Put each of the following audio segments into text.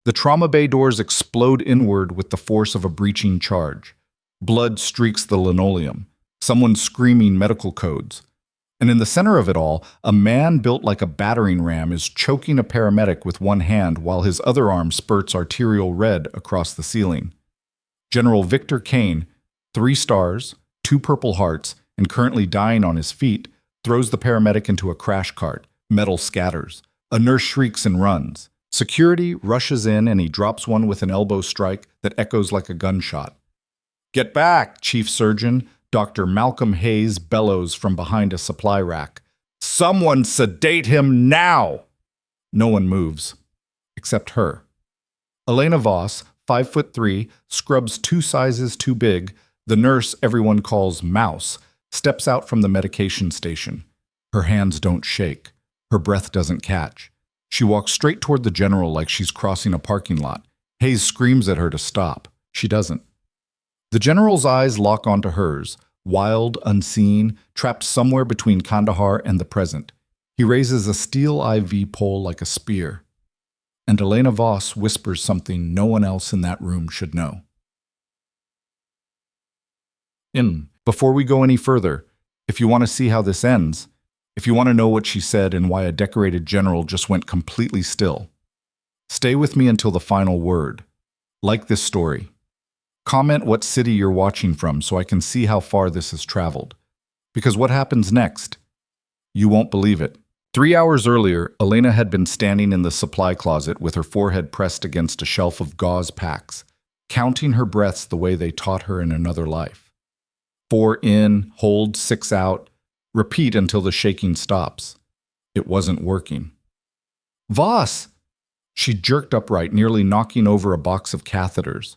The trauma bay doors explode inward with the force of a breaching charge. Blood streaks the linoleum. Someone screaming medical codes. And in the center of it all, a man built like a battering ram is choking a paramedic with one hand while his other arm spurts arterial red across the ceiling. General Victor Kane, 3 stars, 2 Purple Hearts, and currently dying on his feet, throws the paramedic into a crash cart. Metal scatters. A nurse shrieks and runs. Security rushes in and he drops one with an elbow strike that echoes like a gunshot. "Get back, Chief Surgeon," Dr. Malcolm Hayes bellows from behind a supply rack. "Someone sedate him now!" No one moves, except her. Elena Voss, 5'3", scrubs 2 sizes too big, the nurse everyone calls Mouse, steps out from the medication station. Her hands don't shake. Her breath doesn't catch. She walks straight toward the general like she's crossing a parking lot. Hayes screams at her to stop. She doesn't. The general's eyes lock onto hers, wild, unseen, trapped somewhere between Kandahar and the present. He raises a steel IV pole like a spear. And Elena Voss whispers something no one else in that room should know. Before we go any further, if you want to see how this ends, if you want to know what she said and why a decorated general just went completely still, stay with me until the final word. Like this story. Comment what city you're watching from so I can see how far this has traveled. Because what happens next? You won't believe it. 3 hours earlier, Elena had been standing in the supply closet with her forehead pressed against a shelf of gauze packs, counting her breaths the way they taught her in another life. 4 in, hold, 6 out, repeat until the shaking stops. It wasn't working. "Voss!" She jerked upright, nearly knocking over a box of catheters.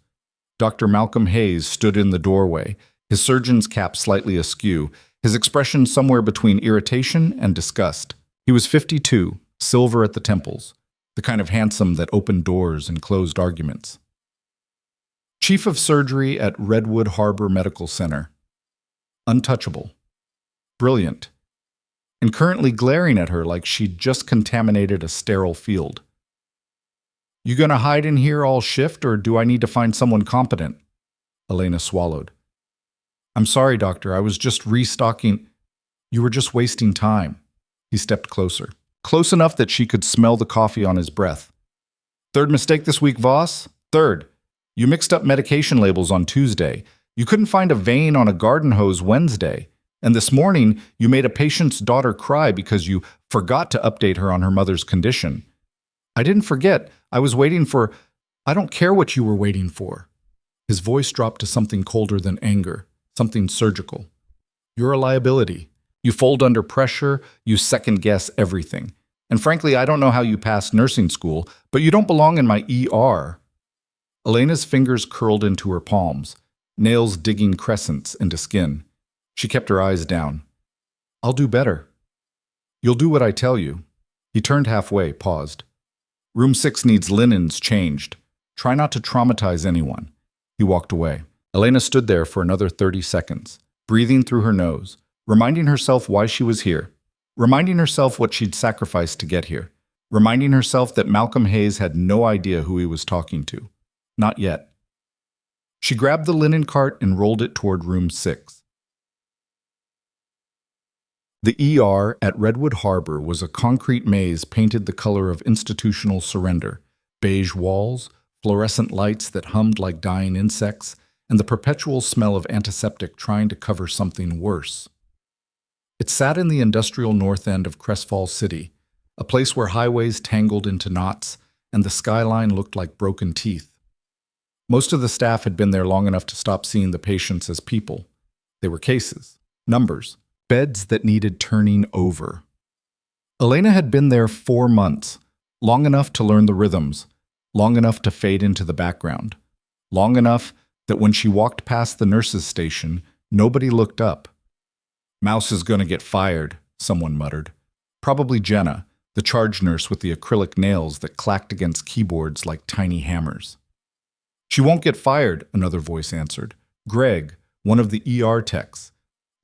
Dr. Malcolm Hayes stood in the doorway, his surgeon's cap slightly askew, his expression somewhere between irritation and disgust. He was 52, silver at the temples, the kind of handsome that opened doors and closed arguments. Chief of surgery at Redwood Harbor Medical Center. Untouchable. Brilliant. And currently glaring at her like she'd just contaminated a sterile field. "You gonna hide in here all shift, or do I need to find someone competent?" Elena swallowed. "I'm sorry, doctor, I was just restocking." "You were just wasting time." He stepped closer. Close enough that she could smell the coffee on his breath. "Third mistake this week, Voss? Third. You mixed up medication labels on Tuesday. You couldn't find a vein on a garden hose Wednesday. And this morning, you made a patient's daughter cry because you forgot to update her on her mother's condition." "I didn't forget. I was waiting for—" "I don't care what you were waiting for." His voice dropped to something colder than anger, something surgical. "You're a liability. You fold under pressure, you second-guess everything. And frankly, I don't know how you passed nursing school, but you don't belong in my ER." Elena's fingers curled into her palms, nails digging crescents into skin. She kept her eyes down. "I'll do better." "You'll do what I tell you." He turned halfway, paused. "Room 6 needs linens changed. Try not to traumatize anyone." He walked away. Elena stood there for another 30 seconds, breathing through her nose, reminding herself why she was here, reminding herself what she'd sacrificed to get here, reminding herself that Malcolm Hayes had no idea who he was talking to. Not yet. She grabbed the linen cart and rolled it toward room 6. The ER at Redwood Harbor was a concrete maze painted the color of institutional surrender, beige walls, fluorescent lights that hummed like dying insects, and the perpetual smell of antiseptic trying to cover something worse. It sat in the industrial north end of Crestfall City, a place where highways tangled into knots and the skyline looked like broken teeth. Most of the staff had been there long enough to stop seeing the patients as people. They were cases, numbers, beds that needed turning over. Elena had been there 4 months, long enough to learn the rhythms, long enough to fade into the background, long enough that when she walked past the nurses' station, nobody looked up. "Mouse is going to get fired," someone muttered. Probably Jenna, the charge nurse with the acrylic nails that clacked against keyboards like tiny hammers. "She won't get fired," another voice answered. Greg, one of the ER techs.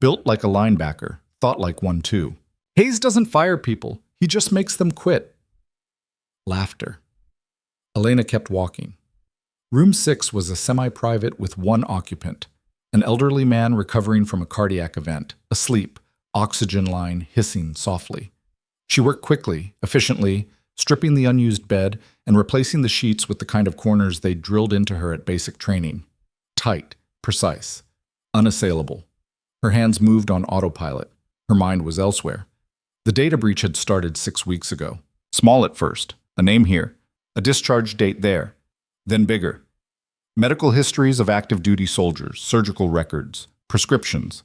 Built like a linebacker, thought like one too. "Hayes doesn't fire people, he just makes them quit." Laughter. Elena kept walking. Room 6 was a semi-private with one occupant, an elderly man recovering from a cardiac event, asleep, oxygen line hissing softly. She worked quickly, efficiently, stripping the unused bed and replacing the sheets with the kind of corners they drilled into her at basic training. Tight, precise, unassailable. Her hands moved on autopilot. Her mind was elsewhere. The data breach had started 6 weeks ago. Small at first, a name here, a discharge date there, then bigger. Medical histories of active duty soldiers, surgical records, prescriptions,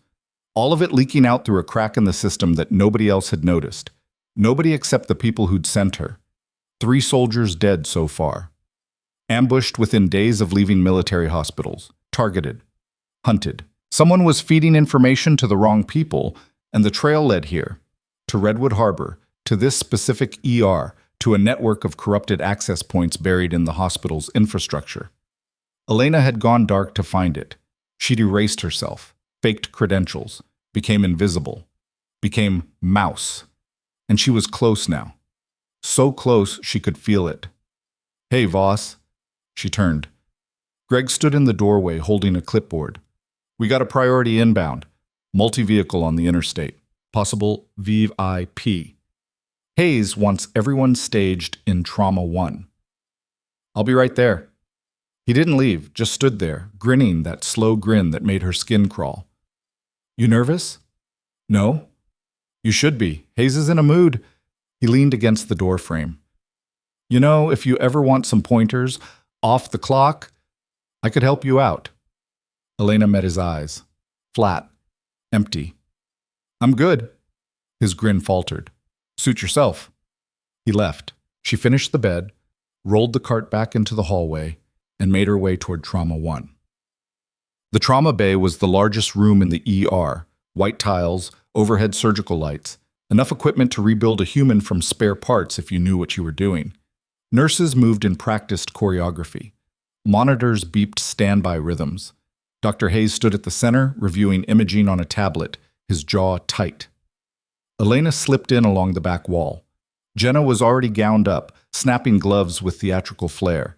all of it leaking out through a crack in the system that nobody else had noticed. Nobody except the people who'd sent her. 3 soldiers dead so far. Ambushed within days of leaving military hospitals. Targeted. Hunted. Someone was feeding information to the wrong people, and the trail led here. To Redwood Harbor, to this specific ER, to a network of corrupted access points buried in the hospital's infrastructure. Elena had gone dark to find it. She'd erased herself, faked credentials, became invisible, became mouse. And she was close now. So close she could feel it. "Hey, Voss." She turned. Greg stood in the doorway holding a clipboard. "We got a priority inbound. Multi-vehicle on the interstate. Possible VIP. Hayes wants everyone staged in Trauma 1. I'll be right there." He didn't leave, just stood there, grinning that slow grin that made her skin crawl. "You nervous?" "No." "You should be. Hayes is in a mood." He leaned against the door frame. "You know, if you ever want some pointers, off the clock, I could help you out." Elena met his eyes. Flat. Empty. "I'm good." His grin faltered. "Suit yourself." He left. She finished the bed, rolled the cart back into the hallway, and made her way toward Trauma 1. The trauma bay was the largest room in the ER. White tiles, overhead surgical lights, enough equipment to rebuild a human from spare parts if you knew what you were doing. Nurses moved in practiced choreography. Monitors beeped standby rhythms. Dr. Hayes stood at the center, reviewing imaging on a tablet, his jaw tight. Elena slipped in along the back wall. Jenna was already gowned up, snapping gloves with theatrical flair.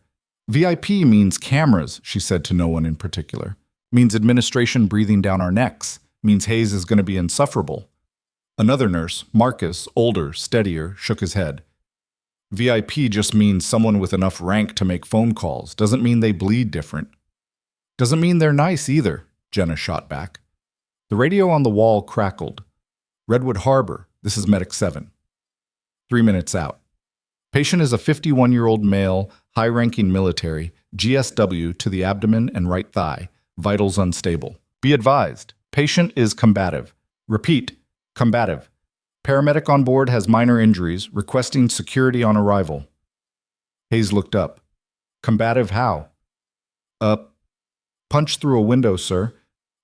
"VIP means cameras," she said to no one in particular. "Means administration breathing down our necks. Means Hayes is going to be insufferable." Another nurse, Marcus, older, steadier, shook his head. "VIP just means someone with enough rank to make phone calls. Doesn't mean they bleed different." "Doesn't mean they're nice either," Jenna shot back. The radio on the wall crackled. "Redwood Harbor, this is Medic 7. 3 minutes out. Patient is a 51-year-old male, high-ranking military, GSW to the abdomen and right thigh, vitals unstable. Be advised, patient is combative. Repeat, combative. Paramedic on board has minor injuries, requesting security on arrival." Hayes looked up. "Combative how?" Punched through a window, sir.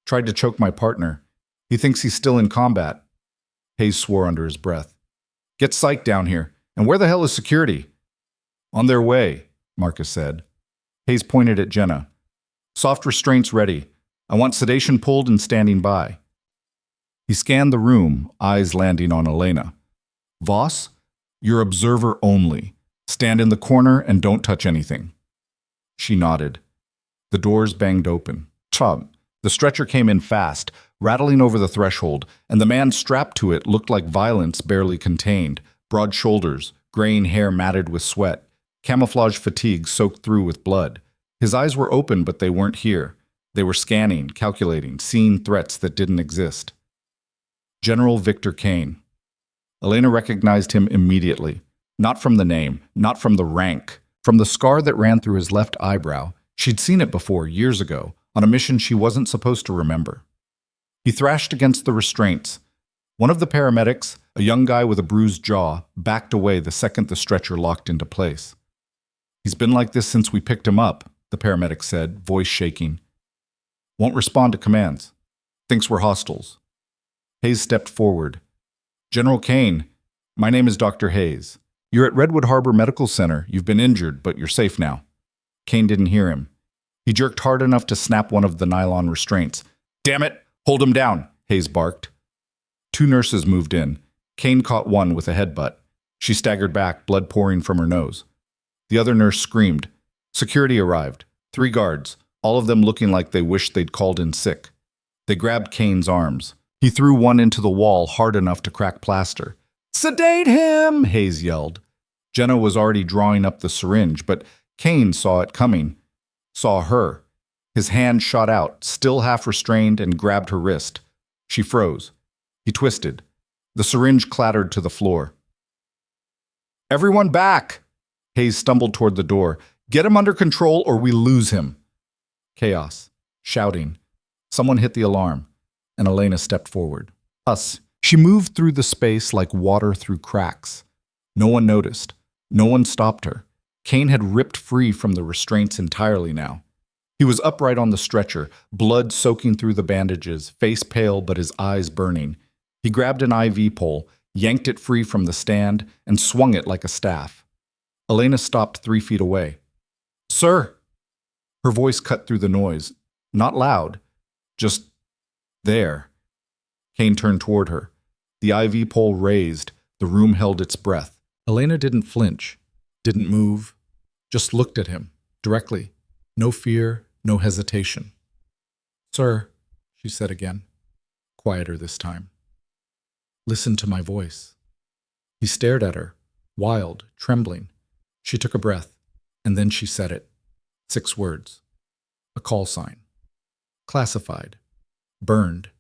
Tried to choke my partner. He thinks he's still in combat." Hayes swore under his breath. "Get psych down here. And where the hell is security?" "On their way," Marcus said. Hayes pointed at Jenna. "Soft restraints ready. I want sedation pulled and standing by." He scanned the room, eyes landing on Elena. "Voss, you're observer only. Stand in the corner and don't touch anything." She nodded. The doors banged open. Chomp. The stretcher came in fast, rattling over the threshold, and the man strapped to it looked like violence barely contained. Broad shoulders, graying hair matted with sweat, camouflage fatigue soaked through with blood. His eyes were open, but they weren't here. They were scanning, calculating, seeing threats that didn't exist. General Victor Kane. Elena recognized him immediately. Not from the name, not from the rank, from the scar that ran through his left eyebrow. She'd seen it before, years ago, on a mission she wasn't supposed to remember. He thrashed against the restraints. One of the paramedics, a young guy with a bruised jaw, backed away the second the stretcher locked into place. "He's been like this since we picked him up," the paramedic said, voice shaking. "Won't respond to commands. Thinks we're hostiles." Hayes stepped forward. "General Kane, my name is Dr. Hayes. You're at Redwood Harbor Medical Center. You've been injured, but you're safe now." Kane didn't hear him. He jerked hard enough to snap one of the nylon restraints. "Damn it! Hold him down!" Hayes barked. 2 nurses moved in. Kane caught one with a headbutt. She staggered back, blood pouring from her nose. The other nurse screamed. Security arrived. 3 guards, all of them looking like they wished they'd called in sick. They grabbed Kane's arms. He threw one into the wall hard enough to crack plaster. "Sedate him!" Hayes yelled. Jenna was already drawing up the syringe, but Kane saw it coming. Saw her. His hand shot out, still half restrained, and grabbed her wrist. She froze. He twisted. The syringe clattered to the floor. "Everyone back!" Hayes stumbled toward the door. "Get him under control or we lose him." Chaos. Shouting. Someone hit the alarm, and Elena stepped forward. Us. She moved through the space like water through cracks. No one noticed. No one stopped her. Kane had ripped free from the restraints entirely now. He was upright on the stretcher, blood soaking through the bandages, face pale but his eyes burning. He grabbed an IV pole, yanked it free from the stand, and swung it like a staff. Elena stopped 3 feet away. "Sir!" Her voice cut through the noise. Not loud. Just there. Kane turned toward her. The IV pole raised. The room held its breath. Elena didn't flinch, didn't move, just looked at him, directly. No fear, no hesitation. "Sir," she said again, quieter this time. "Listen to my voice." He stared at her, wild, trembling. She took a breath, and then she said it. 6 words. A call sign. Classified. Burned.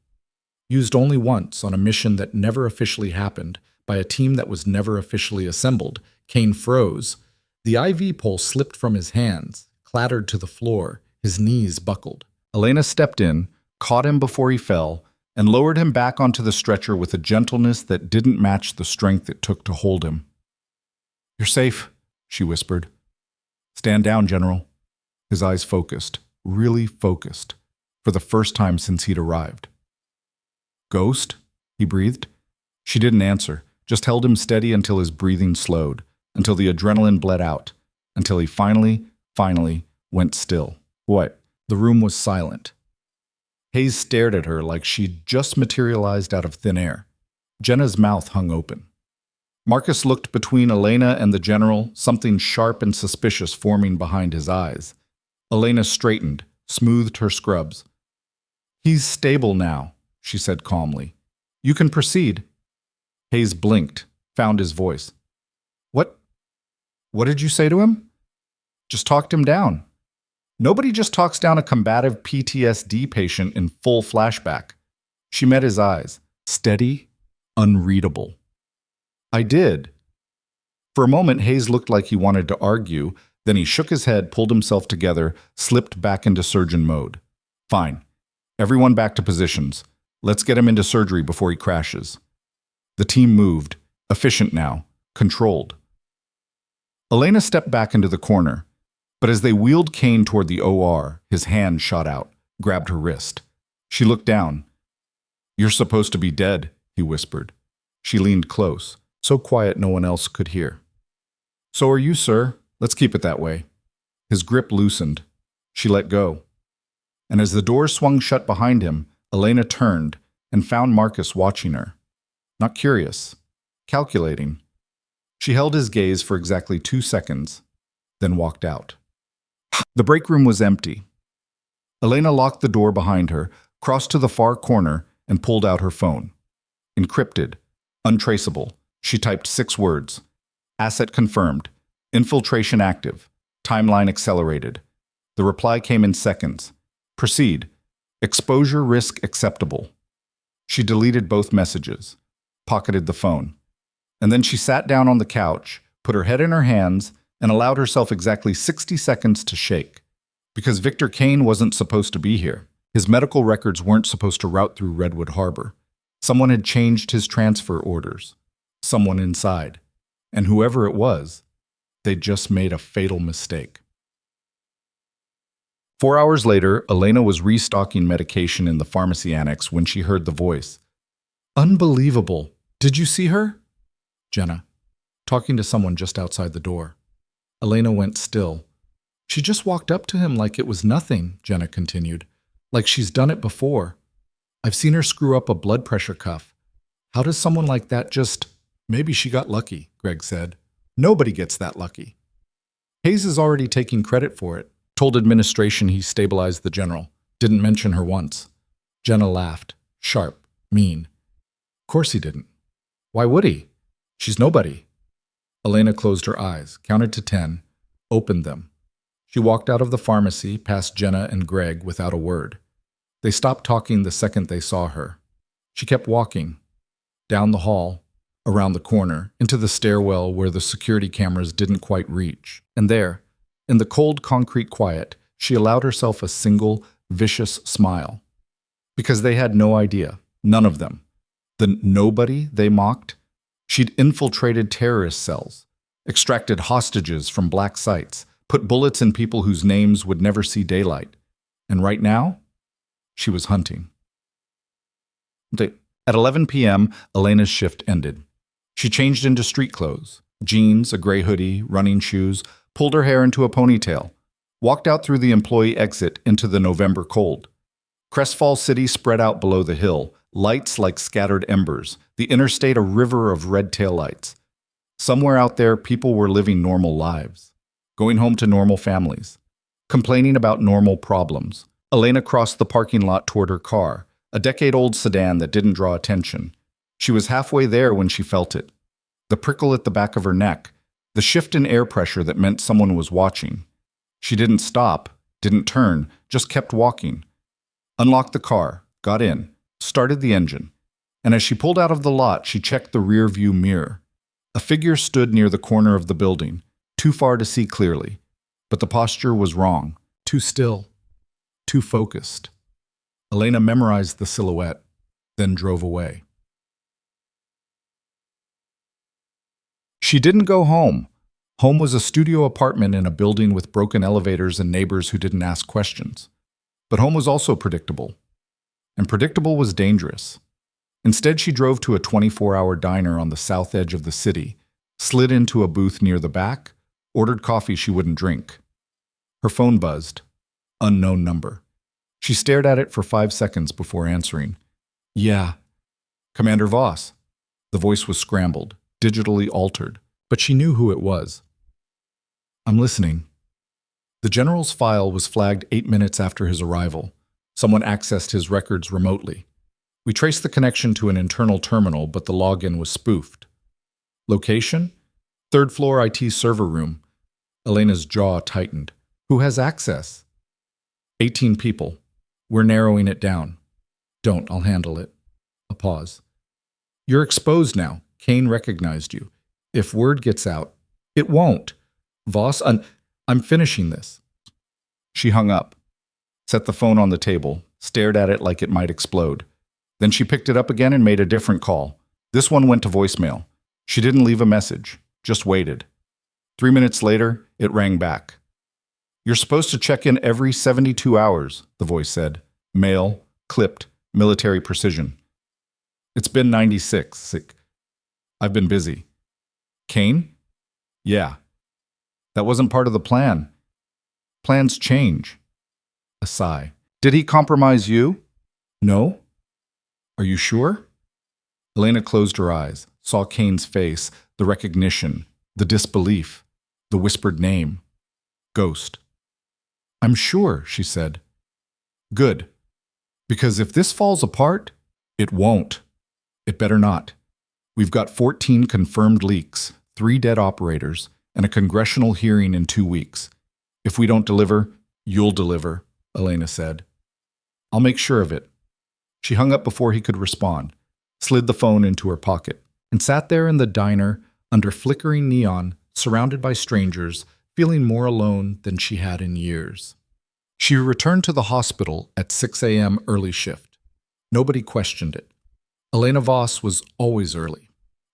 Used only once on a mission that never officially happened, by a team that was never officially assembled. Kane froze. The IV pole slipped from his hands, clattered to the floor. His knees buckled. Elena stepped in, caught him before he fell, and lowered him back onto the stretcher with a gentleness that didn't match the strength it took to hold him. "You're safe," she whispered. "Stand down, General." His eyes focused, really focused, for the first time since he'd arrived. "Ghost?" he breathed. She didn't answer, just held him steady until his breathing slowed, until the adrenaline bled out, until he finally went still. What? The room was silent. Hayes stared at her like she'd just materialized out of thin air. Jenna's mouth hung open. Marcus looked between Elena and the general, something sharp and suspicious forming behind his eyes. Elena straightened, smoothed her scrubs. "He's stable now," she said calmly. "You can proceed." Hayes blinked, found his voice. What did you say to him?" "Just talked him down." Nobody just talks down a combative PTSD patient in full flashback. She met his eyes, steady, unreadable. "I did." For a moment, Hayes looked like he wanted to argue, then he shook his head, pulled himself together, slipped back into surgeon mode. "Fine. Everyone back to positions. Let's get him into surgery before he crashes." The team moved, efficient now, controlled. Elena stepped back into the corner, but as they wheeled Kane toward the OR, his hand shot out, grabbed her wrist. She looked down. "You're supposed to be dead," he whispered. She leaned close, so quiet no one else could hear. "So are you, sir. Let's keep it that way." His grip loosened. She let go. And as the door swung shut behind him, Elena turned and found Marcus watching her. Not curious, calculating. She held his gaze for exactly 2 seconds, then walked out. The break room was empty. Elena locked the door behind her, crossed to the far corner, and pulled out her phone. Encrypted, untraceable, she typed 6 words. Asset confirmed. Infiltration active. Timeline accelerated. The reply came in seconds. Proceed. Exposure risk acceptable. She deleted both messages, pocketed the phone. And then she sat down on the couch, put her head in her hands, and allowed herself exactly 60 seconds to shake. Because Victor Kane wasn't supposed to be here. His medical records weren't supposed to route through Redwood Harbor. Someone had changed his transfer orders. Someone inside. And whoever it was, they'd just made a fatal mistake. 4 hours later, Elena was restocking medication in the pharmacy annex when she heard the voice. "Unbelievable. Did you see her?" Jenna, talking to someone just outside the door. Elena went still. "She just walked up to him like it was nothing," Jenna continued. "Like she's done it before. I've seen her screw up a blood pressure cuff. How does someone like that just—" "Maybe she got lucky," Greg said. "Nobody gets that lucky." Hayes is already taking credit for it. Told administration he stabilized the general. Didn't mention her once. Jenna laughed. Sharp. Mean. Of course he didn't. Why would he? She's nobody. Elena closed her eyes, counted to 10, opened them. She walked out of the pharmacy, past Jenna and Greg, without a word. They stopped talking the second they saw her. She kept walking. Down the hall, around the corner, into the stairwell where the security cameras didn't quite reach. And there, in the cold concrete quiet, she allowed herself a single, vicious smile. Because they had no idea, none of them. The nobody they mocked? She'd infiltrated terrorist cells, extracted hostages from black sites, put bullets in people whose names would never see daylight. And right now, she was hunting. At 11 p.m., Elena's shift ended. She changed into street clothes, jeans, a gray hoodie, running shoes, pulled her hair into a ponytail, walked out through the employee exit into the November cold. Crestfall City spread out below the hill, lights like scattered embers, the interstate a river of red taillights. Somewhere out there, people were living normal lives, going home to normal families, complaining about normal problems. Elena crossed the parking lot toward her car, a decade-old sedan that didn't draw attention. She was halfway there when she felt it. The prickle at the back of her neck, the shift in air pressure that meant someone was watching. She didn't stop, didn't turn, just kept walking. Unlocked the car, got in, started the engine, and as she pulled out of the lot, she checked the rear-view mirror. A figure stood near the corner of the building, too far to see clearly, but the posture was wrong, too still, too focused. Elena memorized the silhouette, then drove away. She didn't go home. Home was a studio apartment in a building with broken elevators and neighbors who didn't ask questions. But home was also predictable. And predictable was dangerous. Instead, she drove to a 24-hour diner on the south edge of the city, slid into a booth near the back, ordered coffee she wouldn't drink. Her phone buzzed. Unknown number. She stared at it for 5 seconds before answering. Yeah. Commander Voss. The voice was scrambled, digitally altered, but she knew who it was. I'm listening. The general's file was flagged 8 minutes after his arrival. Someone accessed his records remotely. We traced the connection to an internal terminal, but the login was spoofed. Location? Third floor IT server room. Elena's jaw tightened. Who has access? 18 people. We're narrowing it down. Don't, I'll handle it. A pause. You're exposed now. Kane recognized you. If word gets out, it won't. Voss, I'm finishing this. She hung up, set the phone on the table, stared at it like it might explode. Then she picked it up again and made a different call. This one went to voicemail. She didn't leave a message, just waited. 3 minutes later, it rang back. You're supposed to check in every 72 hours, the voice said. Male, clipped, military precision. It's been 96. I've been busy. Kane? Yeah. That wasn't part of the plan. Plans change. A sigh. Did he compromise you? No. Are you sure? Elena closed her eyes, saw Kane's face, the recognition, the disbelief, the whispered name. Ghost. I'm sure, she said. Good. Because if this falls apart, it won't. It better not. We've got 14 confirmed leaks, 3 dead operators, and a congressional hearing in 2 weeks. If we don't deliver, you'll deliver, Elena said. I'll make sure of it. She hung up before he could respond, slid the phone into her pocket, and sat there in the diner under flickering neon, surrounded by strangers, feeling more alone than she had in years. She returned to the hospital at 6 a.m. early shift. Nobody questioned it. Elena Voss was always early,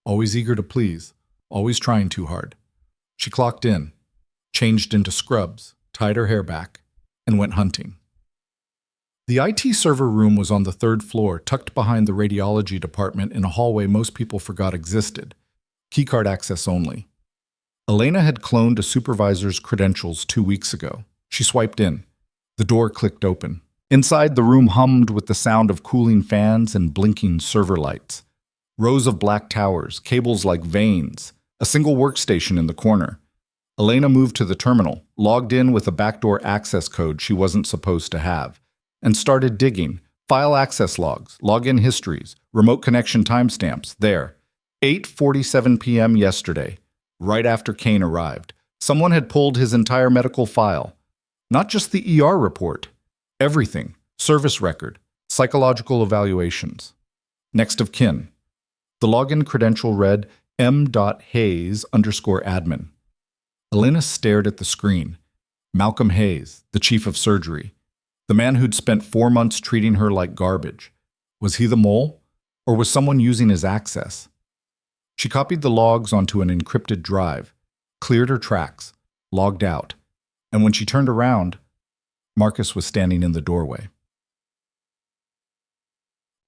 always eager to please, always trying too hard. She clocked in, changed into scrubs, tied her hair back, and went hunting. The IT server room was on the 3rd floor, tucked behind the radiology department in a hallway most people forgot existed. Keycard access only. Elena had cloned a supervisor's credentials 2 weeks ago. She swiped in. The door clicked open. Inside, the room hummed with the sound of cooling fans and blinking server lights. Rows of black towers, cables like veins, a single workstation in the corner. Elena moved to the terminal, logged in with a backdoor access code she wasn't supposed to have, and started digging. File access logs, login histories, remote connection timestamps. There. 8:47 p.m. yesterday, right after Kane arrived. Someone had pulled his entire medical file. Not just the ER report. Everything. Service record. Psychological evaluations. Next of kin. The login credential read m.hayes_admin. Elena stared at the screen. Malcolm Hayes, the chief of surgery. The man who'd spent 4 months treating her like garbage. Was he the mole? Or was someone using his access? She copied the logs onto an encrypted drive, cleared her tracks, logged out, and when she turned around, Marcus was standing in the doorway.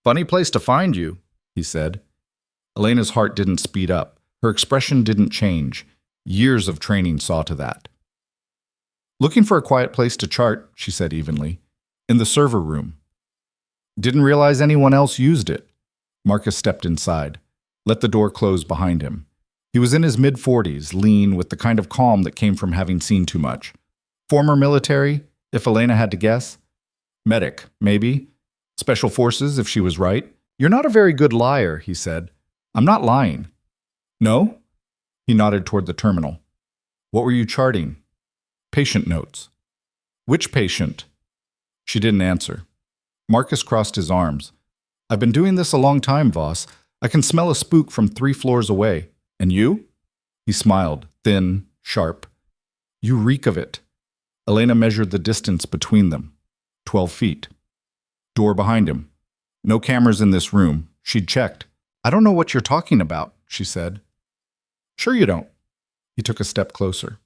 "Funny place to find you," he said. Elena's heart didn't speed up. Her expression didn't change. Years of training saw to that. "Looking for a quiet place to chart," she said evenly. "In the server room." "Didn't realize anyone else used it." Marcus stepped inside, let the door close behind him. He was in his mid-40s, lean, with the kind of calm that came from having seen too much. Former military, if Elena had to guess. Medic, maybe. Special forces, if she was right. "You're not a very good liar," he said. "I'm not lying." "No?" He nodded toward the terminal. "What were you charting?" "Patient notes." "Which patient?" She didn't answer. Marcus crossed his arms. "I've been doing this a long time, Voss. I can smell a spook from 3 floors away. And you?" He smiled, thin, sharp. "You reek of it." Elena measured the distance between them. 12 feet. Door behind him. No cameras in this room. She'd checked. "I don't know what you're talking about," she said. "Sure you don't." He took a step closer.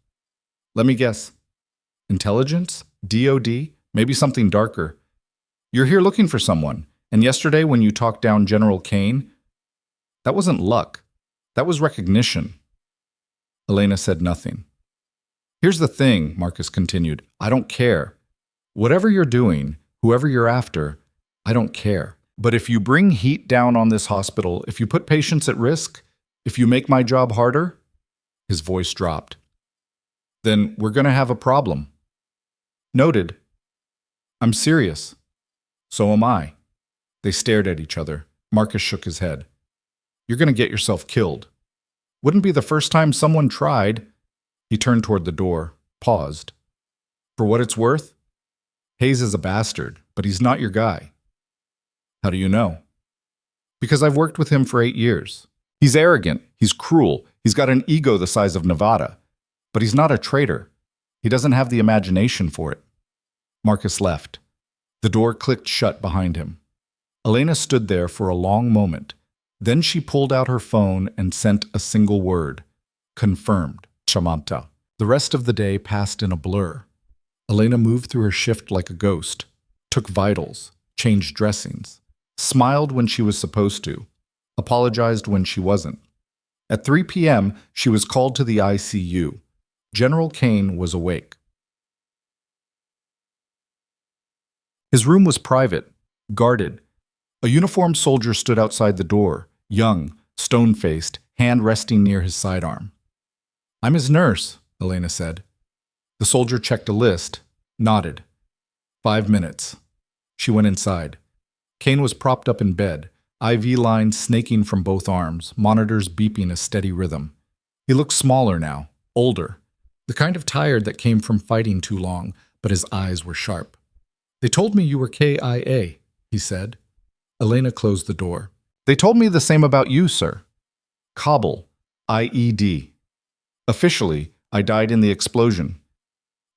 "Let me guess. Intelligence? DOD? Maybe something darker. You're here looking for someone, and yesterday when you talked down General Kane, that wasn't luck. That was recognition." Elena said nothing. "Here's the thing," Marcus continued. "I don't care. Whatever you're doing, whoever you're after, I don't care. But if you bring heat down on this hospital, if you put patients at risk, if you make my job harder," his voice dropped, "then we're going to have a problem." "Noted." "I'm serious." "So am I." They stared at each other. Marcus shook his head. "You're going to get yourself killed." "Wouldn't be the first time someone tried." He turned toward the door, paused. "For what it's worth, Hayes is a bastard, but he's not your guy." "How do you know?" "Because I've worked with him for 8 years. He's arrogant, he's cruel, he's got an ego the size of Nevada. But he's not a traitor. He doesn't have the imagination for it." Marcus left. The door clicked shut behind him. Elena stood there for a long moment. Then she pulled out her phone and sent a single word. Confirmed. Chamanta. The rest of the day passed in a blur. Elena moved through her shift like a ghost, took vitals, changed dressings, smiled when she was supposed to, apologized when she wasn't. At 3 p.m., she was called to the ICU. General Kane was awake. His room was private, guarded. A uniformed soldier stood outside the door, young, stone-faced, hand resting near his sidearm. "I'm his nurse," Elena said. The soldier checked a list, nodded. 5 minutes. She went inside. Kane was propped up in bed, IV lines snaking from both arms, monitors beeping a steady rhythm. He looked smaller now, older, the kind of tired that came from fighting too long, but his eyes were sharp. "They told me you were KIA," he said. Elena closed the door. "They told me the same about you, sir." "Kabul, IED. Officially, I died in the explosion."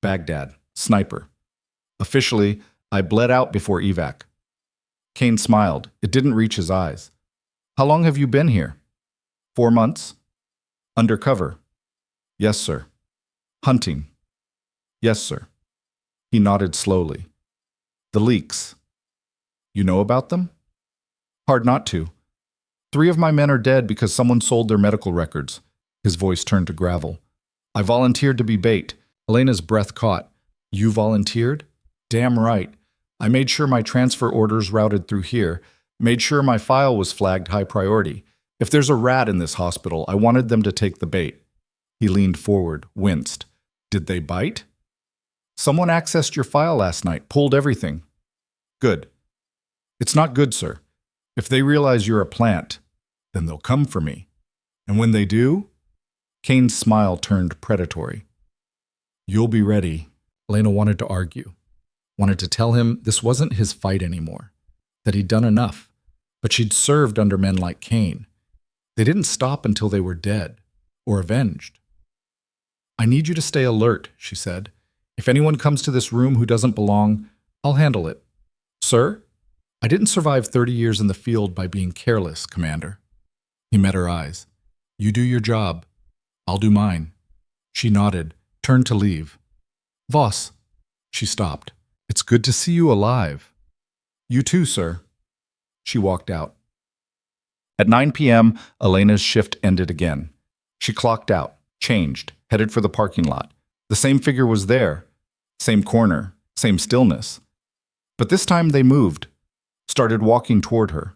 "Baghdad, sniper. Officially, I bled out before evac." Kane smiled. It didn't reach his eyes. "How long have you been here?" 4 months. "Undercover?" "Yes, sir." "Hunting?" "Yes, sir." He nodded slowly. "The leaks. You know about them?" "Hard not to. 3 of my men are dead because someone sold their medical records." His voice turned to gravel. "I volunteered to be bait." Elena's breath caught. "You volunteered?" "Damn right. I made sure my transfer orders routed through here, made sure my file was flagged high priority. If there's a rat in this hospital, I wanted them to take the bait." He leaned forward, winced. Did they bite? Someone accessed your file last night, pulled everything. Good. It's not good, sir. If they realize you're a plant, then they'll come for me. And when they do, Kane's smile turned predatory. You'll be ready. Elena wanted to argue, wanted to tell him this wasn't his fight anymore, that he'd done enough, but she'd served under men like Kane. They didn't stop until they were dead or avenged. I need you to stay alert, she said. If anyone comes to this room who doesn't belong, I'll handle it. Sir, I didn't survive 30 years in the field by being careless, Commander. He met her eyes. You do your job. I'll do mine. She nodded, turned to leave. Voss. She stopped. It's good to see you alive. You too, sir. She walked out. At 9 p.m., Elena's shift ended again. She clocked out, changed, headed for the parking lot. The same figure was there. Same corner, same stillness. But this time they moved, started walking toward her.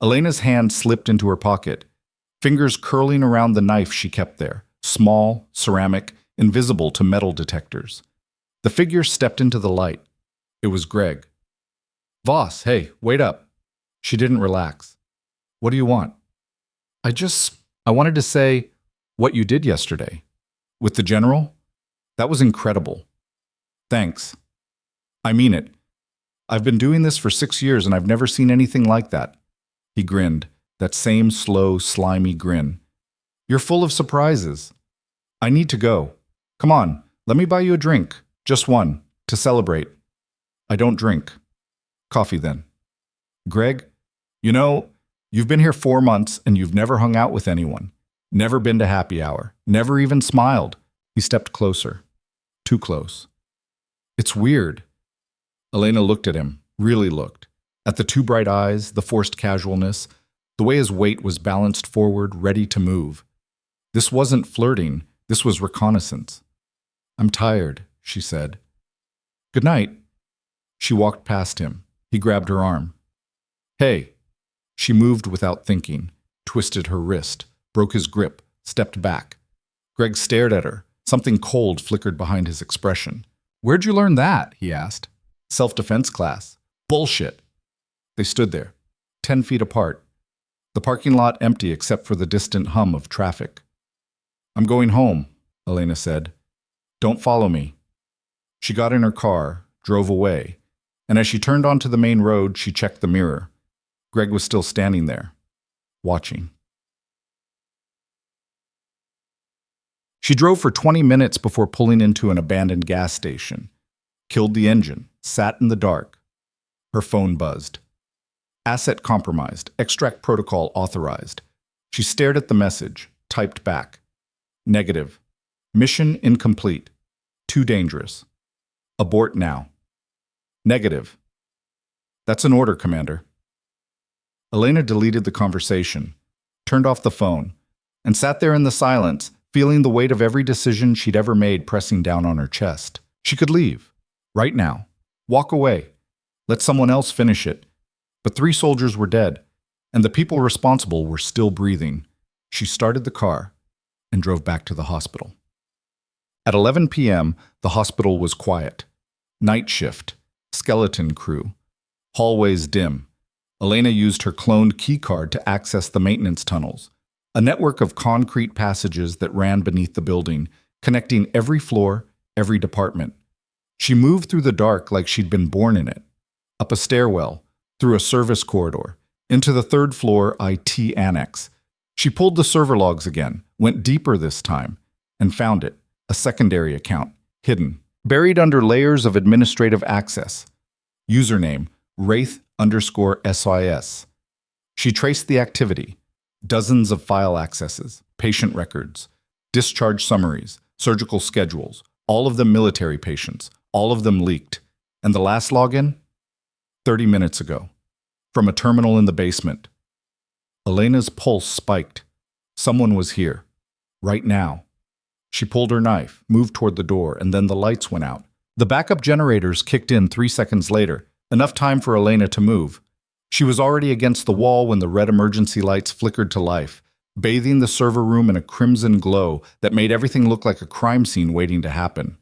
Elena's hand slipped into her pocket, fingers curling around the knife she kept there, small, ceramic, invisible to metal detectors. The figure stepped into the light. It was Greg. Voss, hey, wait up. She didn't relax. What do you want? I wanted to say what you did yesterday. With the general? That was incredible. Thanks. I mean it. I've been doing this for 6 years and I've never seen anything like that. He grinned, that same slow, slimy grin. You're full of surprises. I need to go. Come on, let me buy you a drink. Just one, to celebrate. I don't drink. Coffee then. Greg, you've been here 4 months and you've never hung out with anyone. Never been to happy hour. Never even smiled. He stepped closer. Too close. It's weird. Elena looked at him, really looked. At the two bright eyes, the forced casualness, the way his weight was balanced forward, ready to move. This wasn't flirting, this was reconnaissance. I'm tired, she said. Good night. She walked past him. He grabbed her arm. Hey. She moved without thinking, twisted her wrist, broke his grip, stepped back. Greg stared at her. Something cold flickered behind his expression. Where'd you learn that? He asked. Self-defense class. Bullshit. They stood there, 10 feet apart. The parking lot empty except for the distant hum of traffic. I'm going home, Elena said. Don't follow me. She got in her car, drove away, and as she turned onto the main road, she checked the mirror. Greg was still standing there, watching. She drove for 20 minutes before pulling into an abandoned gas station. Killed the engine, sat in the dark. Her phone buzzed. Asset compromised, extract protocol authorized. She stared at the message, typed back. Negative. Mission incomplete. Too dangerous. Abort now. Negative. That's an order, Commander. Elena deleted the conversation, turned off the phone, and sat there in the silence, feeling the weight of every decision she'd ever made pressing down on her chest. She could leave. Right now. Walk away. Let someone else finish it. But 3 soldiers were dead, and the people responsible were still breathing. She started the car and drove back to the hospital. At 11 p.m., the hospital was quiet. Night shift. Skeleton crew. Hallways dim. Elena used her cloned keycard to access the maintenance tunnels, a network of concrete passages that ran beneath the building, connecting every floor, every department. She moved through the dark like she'd been born in it, up a stairwell, through a service corridor, into the 3rd floor IT annex. She pulled the server logs again, went deeper this time, and found it, a secondary account, hidden, buried under layers of administrative access. Username, Wraith_SIS. She traced the activity, dozens of file accesses, patient records, discharge summaries, surgical schedules, all of them military patients, all of them leaked. And the last login? 30 minutes ago, from a terminal in the basement. Elena's pulse spiked. Someone was here, right now. She pulled her knife, moved toward the door, and then the lights went out. The backup generators kicked in 3 seconds later, enough time for Elena to move. She was already against the wall when the red emergency lights flickered to life, bathing the server room in a crimson glow that made everything look like a crime scene waiting to happen.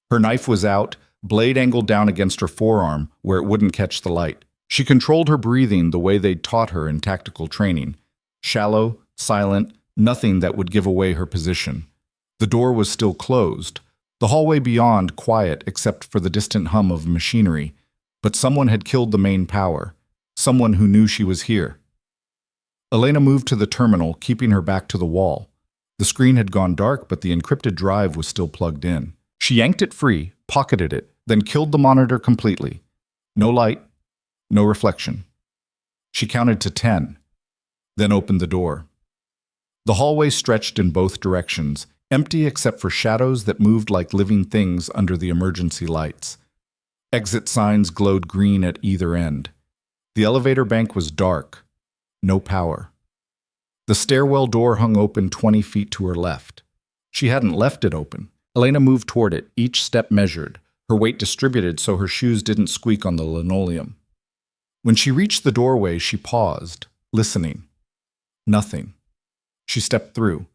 Her knife was out, blade angled down against her forearm where it wouldn't catch the light. She controlled her breathing the way they'd taught her in tactical training. Shallow, silent, nothing that would give away her position. The door was still closed. The hallway beyond quiet except for the distant hum of machinery. But someone had killed the main power. Someone who knew she was here. Elena moved to the terminal, keeping her back to the wall. The screen had gone dark, but the encrypted drive was still plugged in. She yanked it free, pocketed it, then killed the monitor completely. No light, no reflection. She counted to 10, then opened the door. The hallway stretched in both directions, empty except for shadows that moved like living things under the emergency lights. Exit signs glowed green at either end. The elevator bank was dark. No power. The stairwell door hung open 20 feet to her left. She hadn't left it open. Elena moved toward it, each step measured, her weight distributed so her shoes didn't squeak on the linoleum. When she reached the doorway, she paused, listening. Nothing. She stepped through.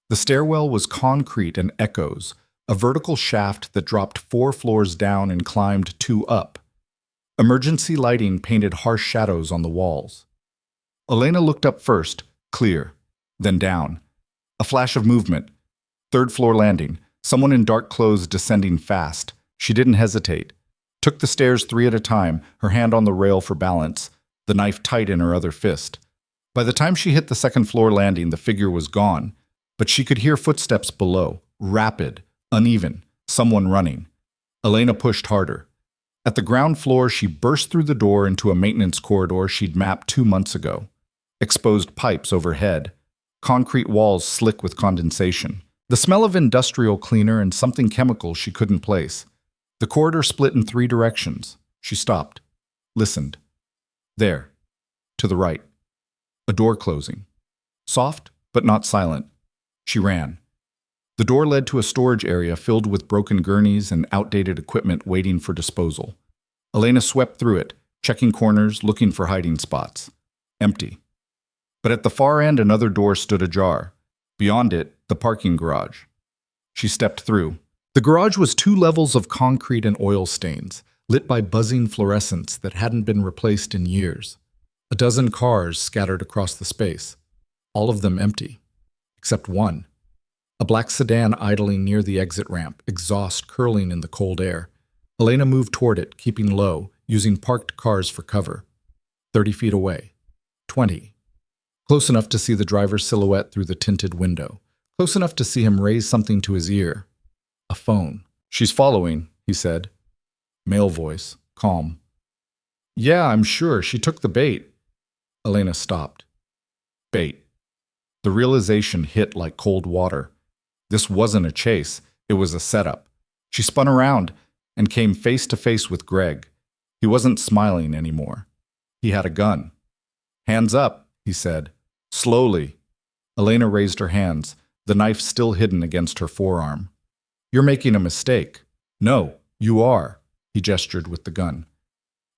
The stairwell was concrete and echoes, a vertical shaft that dropped 4 floors down and climbed 2 up. Emergency lighting painted harsh shadows on the walls. Elena looked up first, clear, then down. A flash of movement. 3rd floor landing. Someone in dark clothes descending fast. She didn't hesitate. Took the stairs 3 at a time, her hand on the rail for balance, the knife tight in her other fist. By the time she hit the 2nd floor landing, the figure was gone, but she could hear footsteps below, rapid, uneven, someone running. Elena pushed harder. At the ground floor, she burst through the door into a maintenance corridor she'd mapped 2 months ago. Exposed pipes overhead, concrete walls slick with condensation. The smell of industrial cleaner and something chemical she couldn't place. The corridor split in 3 directions. She stopped, listened. There, to the right. A door closing. Soft, but not silent. She ran. The door led to a storage area filled with broken gurneys and outdated equipment waiting for disposal. Elena swept through it, checking corners, looking for hiding spots. Empty. But at the far end, another door stood ajar. Beyond it, the parking garage. She stepped through. The garage was 2 levels of concrete and oil stains, lit by buzzing fluorescents that hadn't been replaced in years. A dozen cars scattered across the space, all of them empty, except one. A black sedan idling near the exit ramp, exhaust curling in the cold air. Elena moved toward it, keeping low, using parked cars for cover. 30 feet away. 20. Close enough to see the driver's silhouette through the tinted window. Close enough to see him raise something to his ear. A phone. She's following, he said. Male voice, calm. Yeah, I'm sure. She took the bait. Elena stopped. Bait. The realization hit like cold water. This wasn't a chase. It was a setup. She spun around and came face to face with Greg. He wasn't smiling anymore. He had a gun. Hands up, he said. Slowly. Elena raised her hands, the knife still hidden against her forearm. You're making a mistake. No, you are, he gestured with the gun.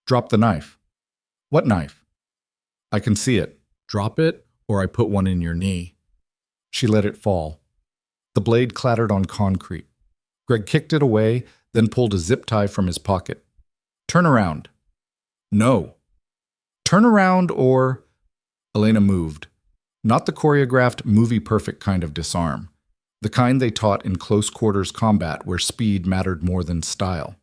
Drop the knife. What knife? I can see it. Drop it, or I put one in your knee. She let it fall. The blade clattered on concrete. Greg kicked it away, then pulled a zip tie from his pocket. Turn around. No. Turn around or... Elena moved. Not the choreographed, movie-perfect kind of disarm. The kind they taught in close-quarters combat where speed mattered more than style.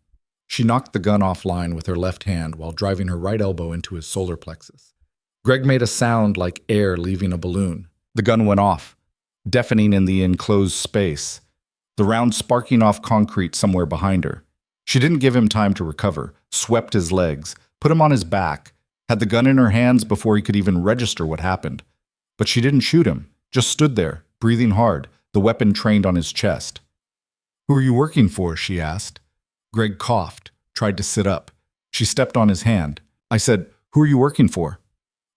She knocked the gun offline with her left hand while driving her right elbow into his solar plexus. Greg made a sound like air leaving a balloon. The gun went off, deafening in the enclosed space, the round sparking off concrete somewhere behind her. She didn't give him time to recover, swept his legs, put him on his back, had the gun in her hands before he could even register what happened. But she didn't shoot him, just stood there, breathing hard, the weapon trained on his chest. Who are you working for? She asked. Greg coughed, tried to sit up. She stepped on his hand. I said, who are you working for?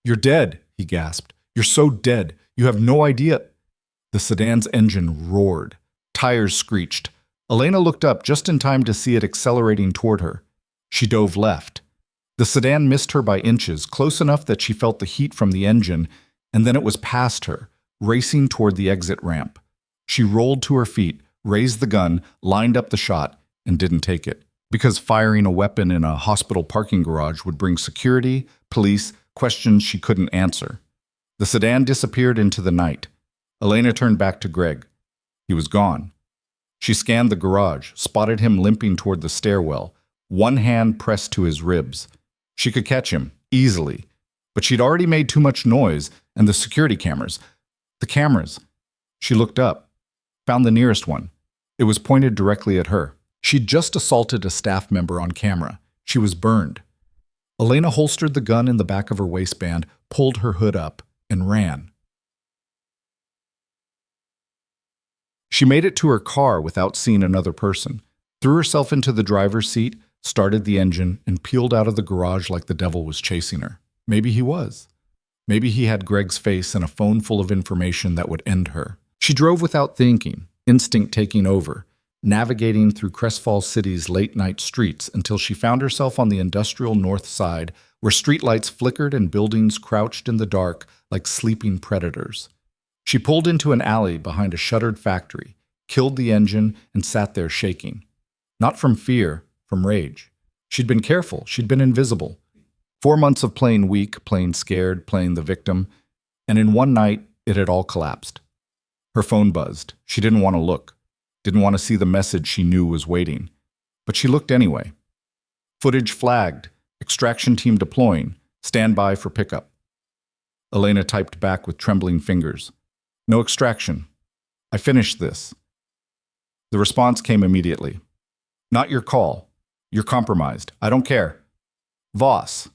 You're dead, he gasped. You're so dead. You have no idea. The sedan's engine roared. Tires screeched. Elena looked up just in time to see it accelerating toward her. She dove left. The sedan missed her by inches, close enough that she felt the heat from the engine, and then it was past her, racing toward the exit ramp. She rolled to her feet, raised the gun, lined up the shot, and didn't take it. Because firing a weapon in a hospital parking garage would bring security, police, questions she couldn't answer. The sedan disappeared into the night. Elena turned back to Greg. He was gone. She scanned the garage, spotted him limping toward the stairwell, one hand pressed to his ribs. She could catch him, easily. But she'd already made too much noise, and the security cameras. The cameras. She looked up, found the nearest one. It was pointed directly at her. She'd just assaulted a staff member on camera. She was burned. Elena holstered the gun in the back of her waistband, pulled her hood up, and ran. She made it to her car without seeing another person, threw herself into the driver's seat, started the engine, and peeled out of the garage like the devil was chasing her. Maybe he was. Maybe he had Greg's face and a phone full of information that would end her. She drove without thinking, instinct taking over, navigating through Crestfall City's late-night streets until she found herself on the industrial north side, where streetlights flickered and buildings crouched in the dark like sleeping predators. She pulled into an alley behind a shuttered factory, killed the engine, and sat there shaking. Not from fear, from rage. She'd been careful, she'd been invisible. 4 months of playing weak, playing scared, playing the victim, and in one night, it had all collapsed. Her phone buzzed. She didn't want to look. Didn't want to see the message she knew was waiting. But she looked anyway. Footage flagged. Extraction team deploying. Stand by for pickup. Elena typed back with trembling fingers. No extraction. I finished this. The response came immediately. Not your call. You're compromised. I don't care. Voss.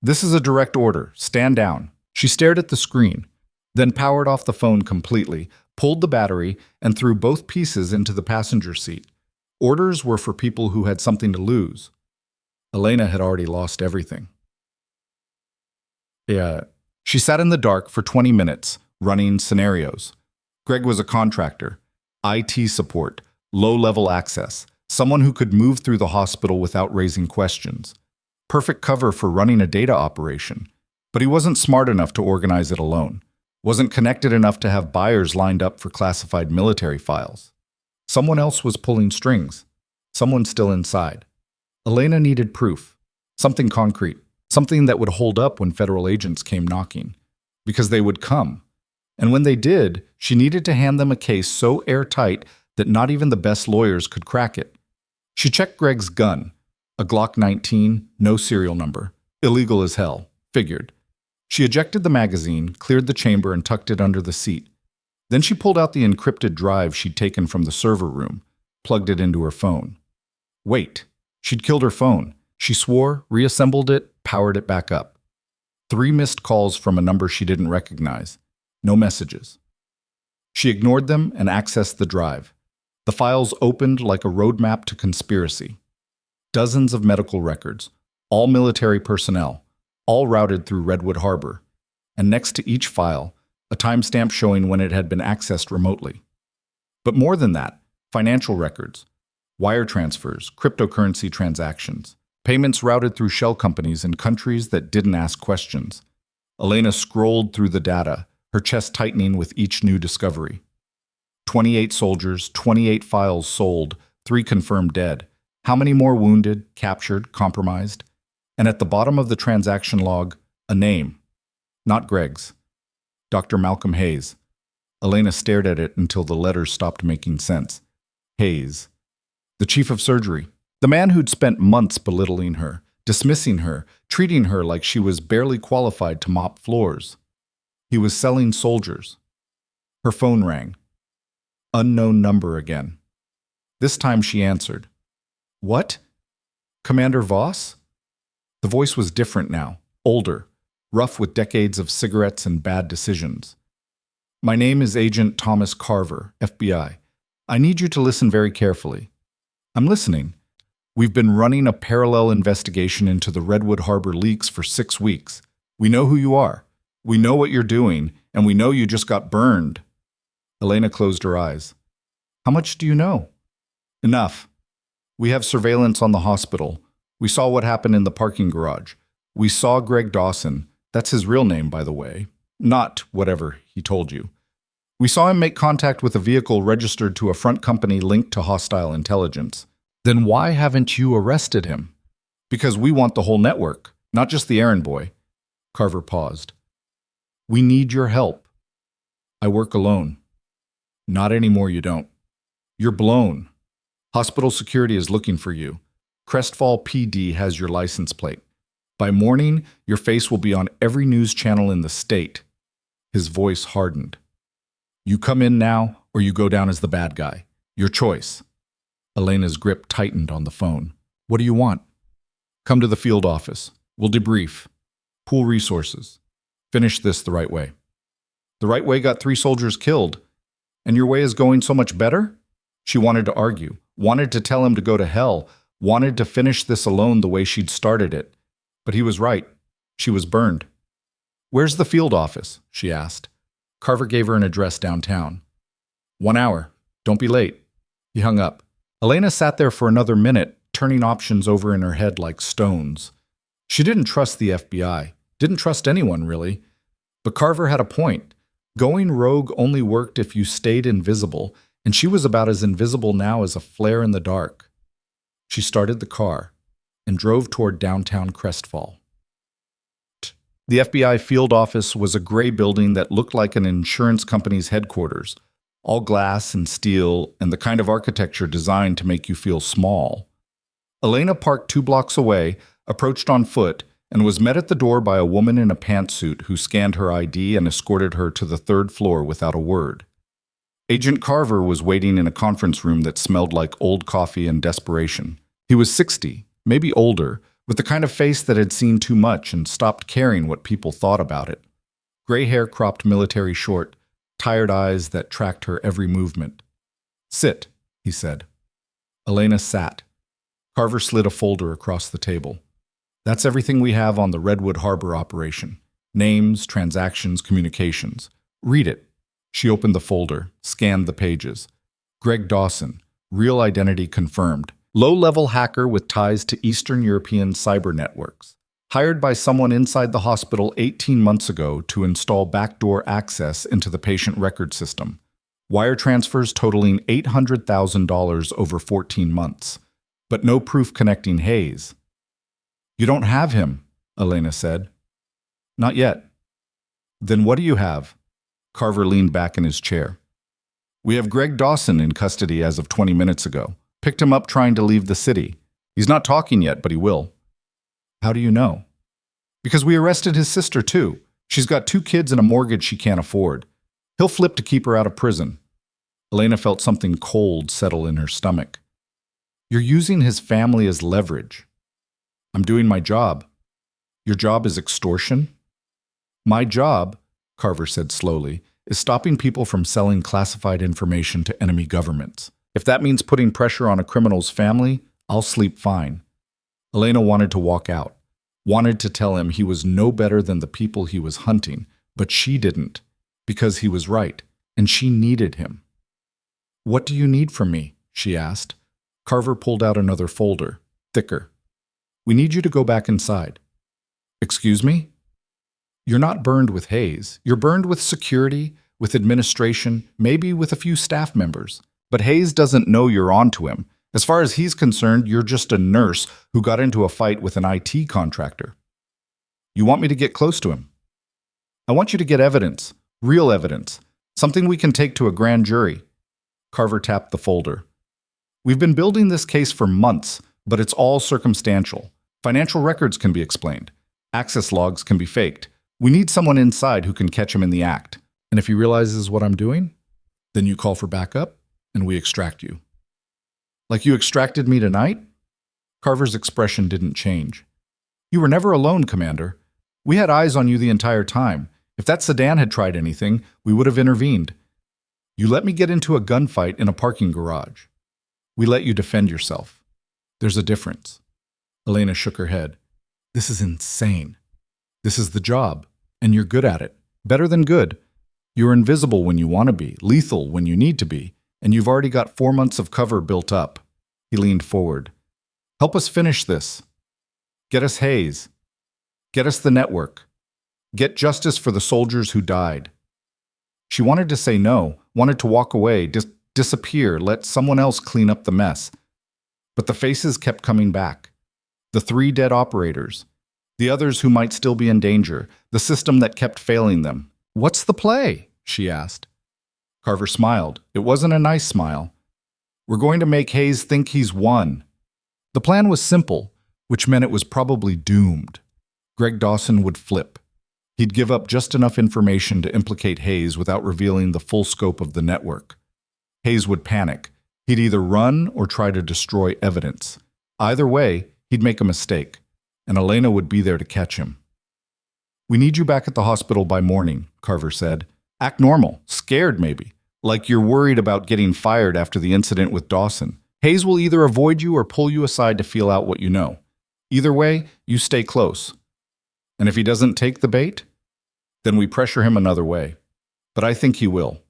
This is a direct order. Stand down. She stared at the screen, then powered off the phone completely, pulled the battery, and threw both pieces into the passenger seat. Orders were for people who had something to lose. Elena had already lost everything. She sat in the dark for 20 minutes, running scenarios. Greg was a contractor, IT support, low-level access, someone who could move through the hospital without raising questions. Perfect cover for running a data operation. But he wasn't smart enough to organize it alone. Wasn't connected enough to have buyers lined up for classified military files. Someone else was pulling strings. Someone still inside. Elena needed proof. Something concrete. Something that would hold up when federal agents came knocking. Because they would come. And when they did, she needed to hand them a case so airtight that not even the best lawyers could crack it. She checked Greg's gun. A Glock 19, no serial number. Illegal as hell. Figured. She ejected the magazine, cleared the chamber, and tucked it under the seat. Then she pulled out the encrypted drive she'd taken from the server room, plugged it into her phone. Wait. She'd killed her phone. She swore, reassembled it, powered it back up. 3 missed calls from a number she didn't recognize. No messages. She ignored them and accessed the drive. The files opened like a roadmap to conspiracy. Dozens of medical records, all military personnel, all routed through Redwood Harbor, and next to each file, a timestamp showing when it had been accessed remotely. But more than that, financial records, wire transfers, cryptocurrency transactions, payments routed through shell companies in countries that didn't ask questions. Elena scrolled through the data, her chest tightening with each new discovery. 28 soldiers, 28 files sold, 3 confirmed dead. How many more wounded, captured, compromised? And at the bottom of the transaction log, a name. Not Greg's. Dr. Malcolm Hayes. Elena stared at it until the letters stopped making sense. Hayes. The chief of surgery. The man who'd spent months belittling her, dismissing her, treating her like she was barely qualified to mop floors. He was selling soldiers. Her phone rang. Unknown number again. This time she answered. What? Commander Voss? The voice was different now, older, rough with decades of cigarettes and bad decisions. My name is Agent Thomas Carver, FBI. I need you to listen very carefully. I'm listening. We've been running a parallel investigation into the Redwood Harbor leaks for 6 weeks. We know who you are. We know what you're doing, and we know you just got burned. Elena closed her eyes. How much do you know? Enough. We have surveillance on the hospital. We saw what happened in the parking garage. We saw Greg Dawson. That's his real name, by the way. Not whatever he told you. We saw him make contact with a vehicle registered to a front company linked to hostile intelligence. Then why haven't you arrested him? Because we want the whole network, not just the errand boy. Carver paused. We need your help. I work alone. Not anymore, you don't. You're blown. Hospital security is looking for you. Crestfall PD has your license plate. By morning, your face will be on every news channel in the state. His voice hardened. You come in now, or you go down as the bad guy. Your choice. Elena's grip tightened on the phone. What do you want? Come to the field office. We'll debrief. Pool resources. Finish this the right way. The right way got 3 soldiers killed. And your way is going so much better? She wanted to argue, wanted to tell him to go to hell, wanted to finish this alone the way she'd started it. But he was right. She was burned. Where's the field office? She asked. Carver gave her an address downtown. 1 hour. Don't be late. He hung up. Elena sat there for another minute, turning options over in her head like stones. She didn't trust the FBI, didn't trust anyone really. But Carver had a point. Going rogue only worked if you stayed invisible, and she was about as invisible now as a flare in the dark. She started the car and drove toward downtown Crestfall. The FBI field office was a gray building that looked like an insurance company's headquarters, all glass and steel and the kind of architecture designed to make you feel small. Elena parked 2 blocks away, approached on foot, and was met at the door by a woman in a pantsuit who scanned her ID and escorted her to the 3rd floor without a word. Agent Carver was waiting in a conference room that smelled like old coffee and desperation. He was 60, maybe older, with the kind of face that had seen too much and stopped caring what people thought about it. Gray hair cropped military short, tired eyes that tracked her every movement. Sit, he said. Elena sat. Carver slid a folder across the table. That's everything we have on the Redwood Harbor operation. Names, transactions, communications. Read it. She opened the folder, scanned the pages. Greg Dawson, real identity confirmed. Low-level hacker with ties to Eastern European cyber networks. Hired by someone inside the hospital 18 months ago to install backdoor access into the patient record system. Wire transfers totaling $800,000 over 14 months. But no proof connecting Hayes. You don't have him, Elena said. Not yet. Then what do you have? Carver leaned back in his chair. We have Greg Dawson in custody as of 20 minutes ago. Picked him up trying to leave the city. He's not talking yet, but he will. How do you know? Because we arrested his sister, too. She's got 2 kids and a mortgage she can't afford. He'll flip to keep her out of prison. Elena felt something cold settle in her stomach. You're using his family as leverage. I'm doing my job. Your job is extortion? My job, Carver said slowly, is stopping people from selling classified information to enemy governments. If that means putting pressure on a criminal's family, I'll sleep fine. Elena wanted to walk out, wanted to tell him he was no better than the people he was hunting, but she didn't, because he was right, and she needed him. What do you need from me? She asked. Carver pulled out another folder, thicker. We need you to go back inside. Excuse me? You're not burned with Hayes. You're burned with security, with administration, maybe with a few staff members. But Hayes doesn't know you're onto him. As far as he's concerned, you're just a nurse who got into a fight with an IT contractor. You want me to get close to him? I want you to get evidence, real evidence, something we can take to a grand jury. Carver tapped the folder. We've been building this case for months, but it's all circumstantial. Financial records can be explained. Access logs can be faked. We need someone inside who can catch him in the act. And if he realizes what I'm doing, then you call for backup, and we extract you. Like you extracted me tonight? Carver's expression didn't change. You were never alone, Commander. We had eyes on you the entire time. If that sedan had tried anything, we would have intervened. You let me get into a gunfight in a parking garage. We let you defend yourself. There's a difference. Elena shook her head. This is insane. This is the job, and you're good at it. Better than good. You're invisible when you want to be, lethal when you need to be, and you've already got 4 months of cover built up. He leaned forward. Help us finish this. Get us Hayes. Get us the network. Get justice for the soldiers who died. She wanted to say no, wanted to walk away, disappear, let someone else clean up the mess. But the faces kept coming back. The 3 dead operators. The others who might still be in danger. The system that kept failing them. "What's the play?" she asked. Carver smiled. It wasn't a nice smile. "We're going to make Hayes think he's won." The plan was simple, which meant it was probably doomed. Greg Dawson would flip. He'd give up just enough information to implicate Hayes without revealing the full scope of the network. Hayes would panic. He'd either run or try to destroy evidence. Either way, he'd make a mistake, and Elena would be there to catch him. "We need you back at the hospital by morning," Carver said. "Act normal, scared maybe, like you're worried about getting fired after the incident with Dawson. Hayes will either avoid you or pull you aside to feel out what you know. Either way, you stay close. And if he doesn't take the bait, then we pressure him another way. But I think he will.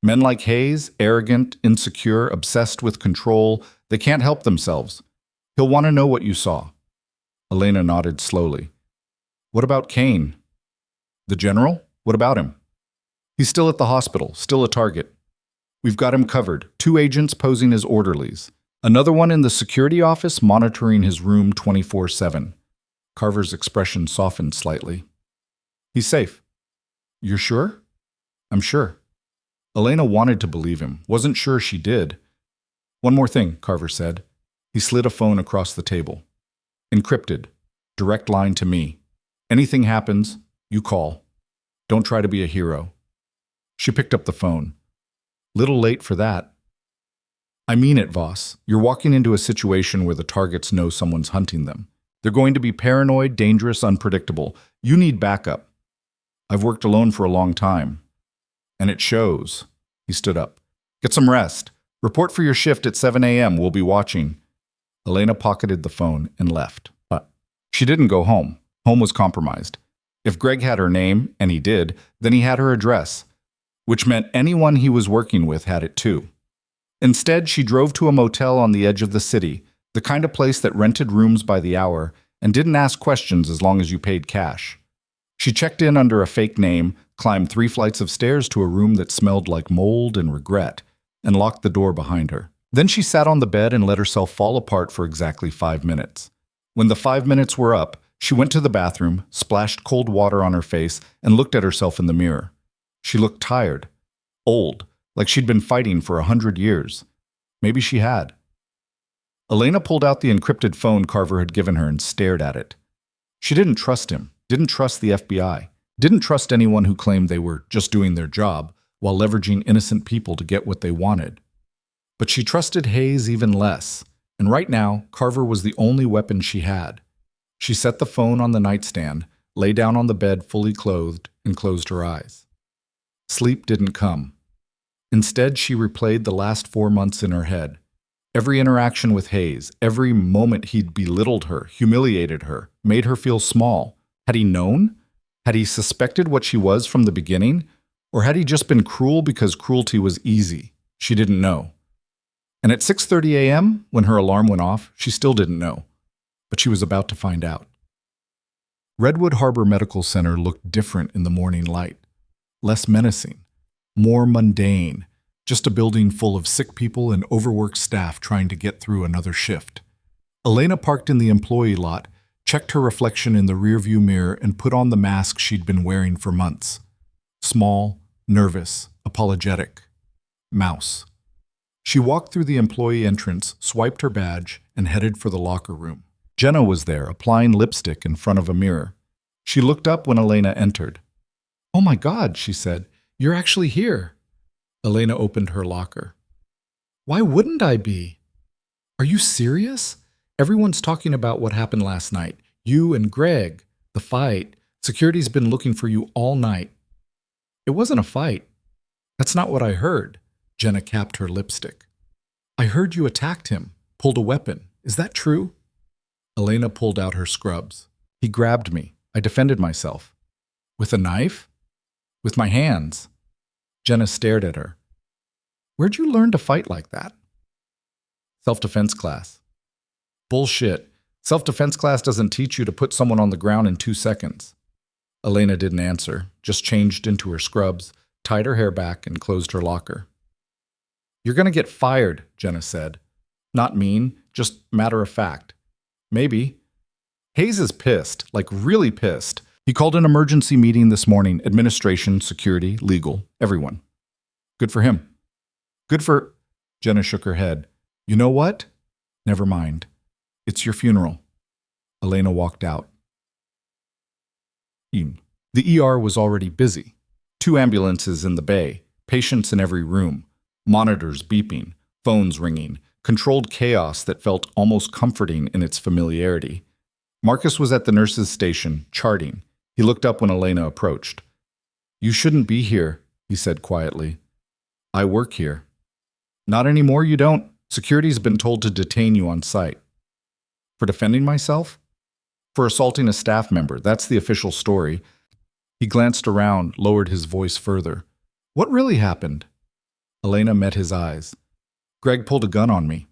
Men like Hayes, arrogant, insecure, obsessed with control, they can't help themselves. He'll want to know what you saw." Elena nodded slowly. "What about Kane?" "The general? What about him?" "He's still at the hospital, still a target. We've got him covered, 2 agents posing as orderlies. Another one in the security office monitoring his room 24/7. Carver's expression softened slightly. "He's safe." "You're sure?" "I'm sure." Elena wanted to believe him, wasn't sure she did. "One more thing," Carver said. He slid a phone across the table. "Encrypted. Direct line to me. Anything happens, you call. Don't try to be a hero." She picked up the phone. "Little late for that." "I mean it, Voss. You're walking into a situation where the targets know someone's hunting them. They're going to be paranoid, dangerous, unpredictable. You need backup. I've worked alone for a long time. And it shows." He stood up. "Get some rest. Report for your shift at 7 a.m. We'll be watching." Elena pocketed the phone and left. But she didn't go home. Home was compromised. If Greg had her name, and he did, then he had her address, which meant anyone he was working with had it too. Instead, she drove to a motel on the edge of the city, the kind of place that rented rooms by the hour and didn't ask questions as long as you paid cash. She checked in under a fake name, climbed 3 flights of stairs to a room that smelled like mold and regret, and locked the door behind her. Then she sat on the bed and let herself fall apart for exactly 5 minutes. When the 5 minutes were up, she went to the bathroom, splashed cold water on her face, and looked at herself in the mirror. She looked tired, old, like she'd been fighting for 100 years. Maybe she had. Elena pulled out the encrypted phone Carver had given her and stared at it. She didn't trust him, didn't trust the FBI, didn't trust anyone who claimed they were just doing their job while leveraging innocent people to get what they wanted. But she trusted Hayes even less, and right now, Carver was the only weapon she had. She set the phone on the nightstand, lay down on the bed fully clothed, and closed her eyes. Sleep didn't come. Instead, she replayed the last 4 months in her head. Every interaction with Hayes, every moment he'd belittled her, humiliated her, made her feel small. Had he known? Had he suspected what she was from the beginning? Or had he just been cruel because cruelty was easy? She didn't know. And at 6:30 a.m., when her alarm went off, she still didn't know. But she was about to find out. Redwood Harbor Medical Center looked different in the morning light. Less menacing. More mundane. Just a building full of sick people and overworked staff trying to get through another shift. Elena parked in the employee lot, checked her reflection in the rearview mirror, and put on the mask she'd been wearing for months. Small, nervous, apologetic. Mouse. She walked through the employee entrance, swiped her badge, and headed for the locker room. Jenna was there, applying lipstick in front of a mirror. She looked up when Elena entered. "Oh my God," she said, "you're actually here." Elena opened her locker. "Why wouldn't I be? Are you serious? Everyone's talking about what happened last night. You and Greg, the fight. Security's been looking for you all night." "It wasn't a fight." "That's not what I heard." Jenna capped her lipstick. "I heard you attacked him, pulled a weapon. Is that true?" Elena pulled out her scrubs. "He grabbed me. I defended myself." "With a knife?" "With my hands." Jenna stared at her. "Where'd you learn to fight like that?" "Self-defense class." "Bullshit. Self-defense class doesn't teach you to put someone on the ground in 2 seconds. Elena didn't answer, just changed into her scrubs, tied her hair back, and closed her locker. "You're going to get fired," Jenna said. Not mean, just matter of fact. Maybe. Hayes is pissed, like really pissed. He called an emergency meeting this morning, administration, security, legal, everyone. Good for him. Good for... Jenna shook her head. You know what? Never mind. It's your funeral. Elena walked out. The ER was already busy. 2 ambulances in the bay, patients in every room, monitors beeping, phones ringing, controlled chaos that felt almost comforting in its familiarity. Marcus was at the nurse's station, charting. He looked up when Elena approached. "You shouldn't be here," he said quietly. "I work here." "Not anymore, you don't. Security's been told to detain you on site." "For defending myself?" "For assaulting a staff member. That's the official story." He glanced around, lowered his voice further. "What really happened?" Elena met his eyes. "Greg pulled a gun on me."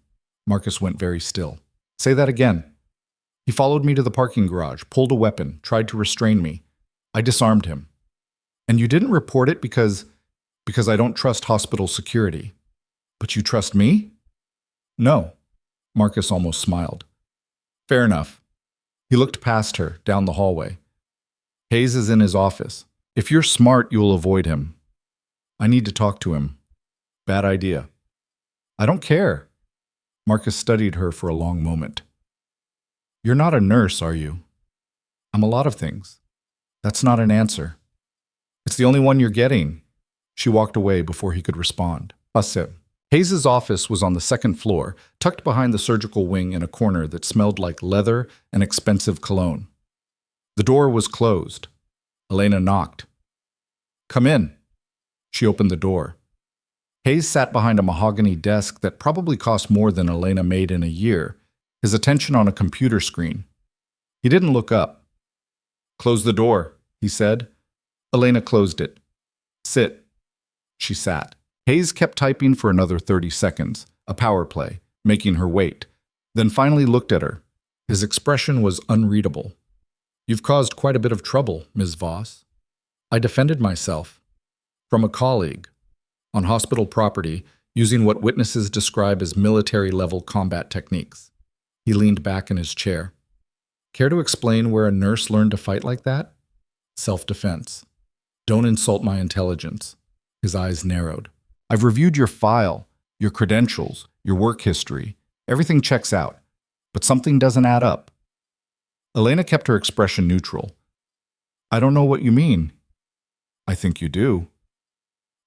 Marcus went very still. "Say that again." "He followed me to the parking garage, pulled a weapon, tried to restrain me. I disarmed him." "And you didn't report it because I don't trust hospital security." "But you trust me?" "No." Marcus almost smiled. "Fair enough." He looked past her, down the hallway. "Hayes is in his office. If you're smart, you'll avoid him." "I need to talk to him." "Bad idea." "I don't care." Marcus studied her for a long moment. "You're not a nurse, are you?" "I'm a lot of things." "That's not an answer." "It's the only one you're getting." She walked away before he could respond. Passe. Hayes's office was on the 2nd floor, tucked behind the surgical wing in a corner that smelled like leather and expensive cologne. The door was closed. Elena knocked. "Come in." She opened the door. Hayes sat behind a mahogany desk that probably cost more than Elena made in a year, his attention on a computer screen. He didn't look up. "Close the door," he said. Elena closed it. "Sit." She sat. Hayes kept typing for another 30 seconds, a power play, making her wait, then finally looked at her. His expression was unreadable. "You've caused quite a bit of trouble, Ms. Voss." "I defended myself." "From a colleague. On hospital property, using what witnesses describe as military-level combat techniques." He leaned back in his chair. "Care to explain where a nurse learned to fight like that?" "Self-defense." "Don't insult my intelligence." His eyes narrowed. "I've reviewed your file, your credentials, your work history. Everything checks out. But something doesn't add up." Elena kept her expression neutral. "I don't know what you mean." "I think you do."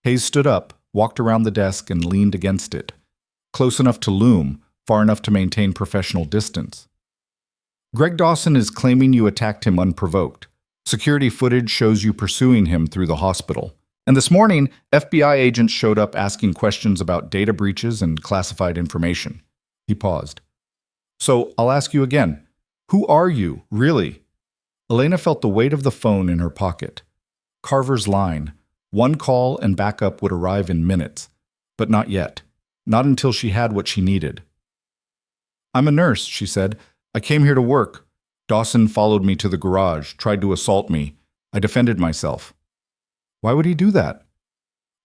Hayes stood up, walked around the desk, and leaned against it, close enough to loom, far enough to maintain professional distance. "Greg Dawson is claiming you attacked him unprovoked. Security footage shows you pursuing him through the hospital. And this morning, FBI agents showed up asking questions about data breaches and classified information." He paused. "So I'll ask you again. Who are you, really?" Elena felt the weight of the phone in her pocket. Carver's line. One call and backup would arrive in minutes. But not yet. Not until she had what she needed. "I'm a nurse," she said. "I came here to work. Dawson followed me to the garage, tried to assault me. I defended myself." "Why would he do that?"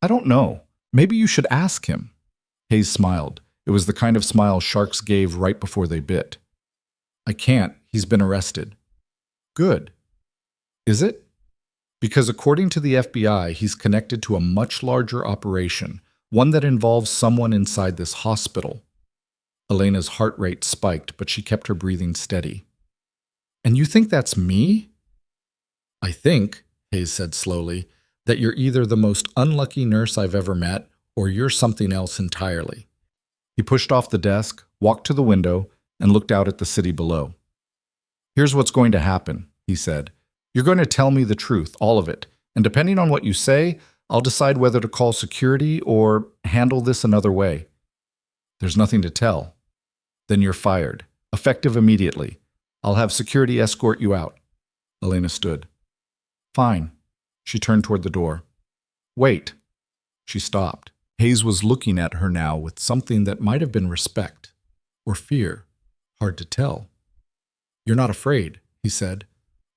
"I don't know. Maybe you should ask him." Hayes smiled. It was the kind of smile sharks gave right before they bit. "I can't. He's been arrested." "Good." "Is it?" "Because according to the FBI, he's connected to a much larger operation, one that involves someone inside this hospital." Elena's heart rate spiked, but she kept her breathing steady. "And you think that's me?" "I think," Hayes said slowly, "that you're either the most unlucky nurse I've ever met, or you're something else entirely." He pushed off the desk, walked to the window, and looked out at the city below. "Here's what's going to happen," he said. "You're going to tell me the truth, all of it, and depending on what you say, I'll decide whether to call security or handle this another way." "There's nothing to tell." "Then you're fired, effective immediately. I'll have security escort you out." Elena stood. "Fine." She turned toward the door. "Wait." She stopped. Hayes was looking at her now with something that might have been respect or fear. Hard to tell. "You're not afraid," he said.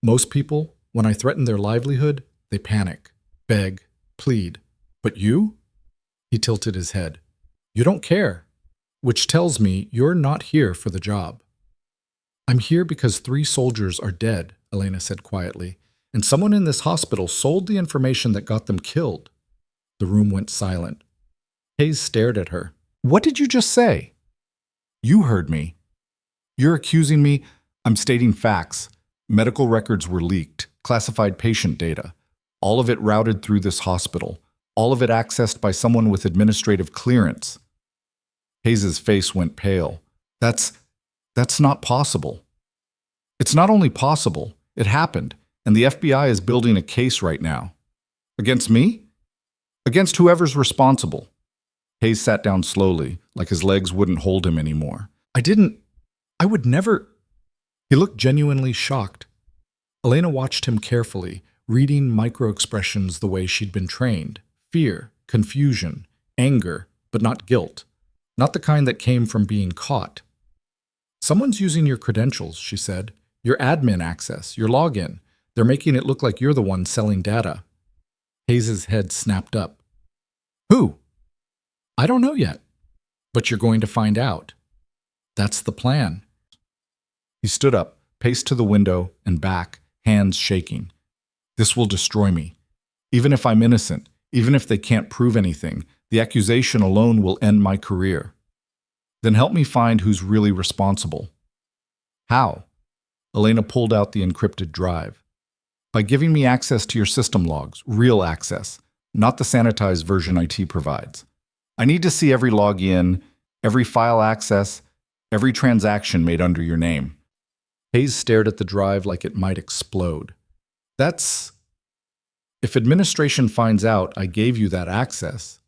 "Most people, when I threaten their livelihood, they panic, beg, plead. But you? He tilted his head. You don't care, which tells me you're not here for the job. I'm here because 3 soldiers are dead, Elena said quietly, and someone in this hospital sold the information that got them killed. The room went silent. Hayes stared at her. What did you just say? You heard me. You're accusing me? I'm stating facts. Medical records were leaked, classified patient data. All of it routed through this hospital. All of it accessed by someone with administrative clearance. Hayes's face went pale. That's not possible. It's not only possible, it happened, and the FBI is building a case right now. Against me? Against whoever's responsible. Hayes sat down slowly, like his legs wouldn't hold him anymore. I would never. He looked genuinely shocked. Elena watched him carefully, reading micro-expressions the way she'd been trained. Fear, confusion, anger, but not guilt. Not the kind that came from being caught. Someone's using your credentials, she said. Your admin access, your login. They're making it look like you're the one selling data. Hayes's head snapped up. Who? I don't know yet. But you're going to find out. That's the plan. He stood up, paced to the window and back, hands shaking. This will destroy me. Even if I'm innocent, even if they can't prove anything, the accusation alone will end my career. Then help me find who's really responsible. How? Elena pulled out the encrypted drive. By giving me access to your system logs, real access, not the sanitized version IT provides. I need to see every login, every file access, every transaction made under your name. Hayes stared at the drive like it might explode. If administration finds out I gave you that access,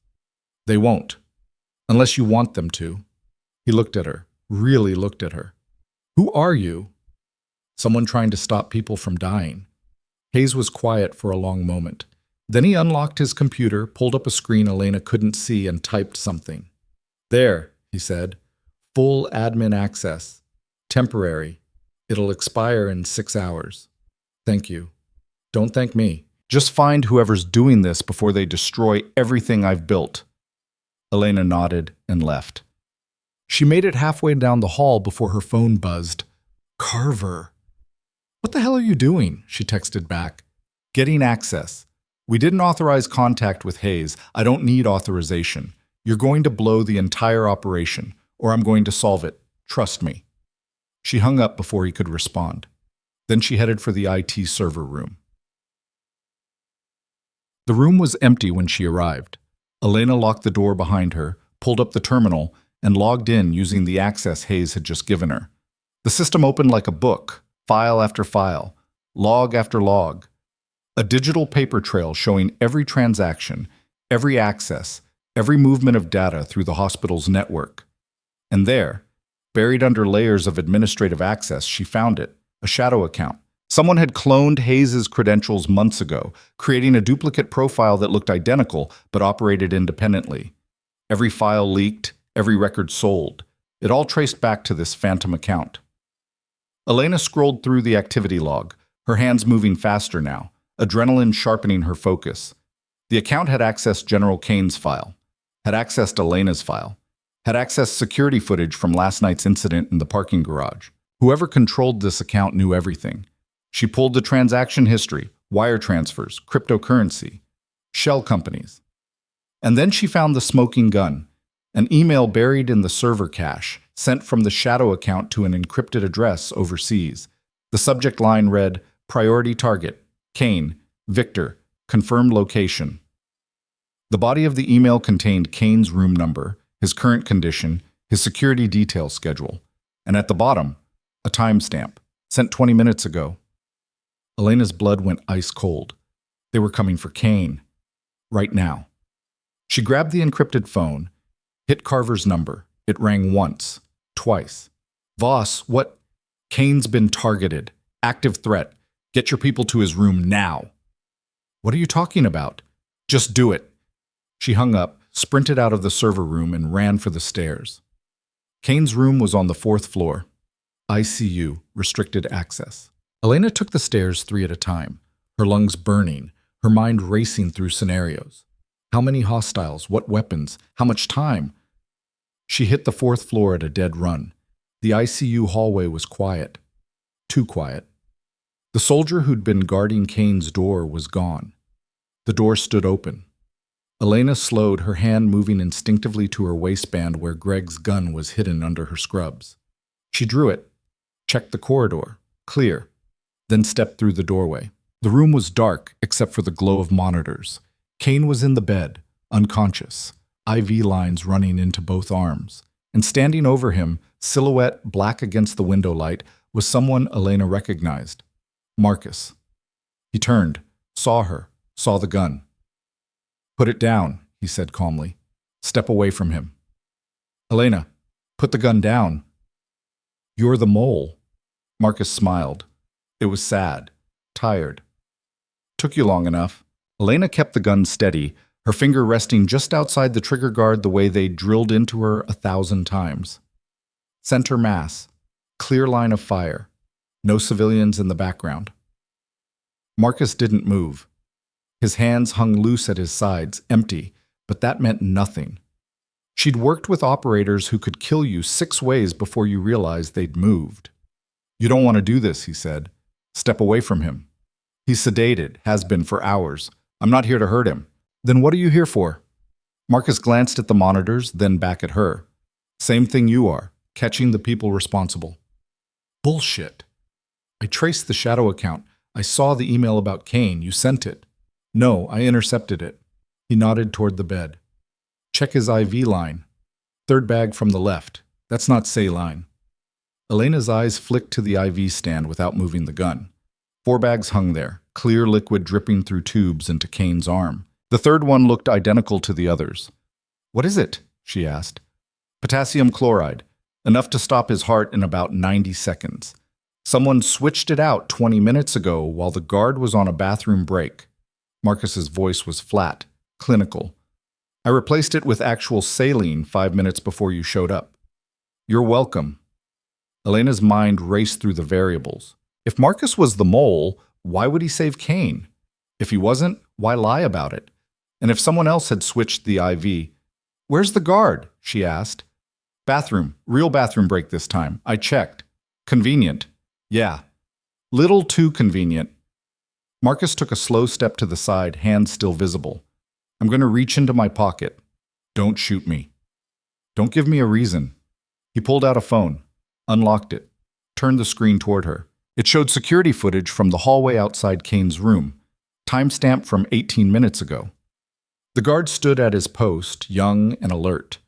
they won't, unless you want them to. He looked at her, really looked at her. Who are you? Someone trying to stop people from dying. Hayes was quiet for a long moment. Then he unlocked his computer, pulled up a screen Elena couldn't see, and typed something. There, he said. Full admin access. Temporary. It'll expire in 6 hours. Thank you. Don't thank me. Just find whoever's doing this before they destroy everything I've built. Elena nodded and left. She made it halfway down the hall before her phone buzzed. Carver. What the hell are you doing? She texted back. Getting access. We didn't authorize contact with Hayes. I don't need authorization. You're going to blow the entire operation, or I'm going to solve it. Trust me. She hung up before he could respond. Then she headed for the IT server room. The room was empty when she arrived. Elena locked the door behind her, pulled up the terminal, and logged in using the access Hayes had just given her. The system opened like a book, file after file, log after log. A digital paper trail showing every transaction, every access, every movement of data through the hospital's network. And there, buried under layers of administrative access, she found it, a shadow account. Someone had cloned Hayes's credentials months ago, creating a duplicate profile that looked identical but operated independently. Every file leaked, every record sold. It all traced back to this phantom account. Elena scrolled through the activity log, her hands moving faster now, adrenaline sharpening her focus. The account had accessed General Kane's file, had accessed Elena's file, had accessed security footage from last night's incident in the parking garage. Whoever controlled this account knew everything. She pulled the transaction history, wire transfers, cryptocurrency, shell companies. And then she found the smoking gun, an email buried in the server cache, sent from the shadow account to an encrypted address overseas. The subject line read, Priority Target, Kane, Victor, confirmed location. The body of the email contained Kane's room number, his current condition, his security detail schedule, and at the bottom, a timestamp, sent 20 minutes ago. Elena's blood went ice cold. They were coming for Kane. Right now. She grabbed the encrypted phone, hit Carver's number. It rang once, twice. Voss, what? Kane's been targeted. Active threat. Get your people to his room now. What are you talking about? Just do it. She hung up, sprinted out of the server room, and ran for the stairs. Kane's room was on the 4th floor. ICU, restricted access. Elena took the stairs 3 at a time, her lungs burning, her mind racing through scenarios. How many hostiles? What weapons? How much time? She hit the fourth floor at a dead run. The ICU hallway was quiet. Too quiet. The soldier who'd been guarding Kane's door was gone. The door stood open. Elena slowed, her hand moving instinctively to her waistband where Greg's gun was hidden under her scrubs. She drew it, checked the corridor, clear, then stepped through the doorway. The room was dark except for the glow of monitors. Kane was in the bed, unconscious, IV lines running into both arms. And standing over him, silhouette black against the window light, was someone Elena recognized. Marcus. He turned, saw her, saw the gun. "Put it down," he said calmly. "Step away from him." "Elena, put the gun down." "You're the mole." Marcus smiled. It was sad, tired. "Took you long enough." Elena kept the gun steady, her finger resting just outside the trigger guard the way they'd drilled into her 1,000 times. Center mass, clear line of fire, no civilians in the background. Marcus didn't move. His hands hung loose at his sides, empty, but that meant nothing. She'd worked with operators who could kill you 6 ways before you realized they'd moved. "You don't want to do this," he said. "Step away from him. He's sedated, has been for hours. I'm not here to hurt him." "Then what are you here for?" Marcus glanced at the monitors, then back at her. "Same thing you are, catching the people responsible." "Bullshit. I traced the shadow account. I saw the email about Kane. You sent it." "No, I intercepted it." He nodded toward the bed. "Check his IV line. 3rd bag from the left. That's not saline." Elena's eyes flicked to the IV stand without moving the gun. 4 bags hung there, clear liquid dripping through tubes into Kane's arm. The 3rd one looked identical to the others. "What is it?" she asked. "Potassium chloride. Enough to stop his heart in about 90 seconds. Someone switched it out 20 minutes ago while the guard was on a bathroom break." Marcus's voice was flat, clinical. "I replaced it with actual saline 5 minutes before you showed up." "You're welcome." Elena's mind raced through the variables. If Marcus was the mole, why would he save Kane? If he wasn't, why lie about it? And if someone else had switched the IV? "Where's the guard?" she asked. "Bathroom. Real bathroom break this time. I checked. Convenient." "Yeah. Little too convenient." Marcus took a slow step to the side, hands still visible. "I'm going to reach into my pocket. Don't shoot me. Don't give me a reason." He pulled out a phone, unlocked it, turned the screen toward her. It showed security footage from the hallway outside Kane's room, timestamped from 18 minutes ago. The guard stood at his post, young and alert.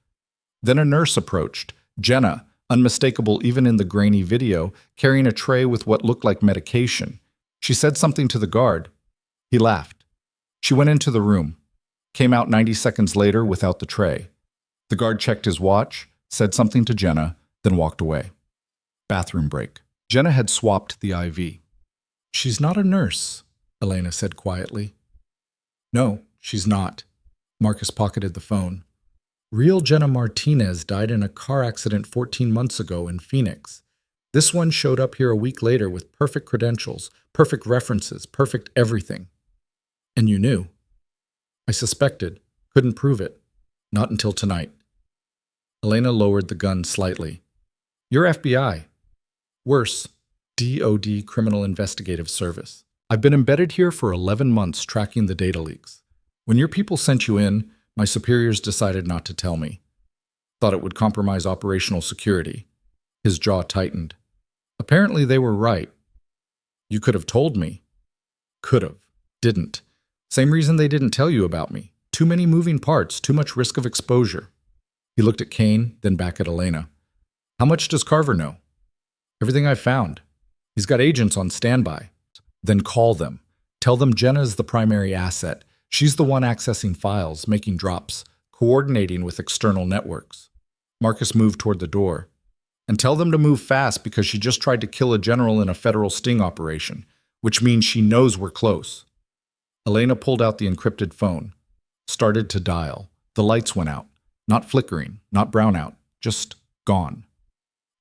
Then a nurse approached, Jenna, unmistakable even in the grainy video, carrying a tray with what looked like medication. She said something to the guard. He laughed. She went into the room, came out 90 seconds later without the tray. The guard checked his watch, said something to Jenna, then walked away. Bathroom break. Jenna had swapped the IV. "She's not a nurse," Elena said quietly. "No, she's not." Marcus pocketed the phone. "Real Jenna Martinez died in a car accident 14 months ago in Phoenix. This one showed up here a week later with perfect credentials, perfect references, perfect everything. And you knew." "I suspected. Couldn't prove it. Not until tonight." Elena lowered the gun slightly. "You're FBI. Worse, DOD Criminal Investigative Service. I've been embedded here for 11 months tracking the data leaks. When your people sent you in, my superiors decided not to tell me. Thought it would compromise operational security." His jaw tightened. "Apparently they were right. You could have told me." "Could have. Didn't. Same reason they didn't tell you about me. Too many moving parts, too much risk of exposure." He looked at Kane, then back at Elena. "How much does Carver know?" "Everything I've found. He's got agents on standby." "Then call them. Tell them Jenna's the primary asset. She's the one accessing files, making drops, coordinating with external networks." Marcus moved toward the door. "And tell them to move fast because she just tried to kill a general in a federal sting operation, which means she knows we're close." Elena pulled out the encrypted phone, started to dial. The lights went out. Not flickering, not brownout, just gone.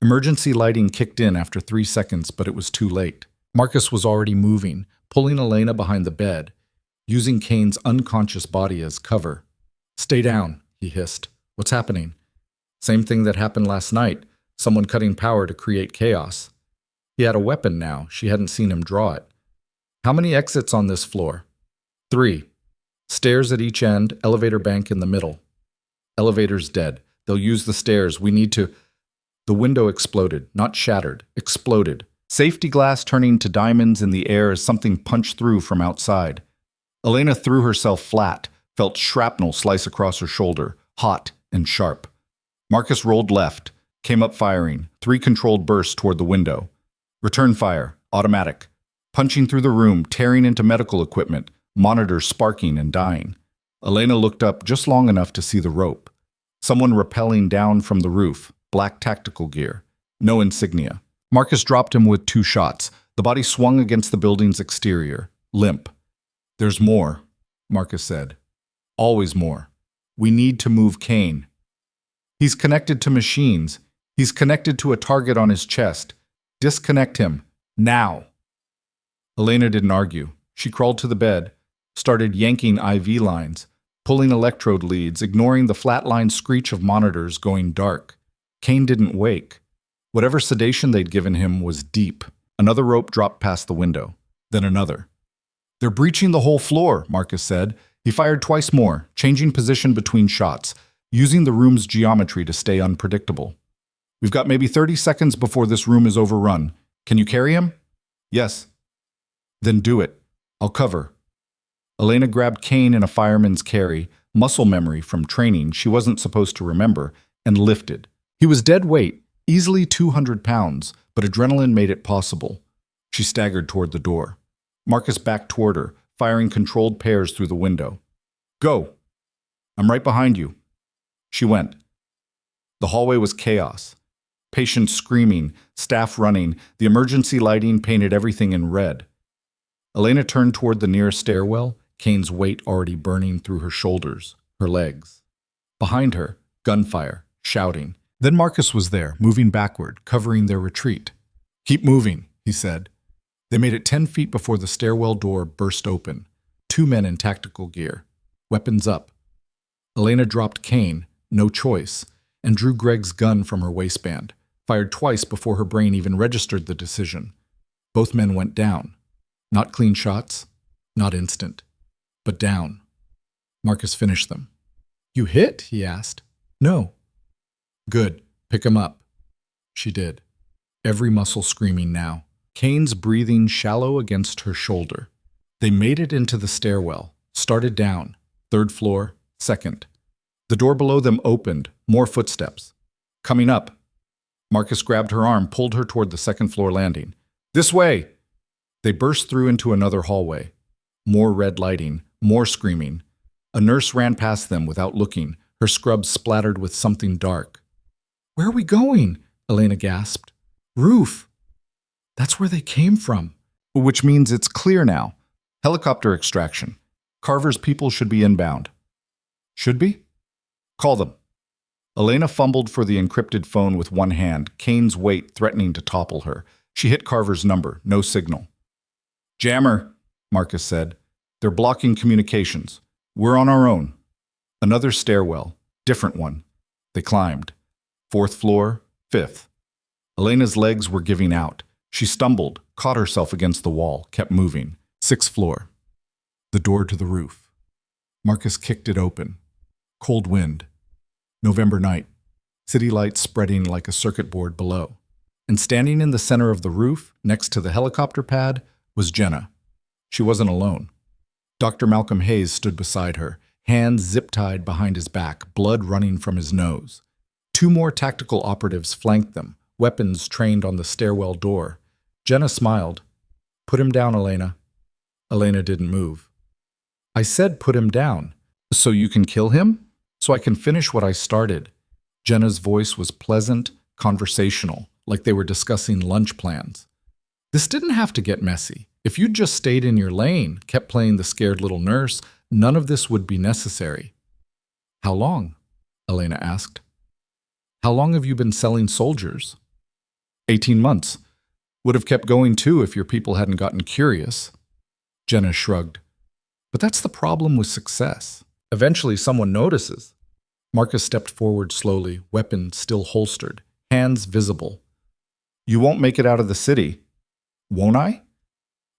Emergency lighting kicked in after 3 seconds, but it was too late. Marcus was already moving, pulling Elena behind the bed, using Kane's unconscious body as cover. Stay down, he hissed. What's happening? Same thing that happened last night. Someone cutting power to create chaos. He had a weapon now. She hadn't seen him draw it. How many exits on this floor? 3. Stairs at each end, elevator bank in the middle. Elevator's dead. They'll use the stairs. We need to... The window exploded, not shattered, exploded. Safety glass turning to diamonds in the air as something punched through from outside. Elena threw herself flat, felt shrapnel slice across her shoulder, hot and sharp. Marcus rolled left, came up firing, 3 controlled bursts toward the window. Return fire, automatic. Punching through the room, tearing into medical equipment, monitors sparking and dying. Elena looked up just long enough to see the rope. Someone rappelling down from the roof, black tactical gear. No insignia. Marcus dropped him with 2 shots. The body swung against the building's exterior, limp. There's more, Marcus said. Always more. We need to move Kane. He's connected to machines. He's connected to a target on his chest. Disconnect him. Now. Elena didn't argue. She crawled to the bed, started yanking IV lines, pulling electrode leads, ignoring the flatline screech of monitors going dark. Kane didn't wake. Whatever sedation they'd given him was deep. Another rope dropped past the window. Then another. They're breaching the whole floor, Marcus said. He fired twice more, changing position between shots, using the room's geometry to stay unpredictable. We've got maybe 30 seconds before this room is overrun. Can you carry him? Yes. Then do it. I'll cover. Elena grabbed Kane in a fireman's carry, muscle memory from training she wasn't supposed to remember, and lifted. He was dead weight, easily 200 pounds, but adrenaline made it possible. She staggered toward the door. Marcus backed toward her, firing controlled pairs through the window. Go. I'm right behind you. She went. The hallway was chaos. Patients screaming, staff running, the emergency lighting painted everything in red. Elena turned toward the nearest stairwell, Kane's weight already burning through her shoulders, her legs. Behind her, gunfire, shouting. Then Marcus was there, moving backward, covering their retreat. Keep moving, he said. They made it 10 feet before the stairwell door burst open. 2 men in tactical gear, weapons up. Elena dropped Kane, no choice, and drew Greg's gun from her waistband, fired twice before her brain even registered the decision. Both men went down. Not clean shots, not instant, but down. Marcus finished them. You hit? He asked. No. Good. Pick him up. She did. Every muscle screaming now. Kane's breathing shallow against her shoulder. They made it into the stairwell, started down, 3rd floor, 2nd. The door below them opened, more footsteps. Coming up. Marcus grabbed her arm, pulled her toward the 2nd floor landing. This way! They burst through into another hallway. More red lighting, more screaming. A nurse ran past them without looking, her scrubs splattered with something dark. Where are we going? Elena gasped. Roof. That's where they came from. Which means it's clear now. Helicopter extraction. Carver's people should be inbound. Should be? Call them. Elena fumbled for the encrypted phone with one hand, Kane's weight threatening to topple her. She hit Carver's number, no signal. Jammer, Marcus said. They're blocking communications. We're on our own. Another stairwell, different one. They climbed. 4th floor, 5th. Elena's legs were giving out. She stumbled, caught herself against the wall, kept moving. 6th floor. The door to the roof. Marcus kicked it open. Cold wind. November night. City lights spreading like a circuit board below. And standing in the center of the roof, next to the helicopter pad, was Jenna. She wasn't alone. Dr. Malcolm Hayes stood beside her, hands zip-tied behind his back, blood running from his nose. 2 more tactical operatives flanked them, weapons trained on the stairwell door. Jenna smiled. Put him down, Elena. Elena didn't move. I said put him down. So you can kill him? So I can finish what I started. Jenna's voice was pleasant, conversational, like they were discussing lunch plans. This didn't have to get messy. If you'd just stayed in your lane, kept playing the scared little nurse, none of this would be necessary. How long? Elena asked. How long have you been selling soldiers? 18 months. Would have kept going too if your people hadn't gotten curious. Jenna shrugged. But that's the problem with success. Eventually, someone notices. Marcus stepped forward slowly, weapon still holstered, hands visible. You won't make it out of the city. Won't I?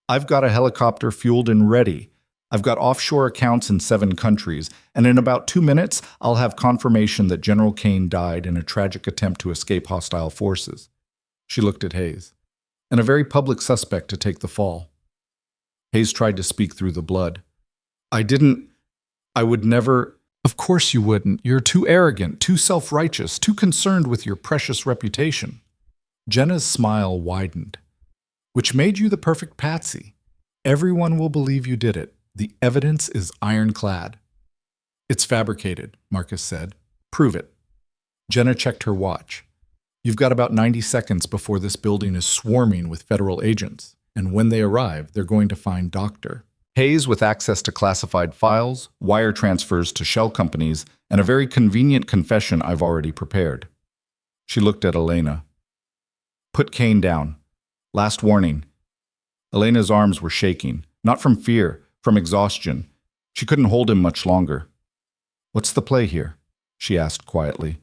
I've got a helicopter fueled and ready. I've got offshore accounts in 7 countries, and in about 2 minutes, I'll have confirmation that General Kane died in a tragic attempt to escape hostile forces. She looked at Hayes. And a very public suspect to take the fall. Hayes tried to speak through the blood. I would never. Of course you wouldn't. You're too arrogant, too self-righteous, too concerned with your precious reputation. Jenna's smile widened. Which made you the perfect patsy. Everyone will believe you did it. The evidence is ironclad. It's fabricated, Marcus said. Prove it. Jenna checked her watch. You've got about 90 seconds before this building is swarming with federal agents, and when they arrive, they're going to find Dr. Hayes with access to classified files, wire transfers to shell companies, and a very convenient confession I've already prepared. She looked at Elena. Put Kane down. Last warning. Elena's arms were shaking, not from fear, from exhaustion. She couldn't hold him much longer. What's the play here? She asked quietly.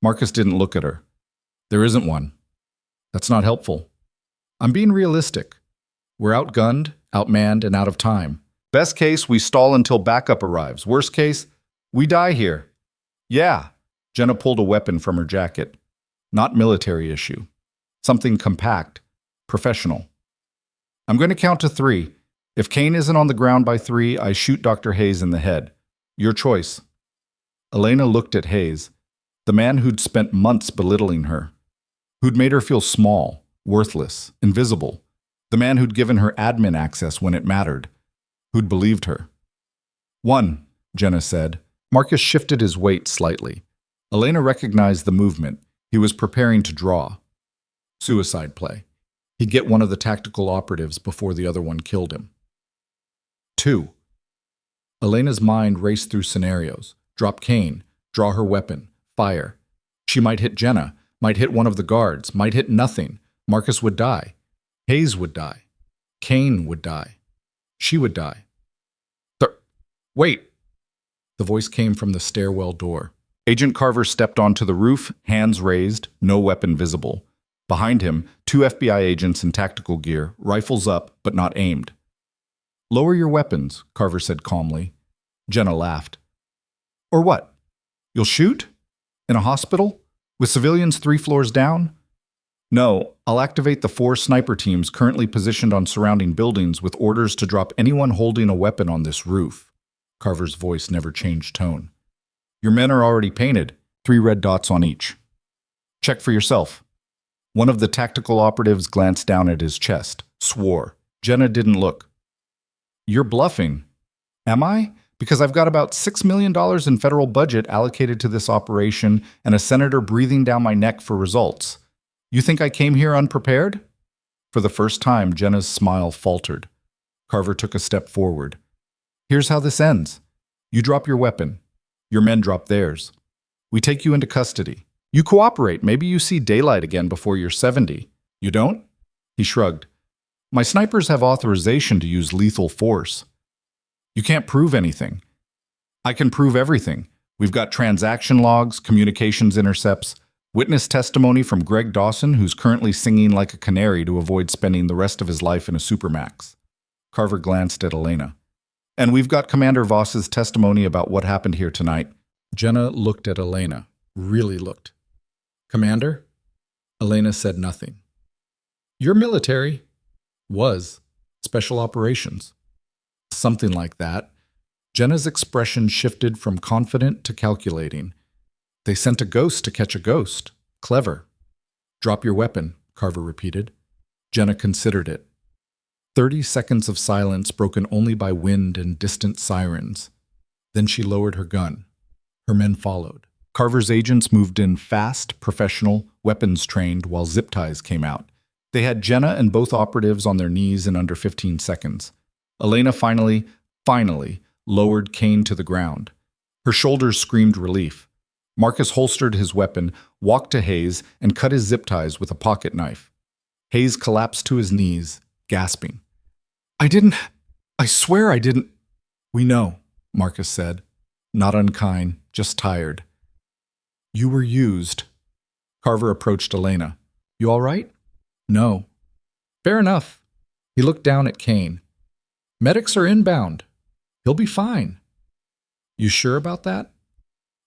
Marcus didn't look at her. There isn't one. That's not helpful. I'm being realistic. We're outgunned, outmanned, and out of time. Best case, we stall until backup arrives. Worst case, we die here. Yeah. Jenna pulled a weapon from her jacket. Not military issue. Something compact, professional. I'm going to count to 3. If Kane isn't on the ground by 3, I shoot Dr. Hayes in the head. Your choice. Elena looked at Hayes, the man who'd spent months belittling her, who'd made her feel small, worthless, invisible, the man who'd given her admin access when it mattered, who'd believed her. 1, Jenna said. Marcus shifted his weight slightly. Elena recognized the movement. He was preparing to draw. Suicide play. He'd get one of the tactical operatives before the other one killed him. 2. Elena's mind raced through scenarios. Drop Kane, draw her weapon, fire. She might hit Jenna, might hit one of the guards, might hit nothing. Marcus would die. Hayes would die. Kane would die. She would die. Wait! The voice came from the stairwell door. Agent Carver stepped onto the roof, hands raised, no weapon visible. Behind him, 2 FBI agents in tactical gear, rifles up, but not aimed. Lower your weapons, Carver said calmly. Jenna laughed. Or what? You'll shoot? In a hospital? With civilians 3 floors down? No, I'll activate the 4 sniper teams currently positioned on surrounding buildings with orders to drop anyone holding a weapon on this roof. Carver's voice never changed tone. Your men are already painted, 3 red dots on each. Check for yourself. One of the tactical operatives glanced down at his chest, swore. Jenna didn't look. You're bluffing. Am I? Because I've got about $6 million in federal budget allocated to this operation and a senator breathing down my neck for results. You think I came here unprepared? For the first time, Jenna's smile faltered. Carver took a step forward. Here's how this ends. You drop your weapon. Your men drop theirs. We take you into custody. You cooperate. Maybe you see daylight again before you're 70. You don't? He shrugged. My snipers have authorization to use lethal force. You can't prove anything. I can prove everything. We've got transaction logs, communications intercepts, witness testimony from Greg Dawson, who's currently singing like a canary to avoid spending the rest of his life in a supermax. Carver glanced at Elena. And we've got Commander Voss's testimony about what happened here tonight. Jenna looked at Elena. Really looked. Commander? Elena said nothing. You're military. Was. Special operations. Something like that. Jenna's expression shifted from confident to calculating. They sent a ghost to catch a ghost. Clever. Drop your weapon, Carver repeated. Jenna considered it. 30 seconds of silence broken only by wind and distant sirens. Then she lowered her gun. Her men followed. Carver's agents moved in fast, professional, weapons-trained while zip ties came out. They had Jenna and both operatives on their knees in under 15 seconds. Elena finally lowered Kane to the ground. Her shoulders screamed relief. Marcus holstered his weapon, walked to Hayes, and cut his zip ties with a pocket knife. Hayes collapsed to his knees, gasping. I swear I didn't. We know, Marcus said. Not unkind, just tired. You were used. Carver approached Elena. You all right? No. Fair enough. He looked down at Kane. Medics are inbound. He'll be fine. You sure about that?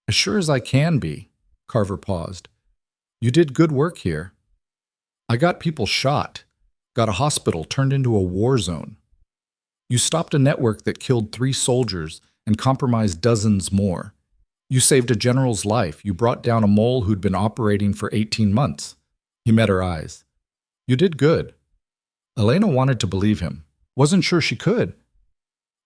As sure as I can be. Carver paused. You did good work here. I got people shot. Got a hospital turned into a war zone. You stopped a network that killed 3 soldiers and compromised dozens more. You saved a general's life. You brought down a mole who'd been operating for 18 months. He met her eyes. You did good. Elena wanted to believe him. Wasn't sure she could.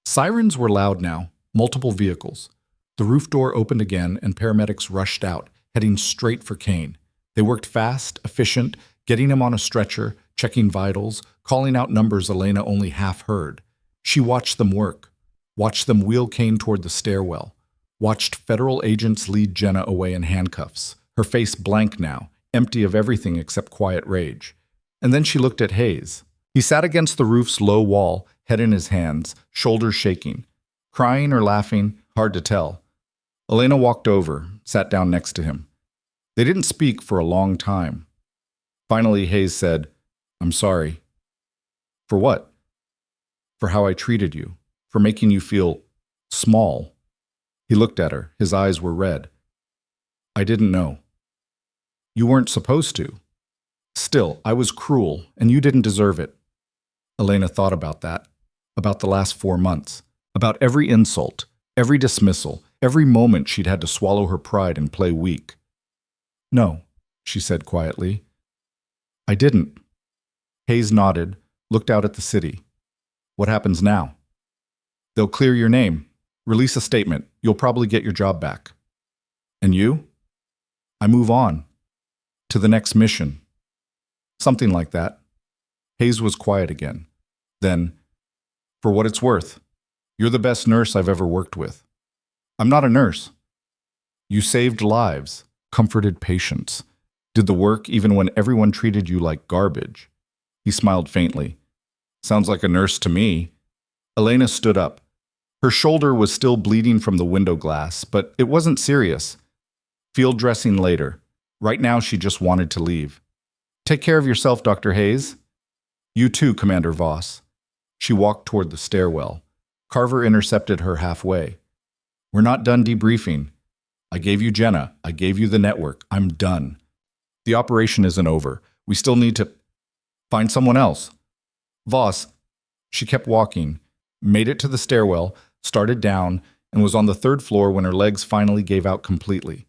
Sirens were loud now, multiple vehicles. The roof door opened again and paramedics rushed out, heading straight for Kane. They worked fast, efficient, getting him on a stretcher, checking vitals, calling out numbers Elena only half heard. She watched them work, watched them wheel Kane toward the stairwell, watched federal agents lead Jenna away in handcuffs, her face blank now, empty of everything except quiet rage. And then she looked at Hayes. He sat against the roof's low wall, head in his hands, shoulders shaking. Crying or laughing, hard to tell. Elena walked over, sat down next to him. They didn't speak for a long time. Finally, Hayes said, I'm sorry. For what? For how I treated you, for making you feel small. He looked at her. His eyes were red. I didn't know. You weren't supposed to. Still, I was cruel, and you didn't deserve it. Elena thought about that, about the last 4 months, about every insult, every dismissal, every moment she'd had to swallow her pride and play weak. No, she said quietly. I didn't. Hayes nodded, looked out at the city. What happens now? They'll clear your name, release a statement. You'll probably get your job back. And you? I move on. To the next mission. Something like that. Hayes was quiet again. Then, for what it's worth, you're the best nurse I've ever worked with. I'm not a nurse. You saved lives, comforted patients, did the work even when everyone treated you like garbage. He smiled faintly. Sounds like a nurse to me. Elena stood up. Her shoulder was still bleeding from the window glass, but it wasn't serious. Field dressing later. Right now she just wanted to leave. Take care of yourself, Dr. Hayes. You too, Commander Voss. She walked toward the stairwell. Carver intercepted her halfway. We're not done debriefing. I gave you Jenna. I gave you the network. I'm done. The operation isn't over. We still need to find someone else. Voss. She kept walking, made it to the stairwell, started down, and was on the 3rd floor when her legs finally gave out completely.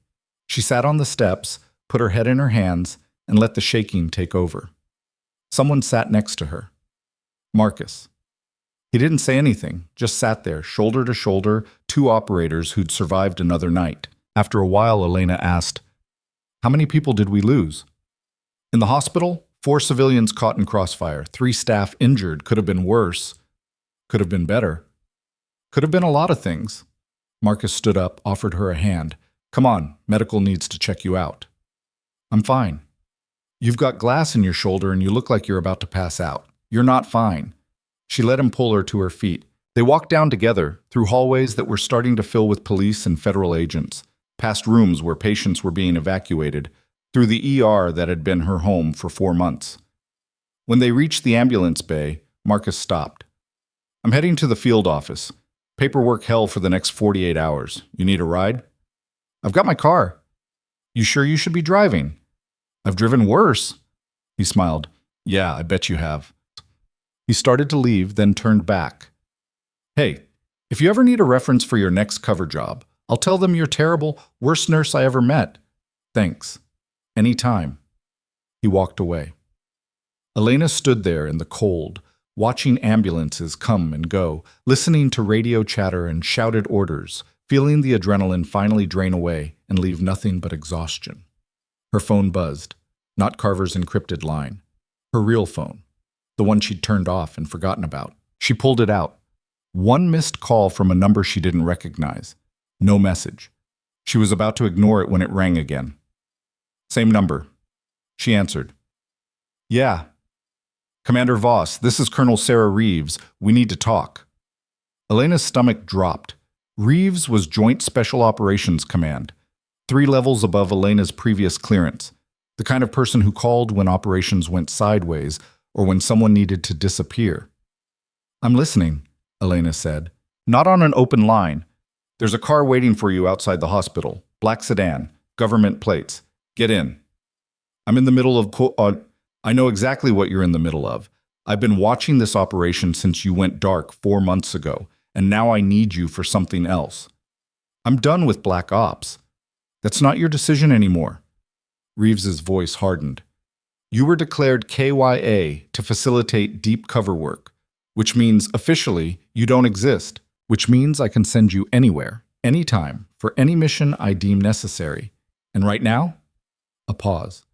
She sat on the steps, put her head in her hands, and let the shaking take over. Someone sat next to her. Marcus. He didn't say anything, just sat there, shoulder to shoulder, 2 operators who'd survived another night. After a while, Elena asked, How many people did we lose? In the hospital, 4 civilians caught in crossfire, 3 staff injured. Could have been worse. Could have been better. Could have been a lot of things. Marcus stood up, offered her a hand. Come on, medical needs to check you out. I'm fine. You've got glass in your shoulder and you look like you're about to pass out. You're not fine. She let him pull her to her feet. They walked down together, through hallways that were starting to fill with police and federal agents, past rooms where patients were being evacuated, through the ER that had been her home for 4 months. When they reached the ambulance bay, Marcus stopped. I'm heading to the field office. Paperwork hell for the next 48 hours. You need a ride? I've got my car. You sure you should be driving? I've driven worse. He smiled. Yeah, I bet you have. He started to leave, then turned back. Hey, if you ever need a reference for your next cover job, I'll tell them you're terrible, worst nurse I ever met. Thanks. Anytime. He walked away. Elena stood there in the cold, watching ambulances come and go, listening to radio chatter and shouted orders, feeling the adrenaline finally drain away and leave nothing but exhaustion. Her phone buzzed, not Carver's encrypted line. Her real phone, the one she'd turned off and forgotten about. She pulled it out. 1 missed call from a number she didn't recognize. No message. She was about to ignore it when it rang again. Same number. She answered. Yeah. Commander Voss, this is Colonel Sarah Reeves. We need to talk. Elena's stomach dropped. Reeves was Joint Special Operations Command, 3 levels above Elena's previous clearance, the kind of person who called when operations went sideways or when someone needed to disappear. "I'm listening," Elena said. "Not on an open line. There's a car waiting for you outside the hospital. Black sedan, government plates. Get in." "I'm in the middle of... I know exactly what you're in the middle of. I've been watching this operation since you went dark 4 months ago, and now I need you for something else. I'm done with black ops. That's not your decision anymore." Reeves's voice hardened. "You were declared KYA to facilitate deep cover work, which means officially you don't exist, which means I can send you anywhere, anytime, for any mission I deem necessary. And right now?" A pause.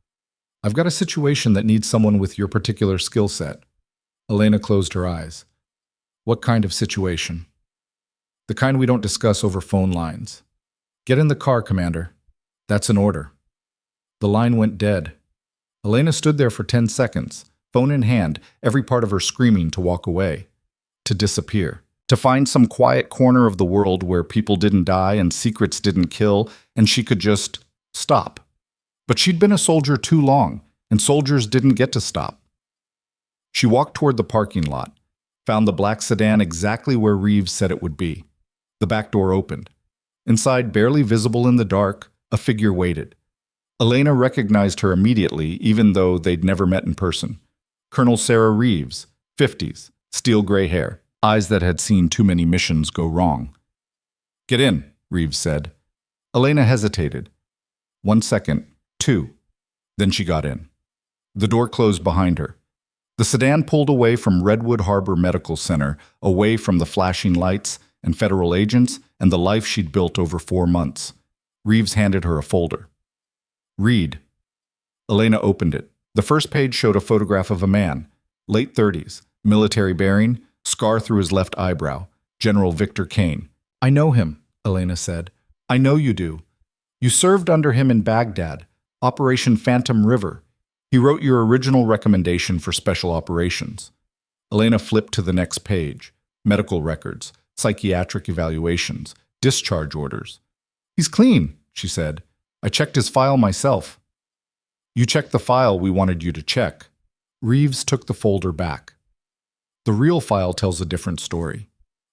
"I've got a situation that needs someone with your particular skill set." Elena closed her eyes. "What kind of situation?" "The kind we don't discuss over phone lines." "Get in the car, Commander." "That's an order." The line went dead. Elena stood there for 10 seconds, phone in hand, every part of her screaming to walk away, to disappear, to find some quiet corner of the world where people didn't die and secrets didn't kill, and she could just stop. But she'd been a soldier too long, and soldiers didn't get to stop. She walked toward the parking lot, found the black sedan exactly where Reeves said it would be. The back door opened. Inside, barely visible in the dark, a figure waited. Elena recognized her immediately, even though they'd never met in person. Colonel Sarah Reeves, 50s, steel gray hair, eyes that had seen too many missions go wrong. "Get in," Reeves said. Elena hesitated. 1 second, 2. Then she got in. The door closed behind her. The sedan pulled away from Redwood Harbor Medical Center, away from the flashing lights and federal agents and the life she'd built over 4 months. Reeves handed her a folder. "Read." Elena opened it. The first page showed a photograph of a man, late 30s, military bearing, scar through his left eyebrow, General Victor Kane. "I know him," Elena said. "I know you do. You served under him in Baghdad, Operation Phantom River. He wrote your original recommendation for special operations." Elena flipped to the next page. Medical records, psychiatric evaluations, discharge orders. "He's clean," she said. "I checked his file myself." "You checked the file we wanted you to check." Reeves took the folder back. "The real file tells a different story.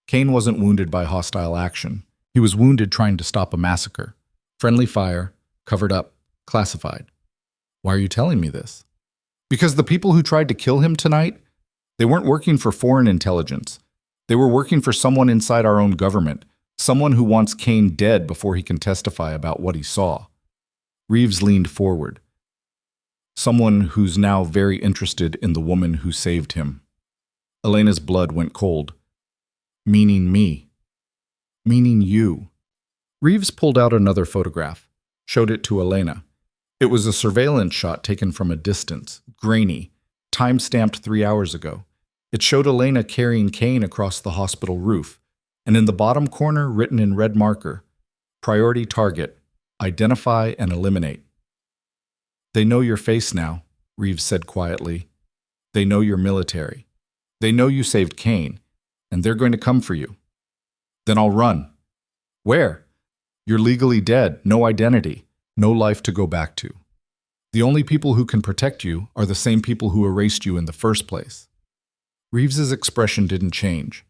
Kane wasn't wounded by hostile action. He was wounded trying to stop a massacre. Friendly fire, covered up, classified." "Why are you telling me this?" "Because the people who tried to kill him tonight, they weren't working for foreign intelligence. They were working for someone inside our own government, someone who wants Kane dead before he can testify about what he saw." Reeves leaned forward. "Someone who's now very interested in the woman who saved him." Elena's blood went cold. "Meaning me. Meaning you." Reeves pulled out another photograph, showed it to Elena. It was a surveillance shot taken from a distance, grainy, time-stamped 3 hours ago. It showed Elena carrying Kane across the hospital roof, and in the bottom corner, written in red marker, "Priority target, identify and eliminate." "They know your face now," Reeves said quietly. "They know you're military. They know you saved Kane, and they're going to come for you." "Then I'll run." "Where?" "You're legally dead, no identity, no life to go back to. The only people who can protect you are the same people who erased you in the first place." Reeves's expression didn't change.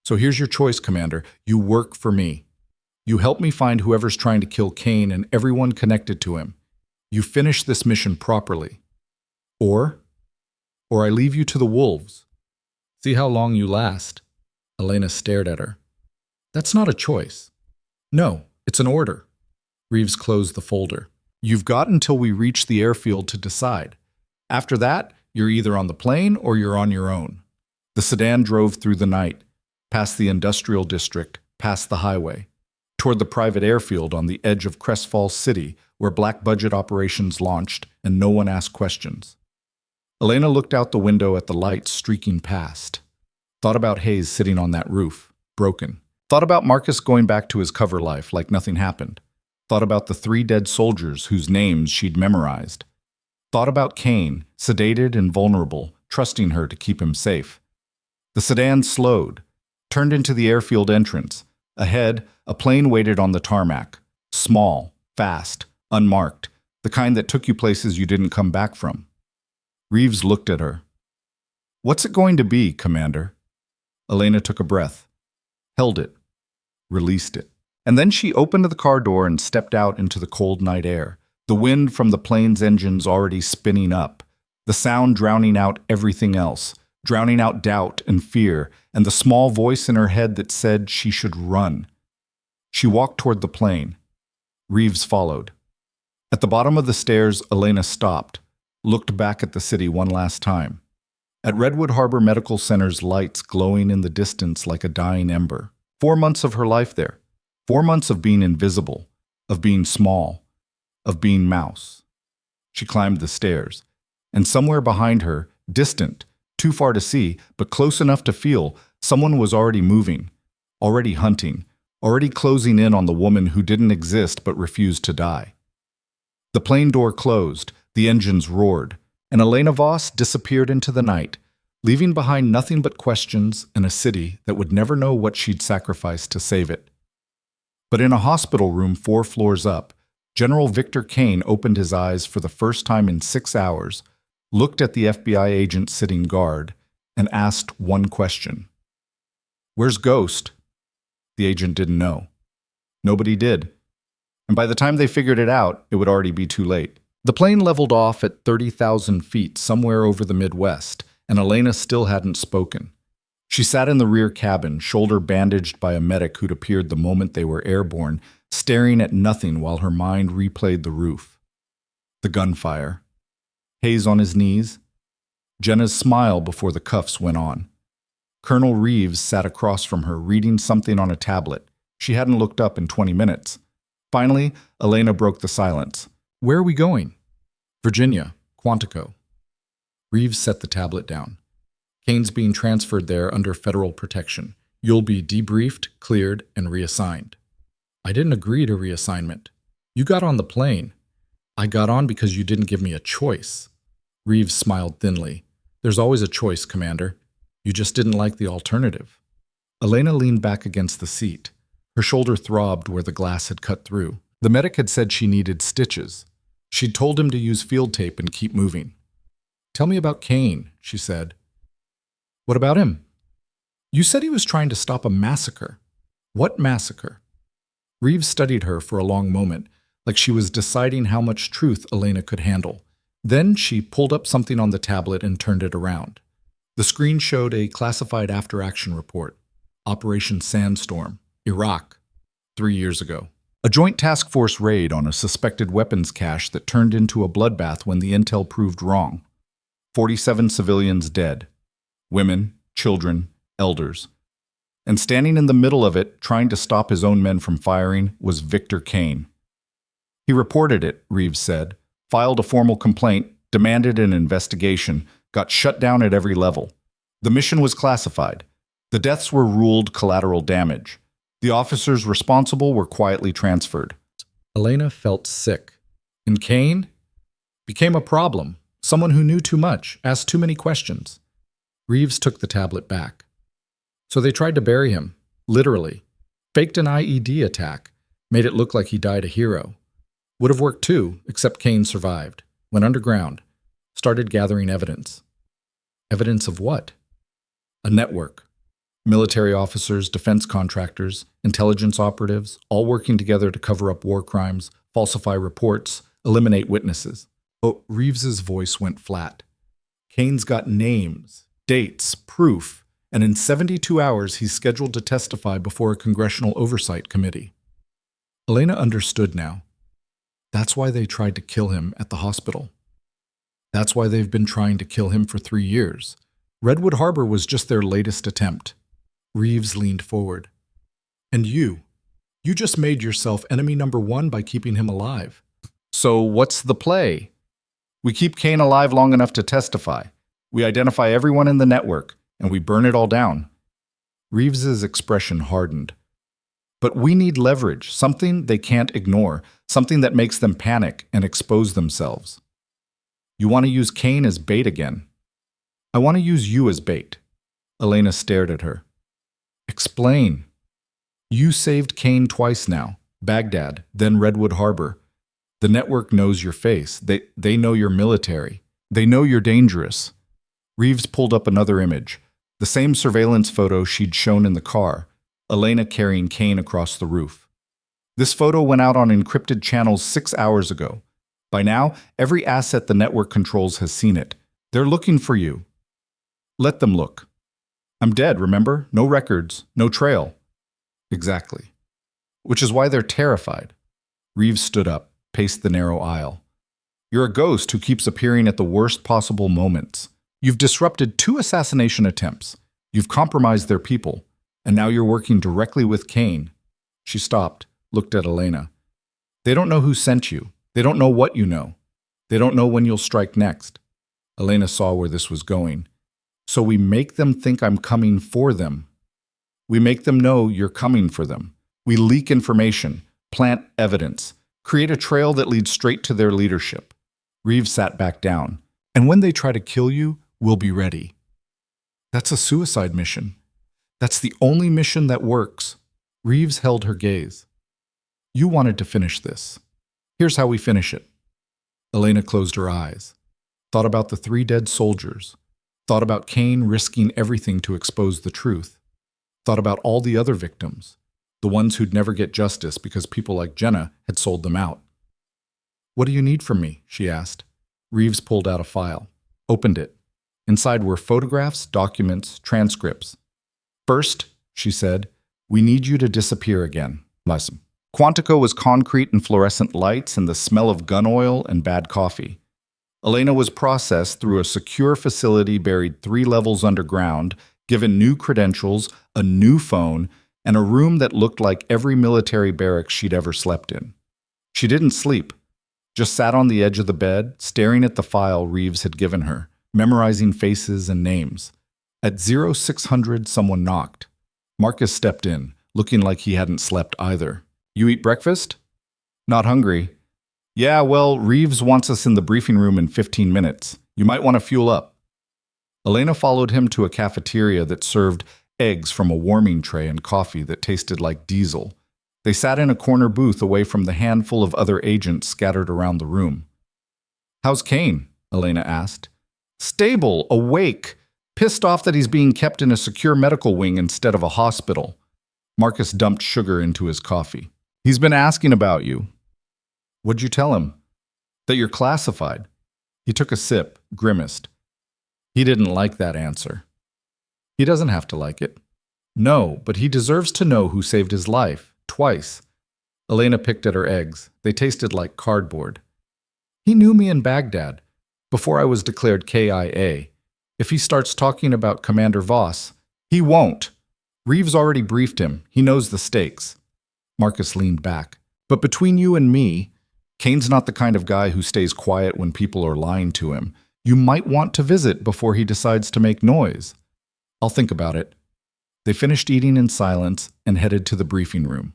"So here's your choice, Commander. You work for me. You help me find whoever's trying to kill Kane and everyone connected to him. You finish this mission properly. Or I leave you to the wolves. See how long you last." Elena stared at her. "That's not a choice." "No, it's an order." Reeves closed the folder. "You've got until we reach the airfield to decide. After that, you're either on the plane or you're on your own." The sedan drove through the night, past the industrial district, past the highway, toward the private airfield on the edge of Crest Falls City, where black-budget operations launched and no one asked questions. Elena looked out the window at the lights streaking past. Thought about Hayes sitting on that roof, broken. Thought about Marcus going back to his cover life like nothing happened. Thought about the 3 dead soldiers whose names she'd memorized. Thought about Kane, sedated and vulnerable, trusting her to keep him safe. The sedan slowed, turned into the airfield entrance, Ahead, a plane waited on the tarmac. Small, fast, unmarked, the kind that took you places you didn't come back from. Reeves looked at her. "What's it going to be, Commander?" Elena took a breath, held it, released it. And then she opened the car door and stepped out into the cold night air, the wind from the plane's engines already spinning up, the sound drowning out everything else, drowning out doubt and fear, and the small voice in her head that said she should run. She walked toward the plane. Reeves followed. At the bottom of the stairs, Elena stopped, looked back at the city one last time. At Redwood Harbor Medical Center's lights glowing in the distance like a dying ember. 4 months of her life there. 4 months of being invisible, of being small, of being mouse. She climbed the stairs, and somewhere behind her, distant, too far to see, but close enough to feel, someone was already moving, already hunting, already closing in on the woman who didn't exist but refused to die. The plane door closed, the engines roared, and Elena Voss disappeared into the night, leaving behind nothing but questions and a city that would never know what she'd sacrificed to save it. But in a hospital room 4 floors up, General Victor Kane opened his eyes for the first time in 6 hours, looked at the FBI agent sitting guard, and asked one question. "Where's Ghost?" The agent didn't know. Nobody did. And by the time they figured it out, it would already be too late. The plane leveled off at 30,000 feet somewhere over the Midwest, and Elena still hadn't spoken. She sat in the rear cabin, shoulder bandaged by a medic who'd appeared the moment they were airborne, staring at nothing while her mind replayed the roof. The gunfire. Hayes on his knees. Jenna's smile before the cuffs went on. Colonel Reeves sat across from her, reading something on a tablet. She hadn't looked up in 20 minutes. Finally, Elena broke the silence. "Where are we going?" "Virginia, Quantico." Reeves set the tablet down. "Kane's being transferred there under federal protection. You'll be debriefed, cleared, and reassigned." "I didn't agree to reassignment. You got on the plane." "I got on because you didn't give me a choice." Reeves smiled thinly. "There's always a choice, Commander. You just didn't like the alternative." Elena leaned back against the seat. Her shoulder throbbed where the glass had cut through. The medic had said she needed stitches. She'd told him to use field tape and keep moving. "Tell me about Kane," she said. "What about him?" "You said he was trying to stop a massacre." "What massacre?" Reeves studied her for a long moment, like she was deciding how much truth Elena could handle. Then she pulled up something on the tablet and turned it around. The screen showed a classified after-action report. Operation Sandstorm, Iraq, 3 years ago. A joint task force raid on a suspected weapons cache that turned into a bloodbath when the intel proved wrong. 47 civilians dead. Women, children, elders. And standing in the middle of it, trying to stop his own men from firing, was Victor Kane. He reported it, Reeves said, filed a formal complaint, demanded an investigation, got shut down at every level. The mission was classified. The deaths were ruled collateral damage. The officers responsible were quietly transferred. Elena felt sick. And Kane became a problem, someone who knew too much, asked too many questions. Reeves took the tablet back. So they tried to bury him, literally. Faked an IED attack, made it look like he died a hero. Would have worked too, except Kane survived, went underground, started gathering evidence. Evidence of what? A network. Military officers, defense contractors, intelligence operatives, all working together to cover up war crimes, falsify reports, eliminate witnesses. Oh, Reeves's voice went flat. Kane's got names, dates, proof, and in 72 hours he's scheduled to testify before a congressional oversight committee. Elena understood now. That's why they tried to kill him at the hospital. That's why they've been trying to kill him for 3 years. Redwood Harbor was just their latest attempt. Reeves leaned forward. And you just made yourself enemy number 1 by keeping him alive. So what's the play? We keep Kane alive long enough to testify. We identify everyone in the network, and we burn it all down. Reeves's expression hardened. But we need leverage, something they can't ignore, something that makes them panic and expose themselves. You want to use Kane as bait again. I want to use you as bait. Elena stared at her. Explain. You saved Kane twice now. Baghdad, then Redwood Harbor. The network knows your face. They know you're military. They know you're dangerous. Reeves pulled up another image, the same surveillance photo she'd shown in the car, Elena carrying Kane across the roof. This photo went out on encrypted channels 6 hours ago. By now, every asset the network controls has seen it. They're looking for you. Let them look. I'm dead, remember? No records, no trail. Exactly. Which is why they're terrified. Reeves stood up, paced the narrow aisle. You're a ghost who keeps appearing at the worst possible moments. You've disrupted 2 assassination attempts. You've compromised their people. And now you're working directly with Kane. She stopped, looked at Elena. They don't know who sent you. They don't know what you know. They don't know when you'll strike next. Elena saw where this was going. So we make them think I'm coming for them. We make them know you're coming for them. We leak information, plant evidence, create a trail that leads straight to their leadership. Reeves sat back down. And when they try to kill you, we'll be ready. That's a suicide mission. That's the only mission that works. Reeves held her gaze. You wanted to finish this. Here's how we finish it. Elena closed her eyes, thought about the 3 dead soldiers, thought about Kane risking everything to expose the truth, thought about all the other victims, the ones who'd never get justice because people like Jenna had sold them out. What do you need from me? She asked. Reeves pulled out a file, opened it. Inside were photographs, documents, transcripts. First, she said, we need you to disappear again. Listen. Quantico was concrete and fluorescent lights and the smell of gun oil and bad coffee. Elena was processed through a secure facility buried 3 levels underground, given new credentials, a new phone, and a room that looked like every military barracks she'd ever slept in. She didn't sleep, just sat on the edge of the bed, staring at the file Reeves had given her, memorizing faces and names. At 0600, someone knocked. Marcus stepped in, looking like he hadn't slept either. You eat breakfast? Not hungry. Yeah, well, Reeves wants us in the briefing room in 15 minutes. You might want to fuel up. Elena followed him to a cafeteria that served eggs from a warming tray and coffee that tasted like diesel. They sat in a corner booth away from the handful of other agents scattered around the room. How's Kane? Elena asked. Stable, awake, pissed off that he's being kept in a secure medical wing instead of a hospital. Marcus dumped sugar into his coffee. He's been asking about you. What'd you tell him? That you're classified. He took a sip, grimaced. He didn't like that answer. He doesn't have to like it. No, but he deserves to know who saved his life, twice. Elena picked at her eggs. They tasted like cardboard. He knew me in Baghdad, before I was declared KIA. If he starts talking about Commander Voss, he won't. Reeves already briefed him. He knows the stakes. Marcus leaned back. But between you and me, Kane's not the kind of guy who stays quiet when people are lying to him. You might want to visit before he decides to make noise. I'll think about it. They finished eating in silence and headed to the briefing room.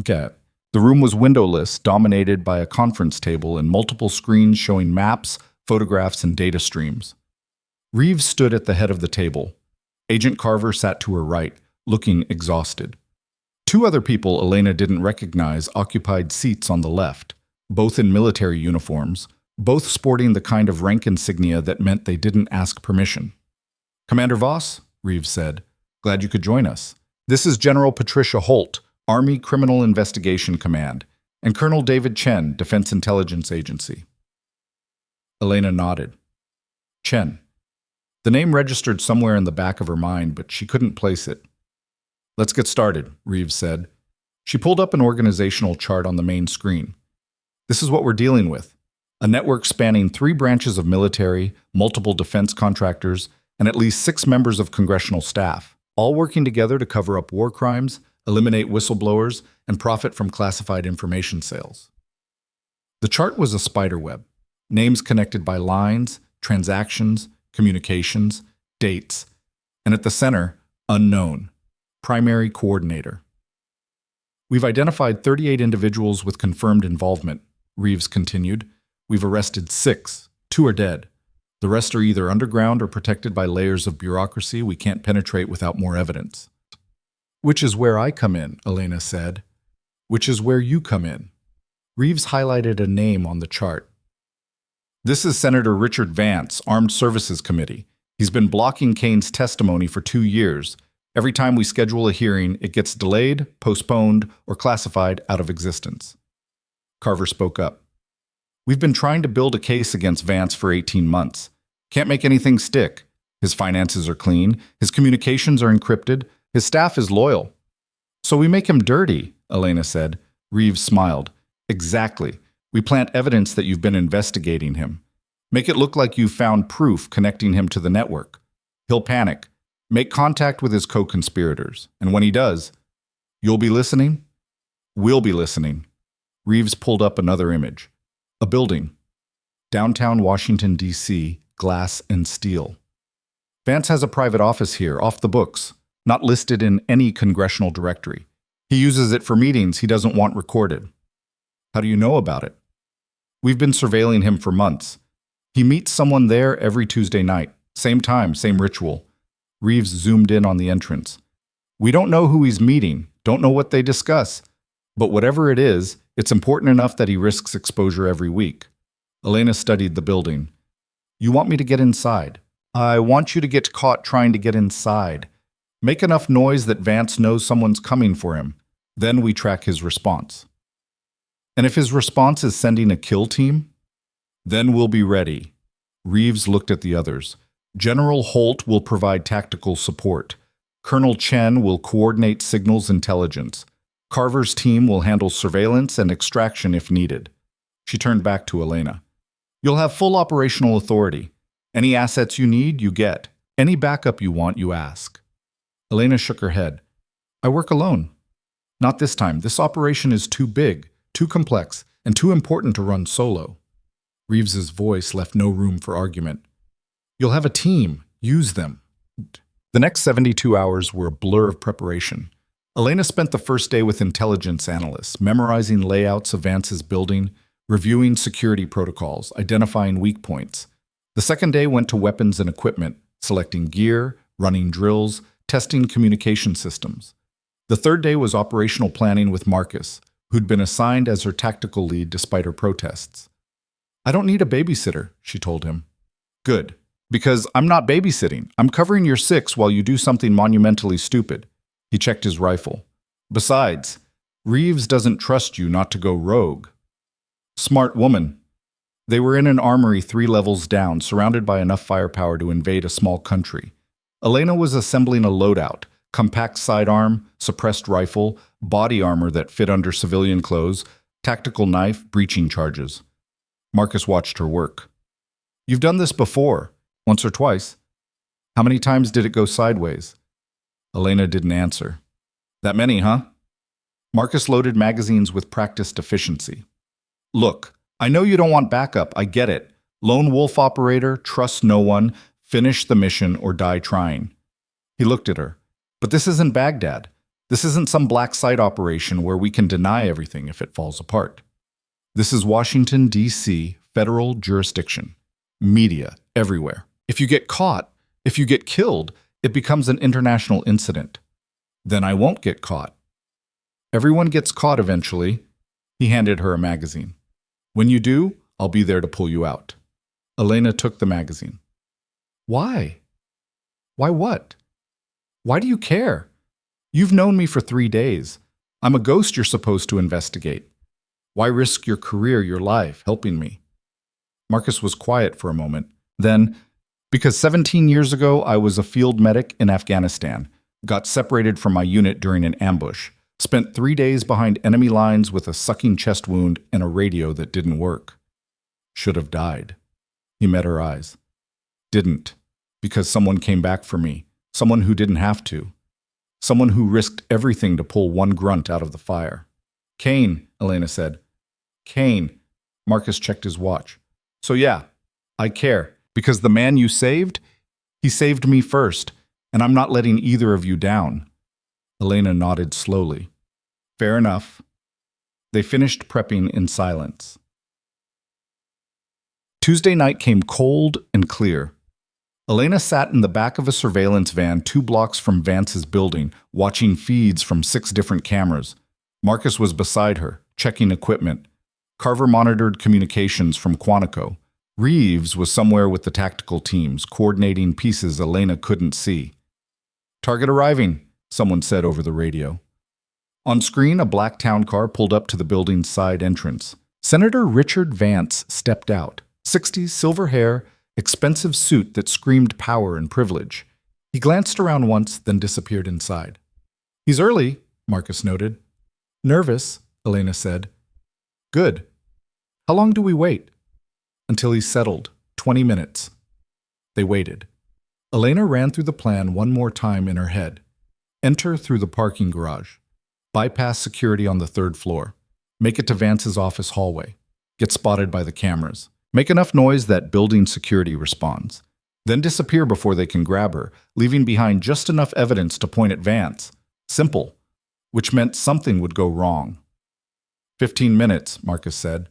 Okay. The room was windowless, dominated by a conference table and multiple screens showing maps, photographs, and data streams. Reeves stood at the head of the table. Agent Carver sat to her right, looking exhausted. 2 other people Elena didn't recognize occupied seats on the left, both in military uniforms, both sporting the kind of rank insignia that meant they didn't ask permission. Commander Voss, Reeves said, glad you could join us. This is General Patricia Holt, Army Criminal Investigation Command, and Colonel David Chen, Defense Intelligence Agency. Elena nodded. Chen. The name registered somewhere in the back of her mind, but she couldn't place it. Let's get started, Reeves said. She pulled up an organizational chart on the main screen. This is what we're dealing with. A network spanning 3 branches of military, multiple defense contractors, and at least 6 members of congressional staff, all working together to cover up war crimes, eliminate whistleblowers, and profit from classified information sales. The chart was a spiderweb, names connected by lines, transactions, communications, dates, and at the center, unknown, primary coordinator. We've identified 38 individuals with confirmed involvement, Reeves continued. We've arrested 6. 2 are dead. The rest are either underground or protected by layers of bureaucracy we can't penetrate without more evidence. Which is where I come in, Elena said. Which is where you come in. Reeves highlighted a name on the chart. This is Senator Richard Vance, Armed Services Committee. He's been blocking Kane's testimony for 2 years. Every time we schedule a hearing, it gets delayed, postponed, or classified out of existence. Carver spoke up. We've been trying to build a case against Vance for 18 months. Can't make anything stick. His finances are clean, his communications are encrypted, his staff is loyal. So we make him dirty, Elena said. Reeves smiled. Exactly. We plant evidence that you've been investigating him. Make it look like you've found proof connecting him to the network. He'll panic. Make contact with his co-conspirators. And when he does, you'll be listening? We'll be listening. Reeves pulled up another image. A building. Downtown Washington, D.C., glass and steel. Vance has a private office here, off the books, not listed in any congressional directory. He uses it for meetings he doesn't want recorded. How do you know about it? We've been surveilling him for months. He meets someone there every Tuesday night. Same time, same ritual. Reeves zoomed in on the entrance. We don't know who he's meeting, don't know what they discuss. But whatever it is, it's important enough that he risks exposure every week. Elena studied the building. You want me to get inside? I want you to get caught trying to get inside. Make enough noise that Vance knows someone's coming for him. Then we track his response. And if his response is sending a kill team, then we'll be ready. Reeves looked at the others. General Holt will provide tactical support. Colonel Chen will coordinate signals intelligence. Carver's team will handle surveillance and extraction if needed. She turned back to Elena. You'll have full operational authority. Any assets you need, you get. Any backup you want, you ask. Elena shook her head. I work alone. Not this time. This operation is too big, too complex, and too important to run solo. Reeves's voice left no room for argument. You'll have a team. Use them. The next 72 hours were a blur of preparation. Elena spent the first day with intelligence analysts, memorizing layouts of Vance's building, reviewing security protocols, identifying weak points. The second day went to weapons and equipment, selecting gear, running drills, testing communication systems. The third day was operational planning with Marcus, who'd been assigned as her tactical lead despite her protests. I don't need a babysitter, she told him. Good, because I'm not babysitting. I'm covering your 6 while you do something monumentally stupid. He checked his rifle. Besides, Reeves doesn't trust you not to go rogue. Smart woman. They were in an armory 3 levels down, surrounded by enough firepower to invade a small country. Elena was assembling a loadout, compact sidearm, suppressed rifle, body armor that fit under civilian clothes, tactical knife, breaching charges. Marcus watched her work. You've done this before, once or twice. How many times did it go sideways? Elena didn't answer. That many, huh? Marcus loaded magazines with practiced efficiency. Look, I know you don't want backup, I get it. Lone wolf operator, trust no one, finish the mission or die trying. He looked at her. But this isn't Baghdad. This isn't some black site operation where we can deny everything if it falls apart. This is Washington, D.C., federal jurisdiction. Media, everywhere. If you get caught, if you get killed, it becomes an international incident. Then I won't get caught. Everyone gets caught eventually. He handed her a magazine. When you do, I'll be there to pull you out. Elena took the magazine. Why? Why what? Why do you care? You've known me for 3 days. I'm a ghost you're supposed to investigate. Why risk your career, your life, helping me? Marcus was quiet for a moment. Then, because 17 years ago I was a field medic in Afghanistan, got separated from my unit during an ambush, spent 3 days behind enemy lines with a sucking chest wound and a radio that didn't work. Should have died. He met her eyes. Didn't, because someone came back for me, someone who didn't have to. Someone who risked everything to pull one grunt out of the fire. Kane, Elena said. Kane. Marcus checked his watch. So yeah, I care, because the man you saved, he saved me first, and I'm not letting either of you down. Elena nodded slowly. Fair enough. They finished prepping in silence. Tuesday night came cold and clear. Elena sat in the back of a surveillance van 2 blocks from Vance's building, watching feeds from 6 different cameras. Marcus was beside her, checking equipment. Carver monitored communications from Quantico. Reeves was somewhere with the tactical teams, coordinating pieces Elena couldn't see. "Target arriving," someone said over the radio. On screen, a black town car pulled up to the building's side entrance. Senator Richard Vance stepped out. 60s, silver hair, expensive suit that screamed power and privilege. He glanced around once, then disappeared inside. "He's early," Marcus noted. "Nervous," Elena said. "Good. How long do we wait?" "Until he's settled. 20 minutes." They waited. Elena ran through the plan one more time in her head. Enter through the parking garage. Bypass security on the 3rd floor. Make it to Vance's office hallway. Get spotted by the cameras. Make enough noise that building security responds. Then disappear before they can grab her, leaving behind just enough evidence to point at Vance. Simple. Which meant something would go wrong. 15 minutes, Marcus said.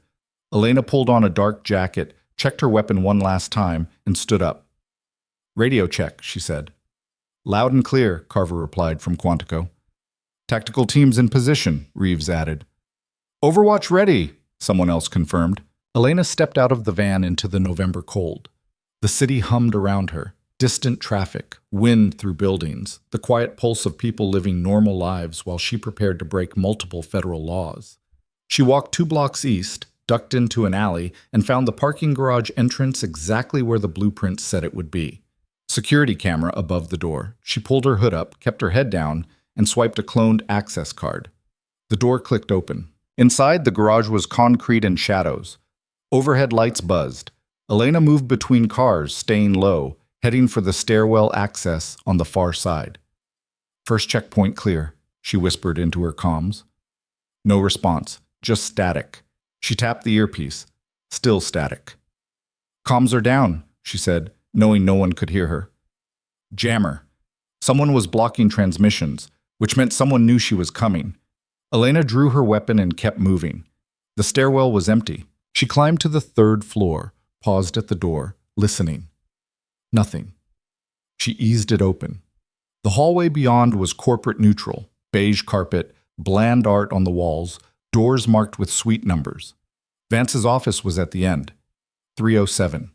Elena pulled on a dark jacket, checked her weapon one last time, and stood up. "Radio check," she said. "Loud and clear," Carver replied from Quantico. "Tactical teams in position," Reeves added. "Overwatch ready," someone else confirmed. Elena stepped out of the van into the November cold. The city hummed around her. Distant traffic, wind through buildings, the quiet pulse of people living normal lives while she prepared to break multiple federal laws. She walked 2 blocks east, ducked into an alley, and found the parking garage entrance exactly where the blueprint said it would be. Security camera above the door. She pulled her hood up, kept her head down, and swiped a cloned access card. The door clicked open. Inside, the garage was concrete and shadows. Overhead lights buzzed. Elena moved between cars, staying low, heading for the stairwell access on the far side. "First checkpoint clear," she whispered into her comms. No response, just static. She tapped the earpiece. Still static. "Comms are down," she said, knowing no one could hear her. Jammer. Someone was blocking transmissions, which meant someone knew she was coming. Elena drew her weapon and kept moving. The stairwell was empty. She climbed to the 3rd floor, paused at the door, listening. Nothing. She eased it open. The hallway beyond was corporate neutral, beige carpet, bland art on the walls, doors marked with suite numbers. Vance's office was at the end. 307.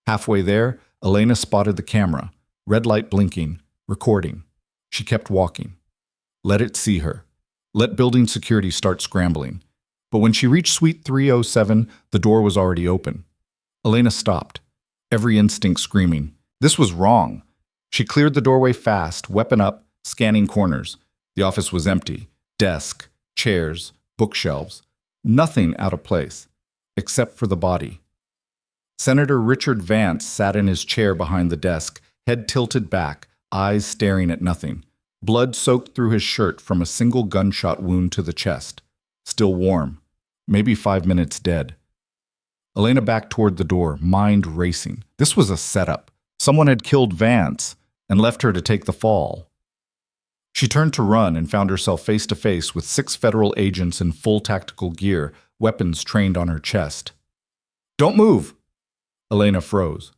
Halfway there, Elena spotted the camera, red light blinking, recording. She kept walking. Let it see her. Let building security start scrambling. But when she reached suite 307, the door was already open. Elena stopped, every instinct screaming. This was wrong. She cleared the doorway fast, weapon up, scanning corners. The office was empty. Desk, chairs, bookshelves. Nothing out of place, except for the body. Senator Richard Vance sat in his chair behind the desk, head tilted back, eyes staring at nothing. Blood soaked through his shirt from a single gunshot wound to the chest. Still warm. Maybe 5 minutes dead. Elena backed toward the door, mind racing. This was a setup. Someone had killed Vance and left her to take the fall. She turned to run and found herself face to face with 6 federal agents in full tactical gear, weapons trained on her chest. "Don't move!" Elena froze.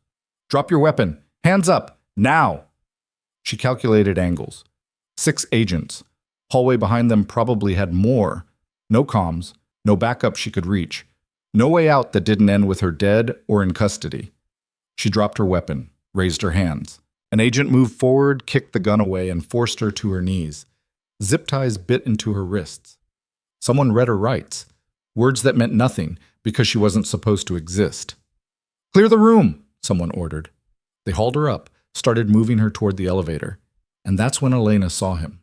"Drop your weapon! Hands up! Now!" She calculated angles. 6 agents. Hallway behind them probably had more. No comms, no backup she could reach. No way out that didn't end with her dead or in custody. She dropped her weapon, raised her hands. An agent moved forward, kicked the gun away, and forced her to her knees. Zip ties bit into her wrists. Someone read her rights. Words that meant nothing because she wasn't supposed to exist. "Clear the room," someone ordered. They hauled her up, started moving her toward the elevator. And that's when Elena saw him.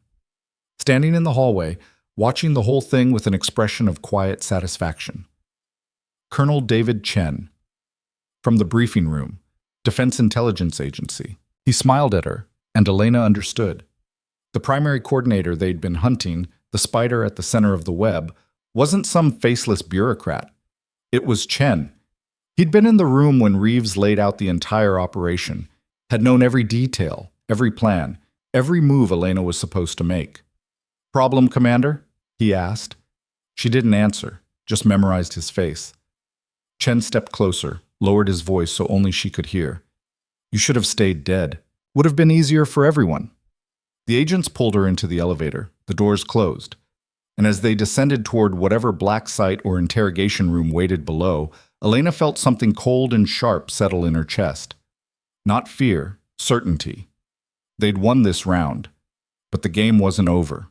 Standing in the hallway, watching the whole thing with an expression of quiet satisfaction. Colonel David Chen. From the briefing room, Defense Intelligence Agency. He smiled at her, and Elena understood. The primary coordinator they'd been hunting, the spider at the center of the web, wasn't some faceless bureaucrat. It was Chen. He'd been in the room when Reeves laid out the entire operation, had known every detail, every plan, every move Elena was supposed to make. "Problem, Commander?" he asked. She didn't answer, just memorized his face. Chen stepped closer, lowered his voice so only she could hear. You should have stayed dead. Would have been easier for everyone. The agents pulled her into the elevator. The doors closed. And as they descended toward whatever black site or interrogation room waited below, Elena felt something cold and sharp settle in her chest. Not fear, certainty. They'd won this round, but the game wasn't over.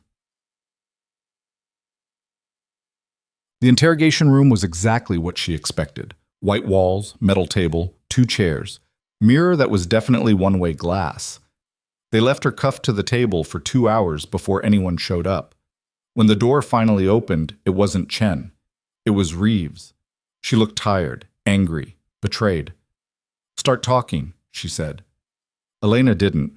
The interrogation room was exactly what she expected. White walls, metal table, 2 chairs, mirror that was definitely one-way glass. They left her cuffed to the table for 2 hours before anyone showed up. When the door finally opened, it wasn't Chen. It was Reeves. She looked tired, angry, betrayed. "Start talking," she said. Elena didn't.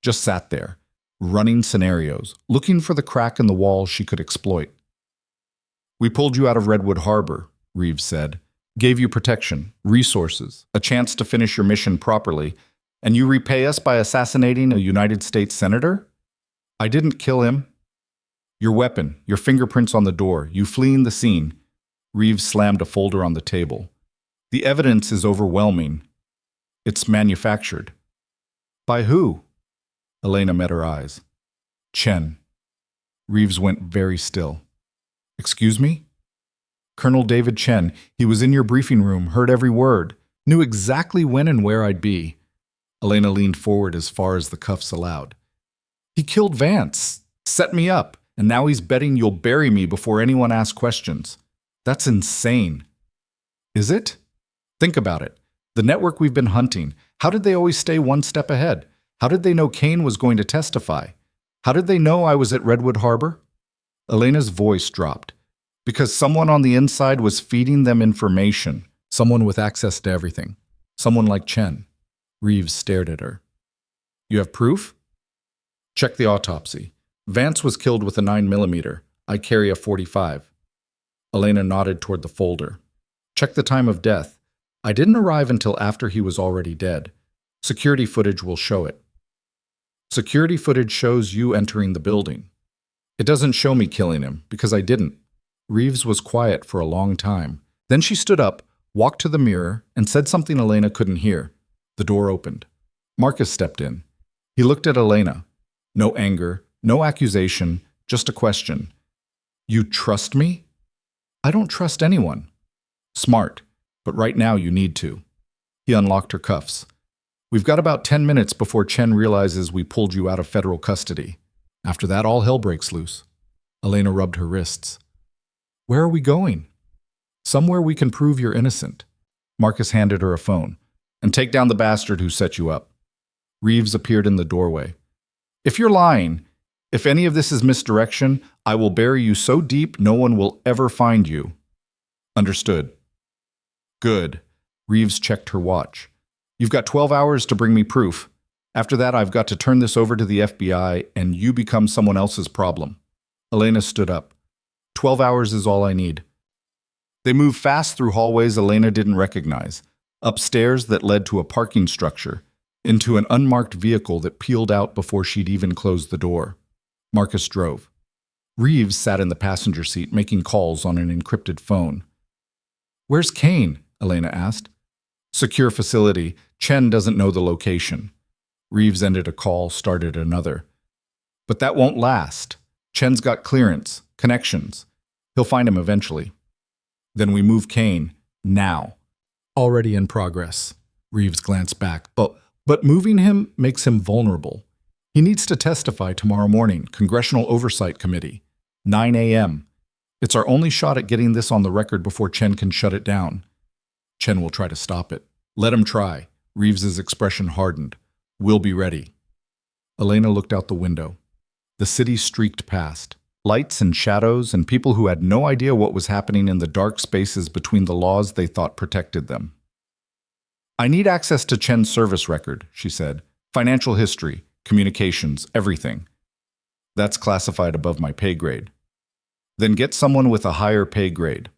Just sat there, running scenarios, looking for the crack in the wall she could exploit. "We pulled you out of Redwood Harbor," Reeves said. "Gave you protection, resources, a chance to finish your mission properly, and you repay us by assassinating a United States senator? I didn't kill him. Your weapon, your fingerprints on the door, you fleeing the scene." Reeves slammed a folder on the table. "The evidence is overwhelming. It's manufactured." "By who?" Elena met her eyes. "Chen." Reeves went very still. "Excuse me?" "Colonel David Chen. He was in your briefing room, heard every word, knew exactly when and where I'd be." Elena leaned forward as far as the cuffs allowed. "He killed Vance, set me up, and now he's betting you'll bury me before anyone asks questions. That's insane." "Is it? Think about it. The network we've been hunting, how did they always stay one step ahead? How did they know Kane was going to testify? How did they know I was at Redwood Harbor?" Elena's voice dropped. "Because someone on the inside was feeding them information. Someone with access to everything. Someone like Chen." Reeves stared at her. "You have proof?" "Check the autopsy. Vance was killed with a 9mm. I carry a .45. Elena nodded toward the folder. "Check the time of death. I didn't arrive until after he was already dead. Security footage will show it." "Security footage shows you entering the building. It doesn't show me killing him, because I didn't." Reeves was quiet for a long time. Then she stood up, walked to the mirror, and said something Elena couldn't hear. The door opened. Marcus stepped in. He looked at Elena. No anger, no accusation, just a question. "You trust me?" "I don't trust anyone." "Smart, but right now you need to." He unlocked her cuffs. "We've got about 10 minutes before Chen realizes we pulled you out of federal custody. After that, all hell breaks loose." Elena rubbed her wrists. "Where are we going?" "Somewhere we can prove you're innocent." Marcus handed her a phone. "And take down the bastard who set you up." Reeves appeared in the doorway. "If you're lying, if any of this is misdirection, I will bury you so deep no one will ever find you." "Understood." "Good." Reeves checked her watch. "You've got 12 hours to bring me proof. After that, I've got to turn this over to the FBI, and you become someone else's problem." Elena stood up. 12 hours is all I need." They moved fast through hallways Elena didn't recognize, upstairs that led to a parking structure, into an unmarked vehicle that peeled out before she'd even closed the door. Marcus drove. Reeves sat in the passenger seat making calls on an encrypted phone. "Where's Kane?" Elena asked. "Secure facility. Chen doesn't know the location." Reeves ended a call, started another. "But that won't last. Chen's got clearance, connections. He'll find him eventually." "Then we move Kane, now." "Already in progress." Reeves glanced back. But moving him makes him vulnerable. He needs to testify tomorrow morning, Congressional Oversight Committee, 9 a.m. It's our only shot at getting this on the record before Chen can shut it down." "Chen will try to stop it." "Let him try." Reeves's expression hardened. "We'll be ready." Elena looked out the window. The city streaked past. Lights and shadows and people who had no idea what was happening in the dark spaces between the laws they thought protected them. "I need access to Chen's service record," she said. "Financial history, communications, everything." "That's classified above my pay grade." "Then get someone with a higher pay grade."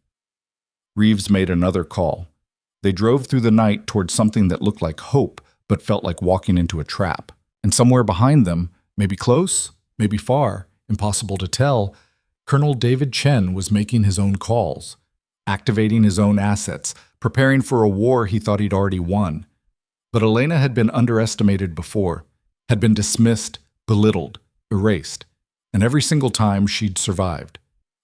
Reeves made another call. They drove through the night toward something that looked like hope, but felt like walking into a trap. And somewhere behind them, maybe close, maybe far, impossible to tell, Colonel David Chen was making his own calls, activating his own assets, preparing for a war he thought he'd already won. But Elena had been underestimated before, had been dismissed, belittled, erased, and every single time she'd survived.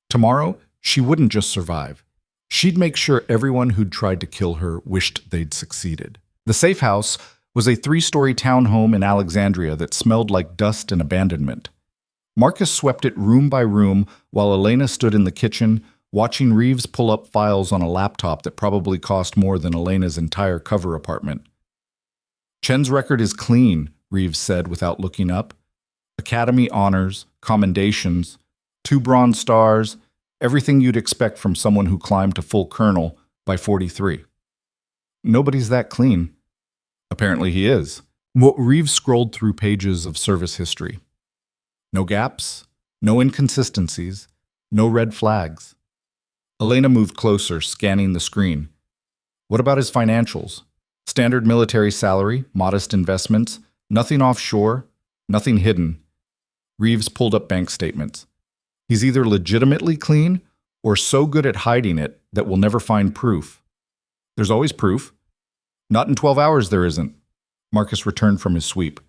Tomorrow, she wouldn't just survive. She'd make sure everyone who'd tried to kill her wished they'd succeeded. The safe house was a 3-story townhome in Alexandria that smelled like dust and abandonment. Marcus swept it room by room while Elena stood in the kitchen, watching Reeves pull up files on a laptop that probably cost more than Elena's entire cover apartment. "Chen's record is clean," Reeves said without looking up. "Academy honors, commendations, 2 Bronze Stars, everything you'd expect from someone who climbed to full colonel by 43. Nobody's that clean." Apparently he is. Reeves scrolled through pages of service history. No gaps, no inconsistencies, no red flags. Elena moved closer, scanning the screen. What about his financials? Standard military salary, modest investments, nothing offshore, nothing hidden. Reeves pulled up bank statements. He's either legitimately clean or so good at hiding it that we'll never find proof. There's always proof. Not in 12 hours there isn't. Marcus returned from his sweep.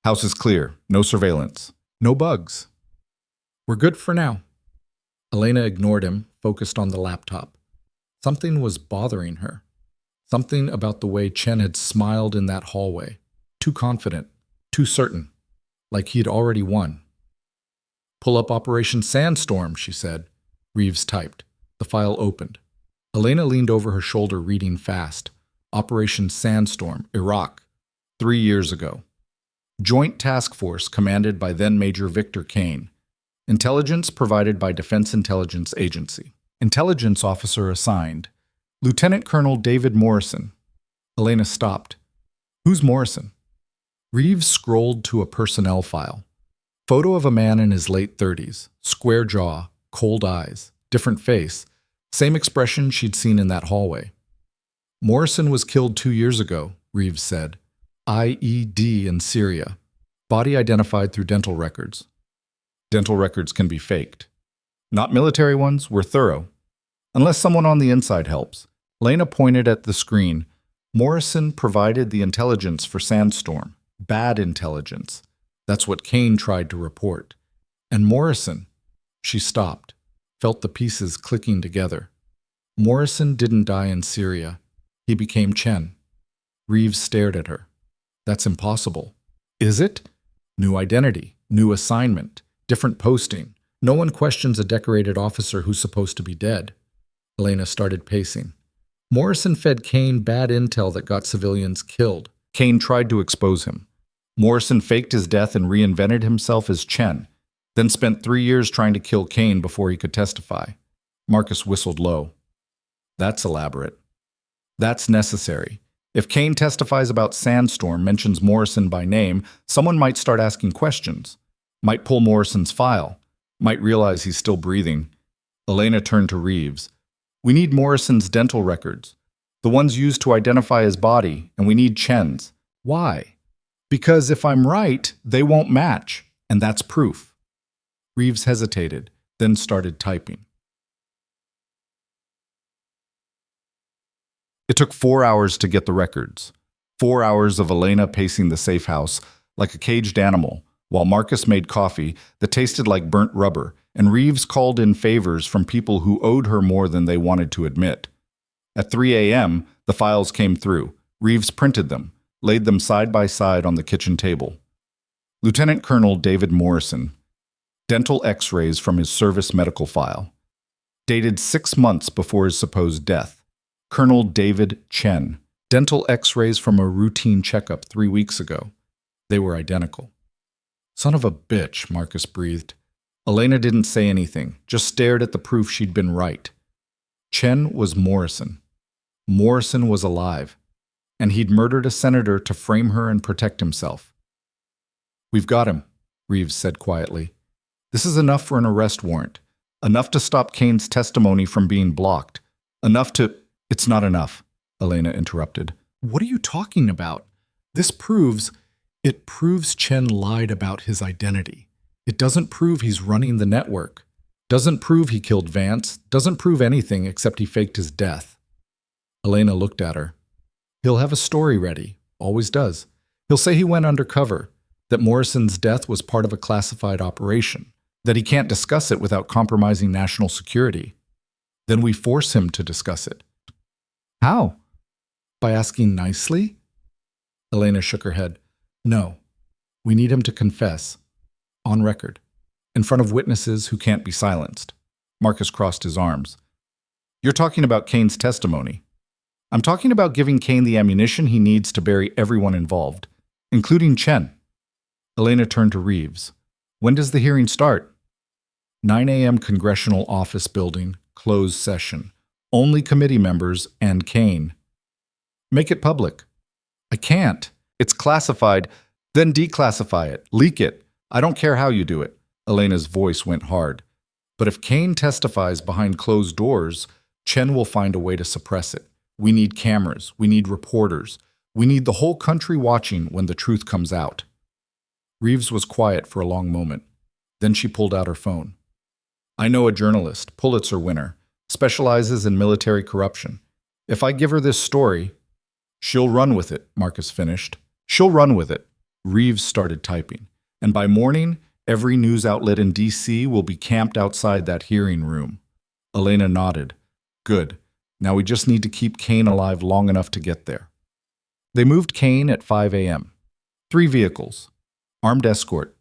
House is clear, no surveillance, no bugs. "We're good for now." Elena ignored him, focused on the laptop. Something was bothering her. Something about the way Chen had smiled in that hallway. Too confident, too certain, like he'd already won. "Pull up Operation Sandstorm," she said. Reeves typed. The file opened. Elena leaned over her shoulder, reading fast. Operation Sandstorm, Iraq, 3 years ago. Joint Task Force commanded by then Major Victor Kane. Intelligence provided by Defense Intelligence Agency. Intelligence officer assigned, Lieutenant Colonel David Morrison. Elena stopped. "Who's Morrison?" Reeves scrolled to a personnel file. Photo of a man in his late 30s, square jaw, cold eyes, different face, same expression she'd seen in that hallway. "Morrison was killed 2 years ago," Reeves said. "IED in Syria. Body identified through dental records." Dental records can be faked. Not military ones, we're thorough. Unless someone on the inside helps. Lena pointed at the screen. Morrison provided the intelligence for Sandstorm. Bad intelligence. That's what Kane tried to report. And Morrison. She stopped, felt the pieces clicking together. Morrison didn't die in Syria. He became Chen. Reeves stared at her. That's impossible. Is it? New identity, new assignment, different posting. No one questions a decorated officer who's supposed to be dead. Elena started pacing. Morrison fed Kane bad intel that got civilians killed. Kane tried to expose him. Morrison faked his death and reinvented himself as Chen, then spent 3 years trying to kill Kane before he could testify. Marcus whistled low. That's elaborate. That's necessary. If Kane testifies about Sandstorm, mentions Morrison by name, someone might start asking questions, might pull Morrison's file, might realize he's still breathing. Elena turned to Reeves. We need Morrison's dental records, the ones used to identify his body, and we need Chen's. Why? Because if I'm right, they won't match, and that's proof. Reeves hesitated, then started typing. It took 4 hours to get the records. 4 hours of Elena pacing the safe house like a caged animal, while Marcus made coffee that tasted like burnt rubber, and Reeves called in favors from people who owed her more than they wanted to admit. At 3 a.m., the files came through. Reeves printed them, laid them side by side on the kitchen table. Lieutenant Colonel David Morrison. Dental x-rays from his service medical file. Dated 6 months before his supposed death. Colonel David Chen. Dental x-rays from a routine checkup 3 weeks ago. They were identical. Son of a bitch, Marcus breathed. Elena didn't say anything, just stared at the proof she'd been right. Chen was Morrison. Morrison was alive, and he'd murdered a senator to frame her and protect himself. We've got him, Reeves said quietly. This is enough for an arrest warrant. Enough to stop Kane's testimony from being blocked. Enough to... It's not enough, Elena interrupted. What are you talking about? This proves... It proves Chen lied about his identity. It doesn't prove he's running the network. Doesn't prove he killed Vance. Doesn't prove anything except he faked his death. Elena looked at her. He'll have a story ready. Always does. He'll say he went undercover, that Morrison's death was part of a classified operation, that he can't discuss it without compromising national security. Then we force him to discuss it. How? By asking nicely? Elena shook her head. No. We need him to confess. On record. In front of witnesses who can't be silenced. Marcus crossed his arms. You're talking about Kane's testimony. I'm talking about giving Kane the ammunition he needs to bury everyone involved, including Chen. Elena turned to Reeves. When does the hearing start? 9 a.m. Congressional Office Building, closed session. Only committee members and Kane. Make it public. I can't. It's classified. Then declassify it. Leak it. I don't care how you do it. Elena's voice went hard. But if Kane testifies behind closed doors, Chen will find a way to suppress it. We need cameras. We need reporters. We need the whole country watching when the truth comes out. Reeves was quiet for a long moment. Then she pulled out her phone. I know a journalist, Pulitzer winner, specializes in military corruption. If I give her this story, she'll run with it, Marcus finished. She'll run with it. Reeves started typing. And by morning, every news outlet in D.C. will be camped outside that hearing room. Elena nodded. Good. Now we just need to keep Kane alive long enough to get there. They moved Kane at 5 a.m. 3 vehicles. Armed escort.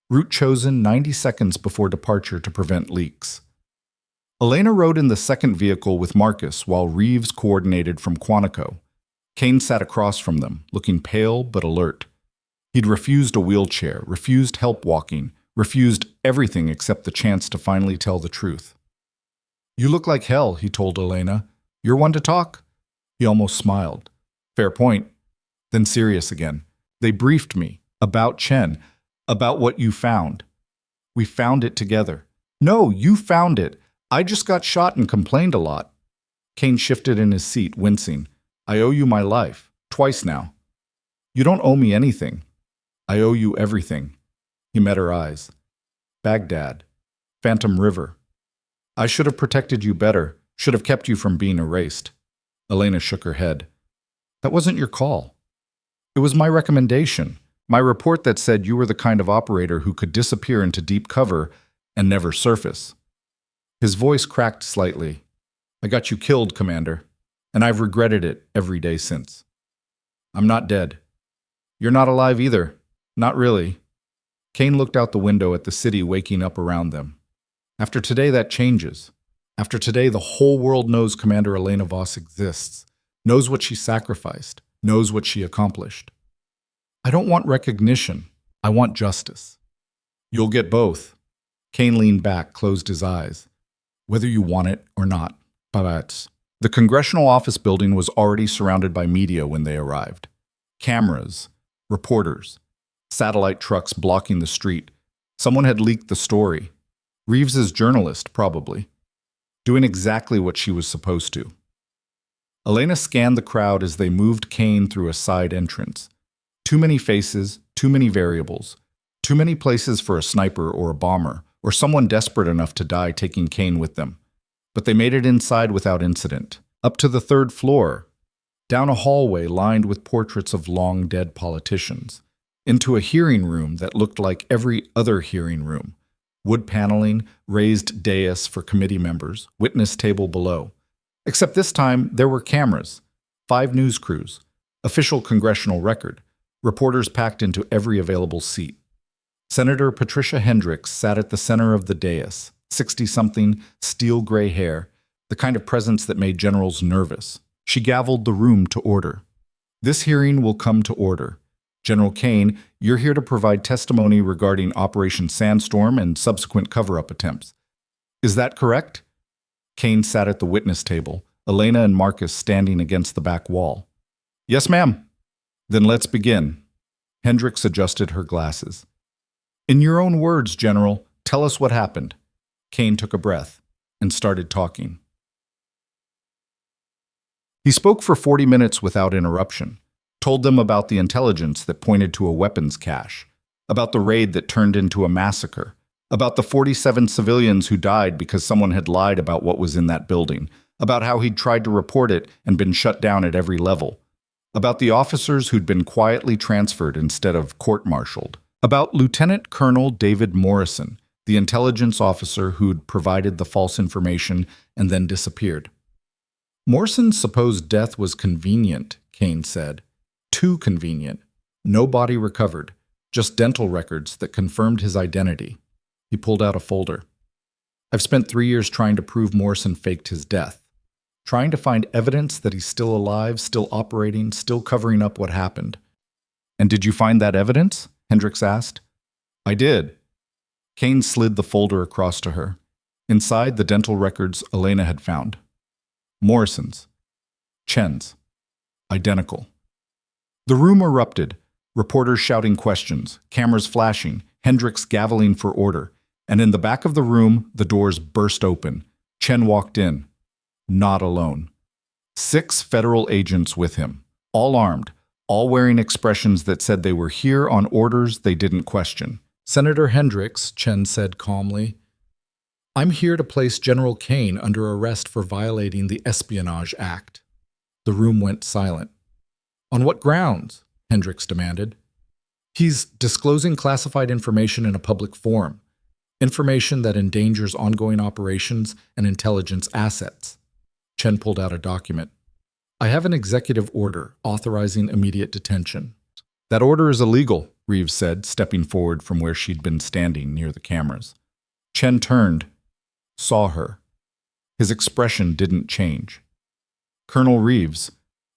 Route chosen 90 seconds before departure to prevent leaks. Elena rode in the second vehicle with Marcus while Reeves coordinated from Quantico. Kane sat across from them, looking pale but alert. He'd refused a wheelchair, refused help walking, refused everything except the chance to finally tell the truth. You look like hell, he told Elena. You're one to talk? He almost smiled. Fair point. Then serious again. They briefed me about Chen, about what you found. We found it together. No, you found it. I just got shot and complained a lot. Kane shifted in his seat, wincing. I owe you my life. Twice now. You don't owe me anything. I owe you everything. He met her eyes. Baghdad. Phantom River. I should have protected you better, should have kept you from being erased. Elena shook her head. That wasn't your call. It was my recommendation, my report that said you were the kind of operator who could disappear into deep cover and never surface. His voice cracked slightly. I got you killed, Commander, and I've regretted it every day since. I'm not dead. You're not alive either. Not really. Kane looked out the window at the city waking up around them. After today, that changes. After today, the whole world knows Commander Elena Voss exists, knows what she sacrificed, knows what she accomplished. I don't want recognition. I want justice. You'll get both. Kane leaned back, closed his eyes. Whether you want it or not, Babats. The Congressional Office Building was already surrounded by media when they arrived. Cameras, reporters, satellite trucks blocking the street. Someone had leaked the story. Reeves's journalist, probably. Doing exactly what she was supposed to. Elena scanned the crowd as they moved Kane through a side entrance. Too many faces, too many variables. Too many places for a sniper or a bomber, or someone desperate enough to die taking Kane with them. But they made it inside without incident. Up to the 3rd floor. Down a hallway lined with portraits of long-dead politicians. Into a hearing room that looked like every other hearing room. Wood paneling, raised dais for committee members, witness table below. Except this time, there were cameras, 5 news crews, official congressional record, reporters packed into every available seat. Senator Patricia Hendricks sat at the center of the dais, 60-something, steel-gray hair, the kind of presence that made generals nervous. She gavelled the room to order. This hearing will come to order. General Kane, you're here to provide testimony regarding Operation Sandstorm and subsequent cover-up attempts. Is that correct? Kane sat at the witness table, Elena and Marcus standing against the back wall. Yes, ma'am. Then let's begin. Hendricks adjusted her glasses. In your own words, General, tell us what happened. Kane took a breath and started talking. He spoke for 40 minutes without interruption. Told them about the intelligence that pointed to a weapons cache, about the raid that turned into a massacre, about the 47 civilians who died because someone had lied about what was in that building, about how he'd tried to report it and been shut down at every level, about the officers who'd been quietly transferred instead of court-martialed, about Lieutenant Colonel David Morrison, the intelligence officer who'd provided the false information and then disappeared. Morrison's supposed death was convenient, Kane said. Too convenient. No body recovered, just dental records that confirmed his identity. He pulled out a folder. I've spent 3 years trying to prove Morrison faked his death, trying to find evidence that he's still alive, still operating, still covering up what happened. And did you find that evidence? Hendricks asked. I did. Kane slid the folder across to her. Inside, the dental records Elena had found. Morrison's. Chen's. Identical. The room erupted, reporters shouting questions, cameras flashing, Hendricks gaveling for order, and in the back of the room, the doors burst open. Chen walked in. Not alone. 6 federal agents with him, all armed, all wearing expressions that said they were here on orders they didn't question. Senator Hendricks, Chen said calmly, I'm here to place General Kane under arrest for violating the Espionage Act. The room went silent. On what grounds? Hendricks demanded. He's disclosing classified information in a public forum, information that endangers ongoing operations and intelligence assets. Chen pulled out a document. I have an executive order authorizing immediate detention. That order is illegal, Reeves said, stepping forward from where she'd been standing near the cameras. Chen turned, saw her. His expression didn't change. Colonel Reeves,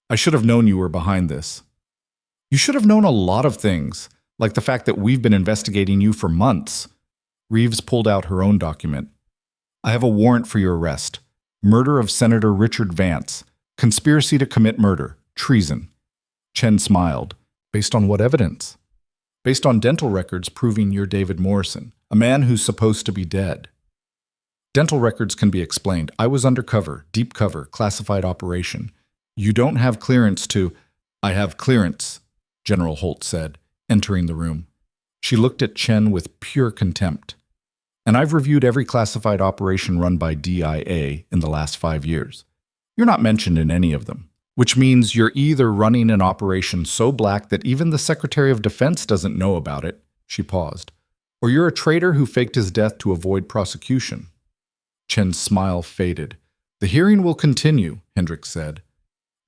I should have known you were behind this. You should have known a lot of things, like the fact that we've been investigating you for months. Reeves pulled out her own document. I have a warrant for your arrest. Murder of Senator Richard Vance. Conspiracy to commit murder. Treason. Chen smiled. Based on what evidence? Based on dental records proving you're David Morrison, a man who's supposed to be dead. Dental records can be explained. I was undercover, deep cover, classified operation. You don't have clearance to... I have clearance, General Holt said, entering the room. She looked at Chen with pure contempt. And I've reviewed every classified operation run by DIA in the last 5 years. You're not mentioned in any of them, which means you're either running an operation so black that even the Secretary of Defense doesn't know about it, she paused, or you're a traitor who faked his death to avoid prosecution. Chen's smile faded. The hearing will continue, Hendricks said.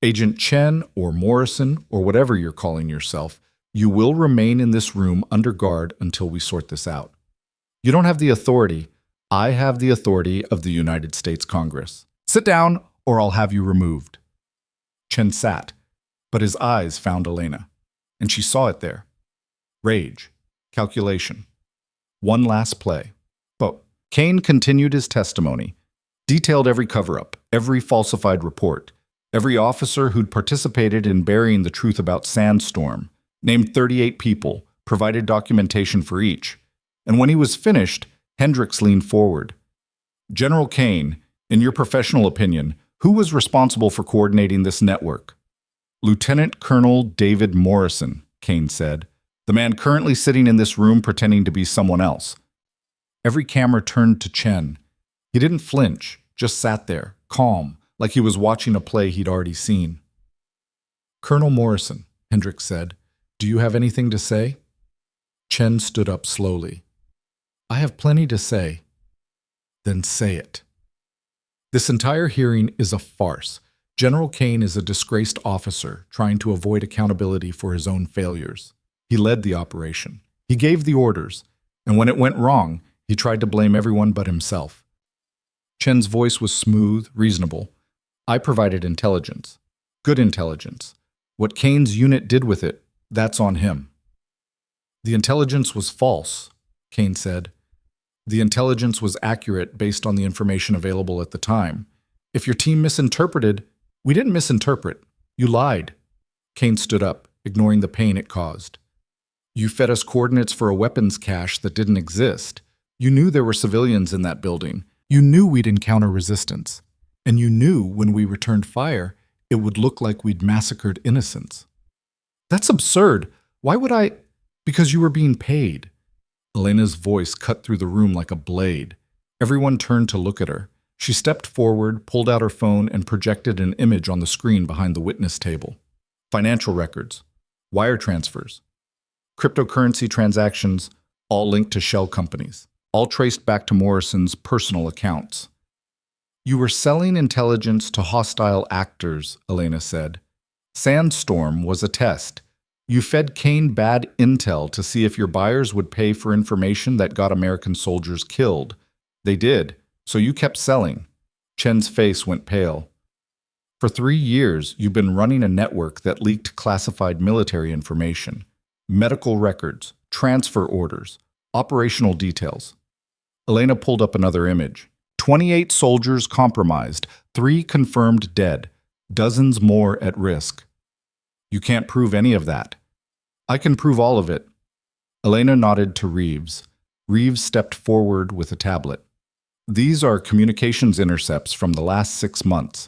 Agent Chen or Morrison or whatever you're calling yourself, you will remain in this room under guard until we sort this out. You don't have the authority. I have the authority of the United States Congress. Sit down or I'll have you removed. Chen sat, but his eyes found Elena, and she saw it there. Rage, calculation. One last play. But Kane continued his testimony, detailed every cover-up, every falsified report, every officer who'd participated in burying the truth about Sandstorm, named 38 people, provided documentation for each. And when he was finished, Hendricks leaned forward. General Kane, in your professional opinion, who was responsible for coordinating this network? Lieutenant Colonel David Morrison, Kane said, the man currently sitting in this room pretending to be someone else. Every camera turned to Chen. He didn't flinch, just sat there, calm, like he was watching a play he'd already seen. Colonel Morrison, Hendricks said, do you have anything to say? Chen stood up slowly. I have plenty to say. Then say it. This entire hearing is a farce. General Kane is a disgraced officer trying to avoid accountability for his own failures. He led the operation. He gave the orders. And when it went wrong, he tried to blame everyone but himself. Chen's voice was smooth, reasonable. I provided intelligence. Good intelligence. What Kane's unit did with it, that's on him. The intelligence was false, Kane said. The intelligence was accurate based on the information available at the time. If your team misinterpreted, we didn't misinterpret. You lied. Kane stood up, ignoring the pain it caused. You fed us coordinates for a weapons cache that didn't exist. You knew there were civilians in that building. You knew we'd encounter resistance. And you knew when we returned fire, it would look like we'd massacred innocents. That's absurd. Why would I? Because you were being paid. Elena's voice cut through the room like a blade. Everyone turned to look at her. She stepped forward, pulled out her phone, and projected an image on the screen behind the witness table. financial records, wire transfers, cryptocurrency transactions, all linked to shell companies, all traced back to Morrison's personal accounts. You were selling intelligence to hostile actors, Elena said. Sandstorm was a test. You fed Kane bad intel to see if your buyers would pay for information that got American soldiers killed. They did, so you kept selling. Chen's face went pale. For 3 years, you've been running a network that leaked classified military information, medical records, transfer orders, operational details. Elena pulled up another image. 28 soldiers compromised, 3 confirmed dead, dozens more at risk. You can't prove any of that. I can prove all of it. Elena nodded to Reeves. Reeves stepped forward with a tablet. These are communications intercepts from the last 6 months.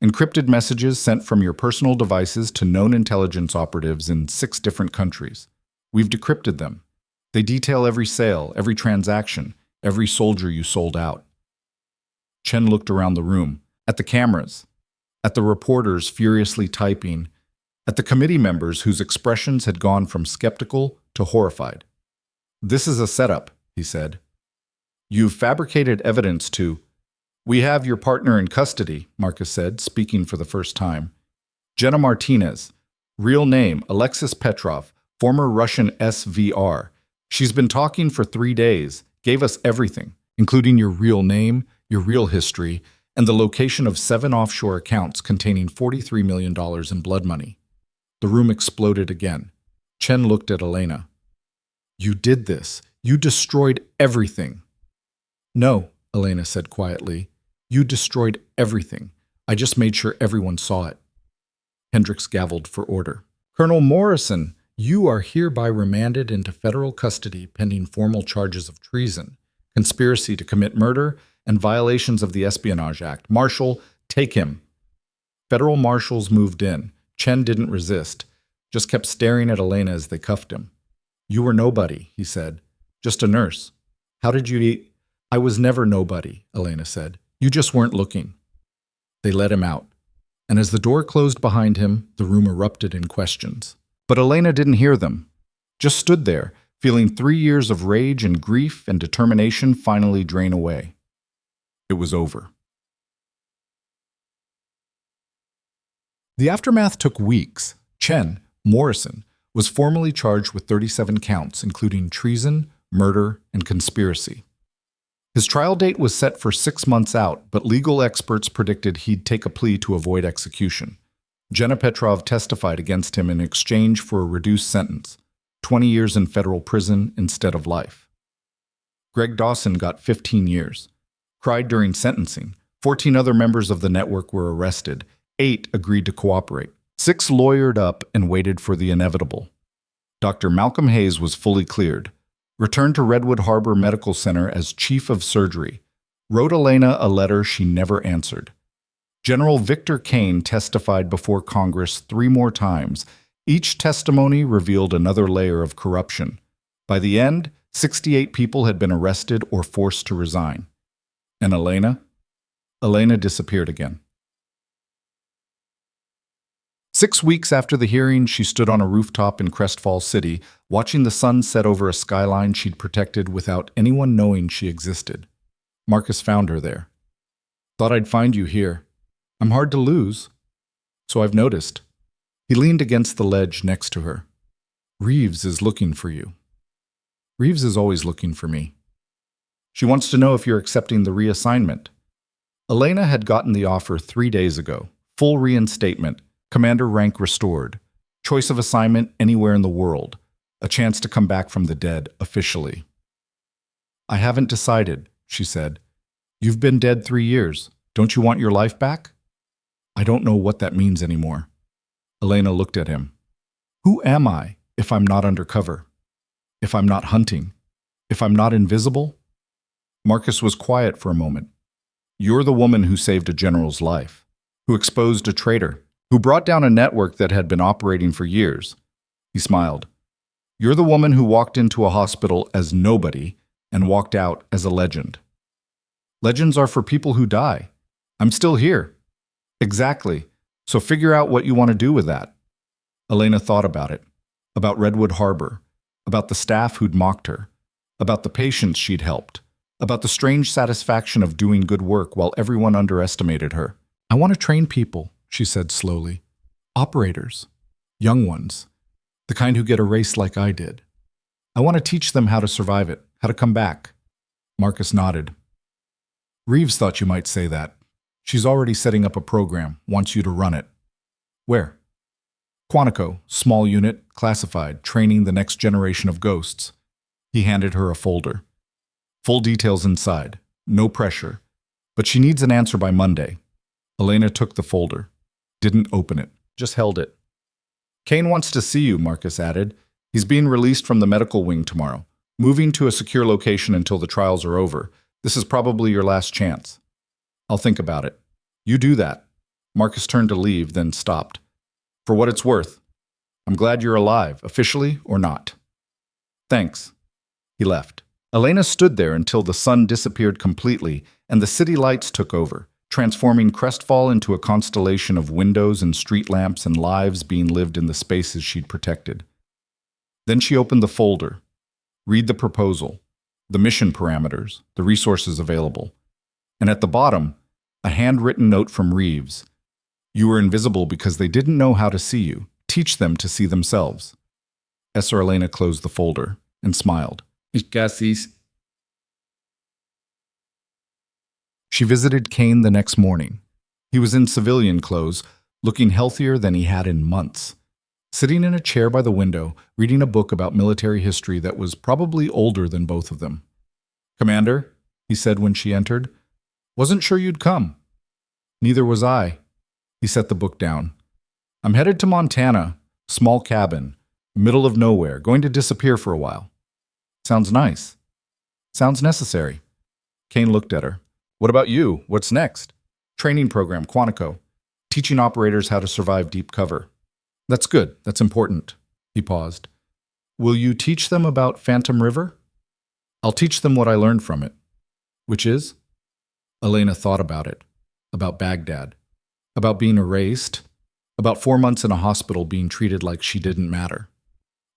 Encrypted messages sent from your personal devices to known intelligence operatives in 6 different countries. We've decrypted them. They detail every sale, every transaction, every soldier you sold out. Chen looked around the room, at the cameras, at the reporters furiously typing, at the committee members whose expressions had gone from skeptical to horrified. This is a setup, he said. You've fabricated evidence to... We have your partner in custody, Marcus said, speaking for the first time. Jenna Martinez, real name Alexis Petrov, former Russian SVR. She's been talking for 3 days, gave us everything, including your real name, your real history, and the location of 7 offshore accounts containing $43 million in blood money. The room exploded again. Chen looked at Elena. You did this. You destroyed everything. No, Elena said quietly. You destroyed everything. I just made sure everyone saw it. Hendricks gavelled for order. Colonel Morrison, you are hereby remanded into federal custody pending formal charges of treason, conspiracy to commit murder, and violations of the Espionage Act. Marshal, take him. Federal marshals moved in. Chen didn't resist, just kept staring at Elena as they cuffed him. You were nobody, he said. Just a nurse. How did you eat? I was never nobody, Elena said. You just weren't looking. They let him out, and as the door closed behind him, the room erupted in questions. But Elena didn't hear them, just stood there, feeling 3 years of rage and grief and determination finally drain away. It was over. The aftermath took weeks. Chen, Morrison, was formally charged with 37 counts, including treason, murder, and conspiracy. His trial date was set for 6 months out, but legal experts predicted he'd take a plea to avoid execution. Jenna Petrov testified against him in exchange for a reduced sentence, 20 years in federal prison instead of life. Greg Dawson got 15 years. Cried during sentencing. 14 other members of the network were arrested. 8 agreed to cooperate. 6 lawyered up and waited for the inevitable. Dr. Malcolm Hayes was fully cleared. Returned to Redwood Harbor Medical Center as chief of surgery. Wrote Elena a letter she never answered. General Victor Kane testified before Congress 3 more times. Each testimony revealed another layer of corruption. By the end, 68 people had been arrested or forced to resign. And Elena? Elena disappeared again. 6 weeks after the hearing, she stood on a rooftop in Crestfall City, watching the sun set over a skyline she'd protected without anyone knowing she existed. Marcus found her there. Thought I'd find you here. I'm hard to lose. So I've noticed. He leaned against the ledge next to her. Reeves is looking for you. Reeves is always looking for me. She wants to know if you're accepting the reassignment. Elena had gotten the offer 3 days ago. Full reinstatement. Commander rank restored. Choice of assignment anywhere in the world. A chance to come back from the dead officially. I haven't decided, she said. You've been dead 3 years. Don't you want your life back? I don't know what that means anymore. Elena looked at him. Who am I if I'm not undercover? If I'm not hunting? If I'm not invisible? Marcus was quiet for a moment. You're the woman who saved a general's life, who exposed a traitor, who brought down a network that had been operating for years. He smiled. You're the woman who walked into a hospital as nobody and walked out as a legend. Legends are for people who die. I'm still here. Exactly. So figure out what you want to do with that. Elena thought about it, about Redwood Harbor, about the staff who'd mocked her, about the patients she'd helped, about the strange satisfaction of doing good work while everyone underestimated her. I want to train people, she said slowly. Operators. Young ones. The kind who get erased like I did. I want to teach them how to survive it, how to come back. Marcus nodded. Reeves thought you might say that. She's already setting up a program, wants you to run it. Where? Quantico, small unit, classified, training the next generation of ghosts. He handed her a folder. Full details inside. No pressure. But she needs an answer by Monday. Elena took the folder. Didn't open it. Just held it. Kane wants to see you, Marcus added. He's being released from the medical wing tomorrow. Moving to a secure location until the trials are over. This is probably your last chance. I'll think about it. You do that. Marcus turned to leave, then stopped. For what it's worth. I'm glad you're alive, officially or not. Thanks. He left. Elena stood there until the sun disappeared completely and the city lights took over, transforming Crestfall into a constellation of windows and street lamps and lives being lived in the spaces she'd protected. Then she opened the folder. Read the proposal, the mission parameters, the resources available. And at the bottom, a handwritten note from Reeves. You were invisible because they didn't know how to see you. Teach them to see themselves. Esther Elena closed the folder and smiled. She visited Kane the next morning. He was in civilian clothes, looking healthier than he had in months. Sitting in a chair by the window, reading a book about military history that was probably older than both of them. Commander, he said when she entered, wasn't sure you'd come. Neither was I. He set the book down. I'm headed to Montana, small cabin, middle of nowhere, going to disappear for a while. Sounds nice. Sounds necessary. Kane looked at her. What about you? What's next? Training program, Quantico. Teaching operators how to survive deep cover. That's good. That's important. He paused. Will you teach them about Phantom River? I'll teach them what I learned from it. Which is? Elena thought about it. About Baghdad. About being erased. About 4 months in a hospital being treated like she didn't matter.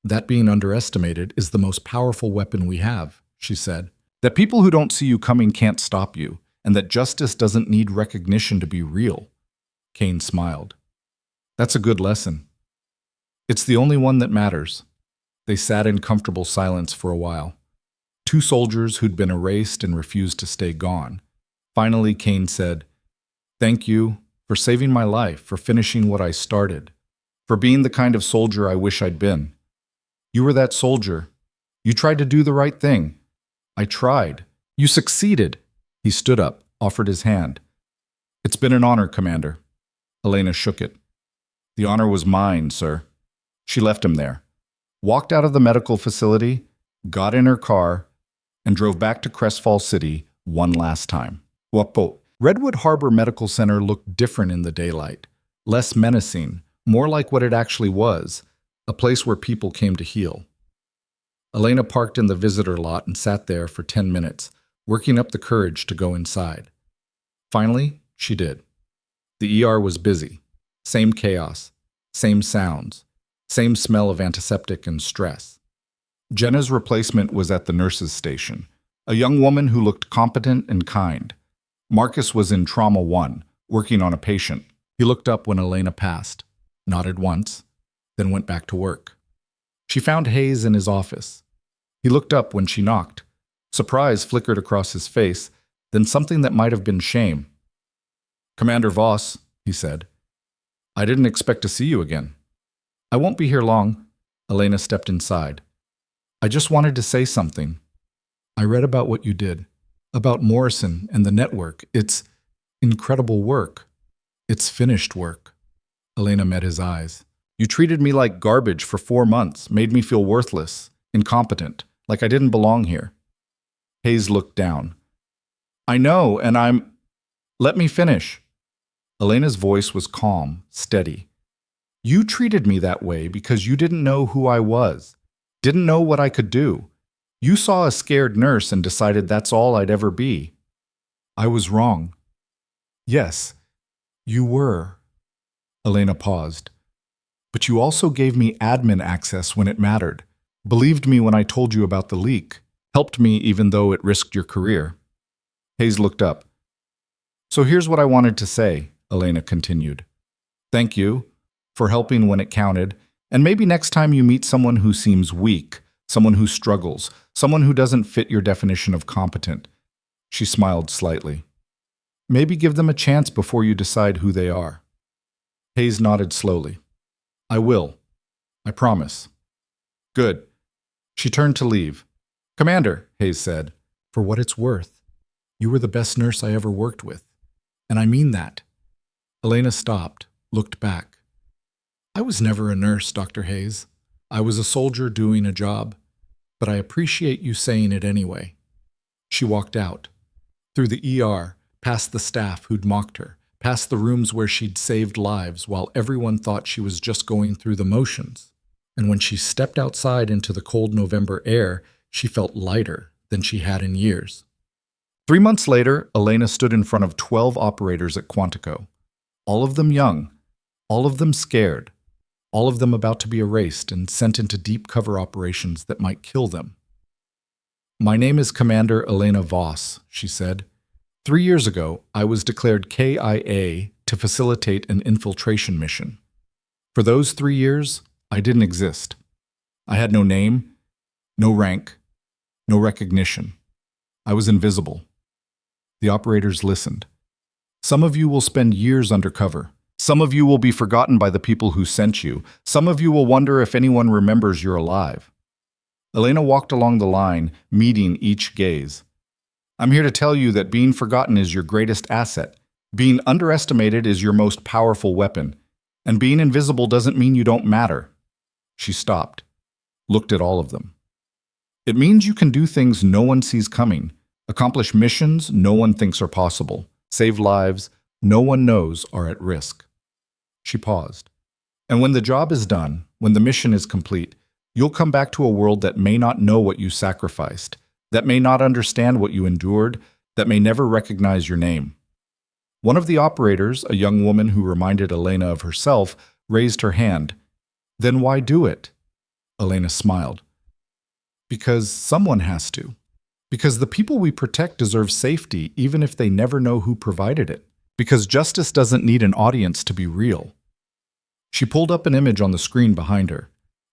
That being underestimated is the most powerful weapon we have, she said. That people who don't see you coming can't stop you, and that justice doesn't need recognition to be real. Kane smiled. That's a good lesson. It's the only one that matters. They sat in comfortable silence for a while. Two soldiers who'd been erased and refused to stay gone. Finally, Kane said, Thank you for saving my life, for finishing what I started, for being the kind of soldier I wish I'd been. You were that soldier. You tried to do the right thing. I tried. You succeeded. He stood up, offered his hand. It's been an honor, Commander. Elena shook it. The honor was mine, sir. She left him there, walked out of the medical facility, got in her car, and drove back to Crestfall City one last time. Wapo. Redwood Harbor Medical Center looked different in the daylight, less menacing, more like what it actually was, a place where people came to heal. Elena parked in the visitor lot and sat there for 10 minutes, working up the courage to go inside. Finally, she did. The ER was busy. Same chaos, same sounds, same smell of antiseptic and stress. Jenna's replacement was at the nurse's station, a young woman who looked competent and kind. Marcus was in Trauma 1, working on a patient. He looked up when Elena passed, nodded once, then went back to work. She found Hayes in his office. He looked up when she knocked. Surprise flickered across his face, then something that might have been shame. Commander Voss, he said. I didn't expect to see you again. I won't be here long. Elena stepped inside. I just wanted to say something. I read about what you did, about Morrison and the network. It's incredible work. It's finished work. Elena met his eyes. You treated me like garbage for 4 months, made me feel worthless, incompetent, like I didn't belong here. Hayes looked down. I know, and Let me finish. Elena's voice was calm, steady. You treated me that way because you didn't know who I was, didn't know what I could do. You saw a scared nurse and decided that's all I'd ever be. I was wrong. Yes, you were. Elena paused. But you also gave me admin access when it mattered, believed me when I told you about the leak, helped me even though it risked your career. Hayes looked up. So here's what I wanted to say, Elena continued. Thank you for helping when it counted, and maybe next time you meet someone who seems weak, someone who struggles, someone who doesn't fit your definition of competent. She smiled slightly. Maybe give them a chance before you decide who they are. Hayes nodded slowly. I will. I promise. Good. She turned to leave. Commander, Hayes said, For what it's worth, you were the best nurse I ever worked with. And I mean that. Elena stopped, looked back. I was never a nurse, Dr. Hayes. I was a soldier doing a job. But I appreciate you saying it anyway. She walked out. Through the ER, past the staff who'd mocked her, past the rooms where she'd saved lives while everyone thought she was just going through the motions. And when she stepped outside into the cold November air, she felt lighter than she had in years. 3 months later, Elena stood in front of 12 operators at Quantico. All of them young, all of them scared, all of them about to be erased and sent into deep cover operations that might kill them. My name is Commander Elena Voss, she said. 3 years ago, I was declared KIA to facilitate an infiltration mission. For those 3 years, I didn't exist. I had no name, no rank, no recognition. I was invisible. The operators listened. Some of you will spend years undercover. Some of you will be forgotten by the people who sent you. Some of you will wonder if anyone remembers you're alive. Elena walked along the line, meeting each gaze. I'm here to tell you that being forgotten is your greatest asset. Being underestimated is your most powerful weapon. And being invisible doesn't mean you don't matter. She stopped, looked at all of them. It means you can do things no one sees coming, accomplish missions no one thinks are possible, save lives no one knows are at risk. She paused. And when the job is done, when the mission is complete, you'll come back to a world that may not know what you sacrificed, that may not understand what you endured, that may never recognize your name. One of the operators, a young woman who reminded Elena of herself, raised her hand. Then why do it? Elena smiled. Because someone has to. Because the people we protect deserve safety even if they never know who provided it. Because justice doesn't need an audience to be real. She pulled up an image on the screen behind her.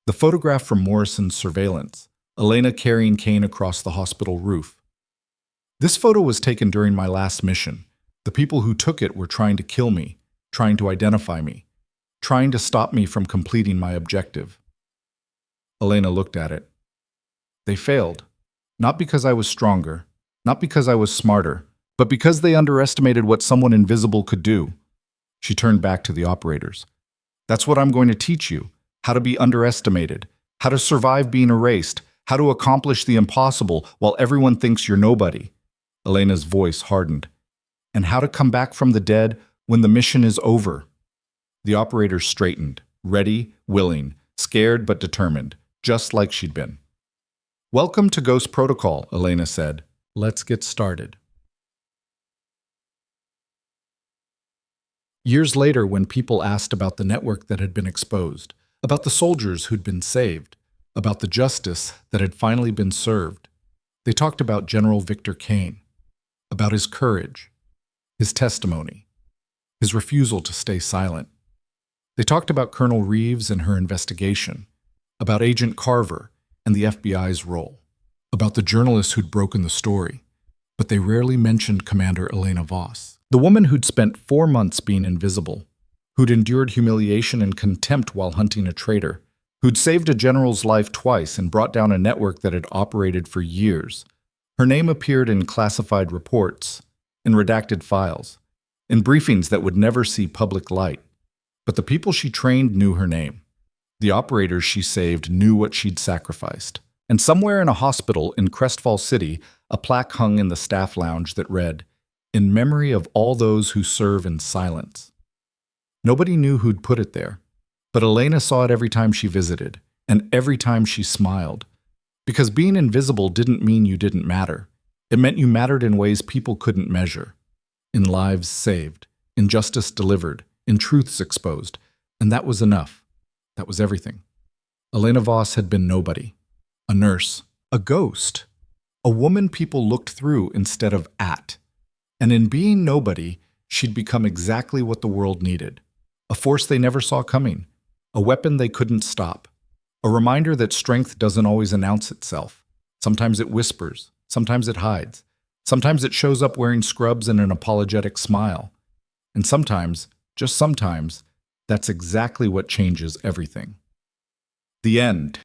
The photograph from Morrison's surveillance. Elena carrying Kane across the hospital roof. This photo was taken during my last mission. The people who took it were trying to kill me, trying to identify me, trying to stop me from completing my objective. Elena looked at it. They failed. Not because I was stronger, not because I was smarter, but because they underestimated what someone invisible could do. She turned back to the operators. That's what I'm going to teach you. How to be underestimated, how to survive being erased, how to accomplish the impossible while everyone thinks you're nobody. Elena's voice hardened. And how to come back from the dead when the mission is over. The operators straightened, ready, willing, scared but determined, just like she'd been. Welcome to Ghost Protocol, Elena said. Let's get started. Years later, when people asked about the network that had been exposed, about the soldiers who'd been saved, about the justice that had finally been served, they talked about General Victor Kane, about his courage, his testimony, his refusal to stay silent. They talked about Colonel Reeves and her investigation, about Agent Carver and the FBI's role, about the journalists who'd broken the story, but they rarely mentioned Commander Elena Voss, the woman who'd spent 4 months being invisible, who'd endured humiliation and contempt while hunting a traitor, who'd saved a general's life twice and brought down a network that had operated for years. Her name appeared in classified reports, in redacted files, in briefings that would never see public light. But the people she trained knew her name. The operators she saved knew what she'd sacrificed. And somewhere in a hospital in Crestfall City, a plaque hung in the staff lounge that read, "In memory of all those who serve in silence." Nobody knew who'd put it there, but Elena saw it every time she visited, and every time she smiled. Because being invisible didn't mean you didn't matter. It meant you mattered in ways people couldn't measure. In lives saved, in justice delivered, in truths exposed. And that was enough. That was everything. Elena Voss had been nobody. A nurse. A ghost. A woman people looked through instead of at. And in being nobody, she'd become exactly what the world needed. A force they never saw coming. A weapon they couldn't stop. A reminder that strength doesn't always announce itself. Sometimes it whispers. Sometimes it hides. Sometimes it shows up wearing scrubs and an apologetic smile. And sometimes, just sometimes, that's exactly what changes everything. The end.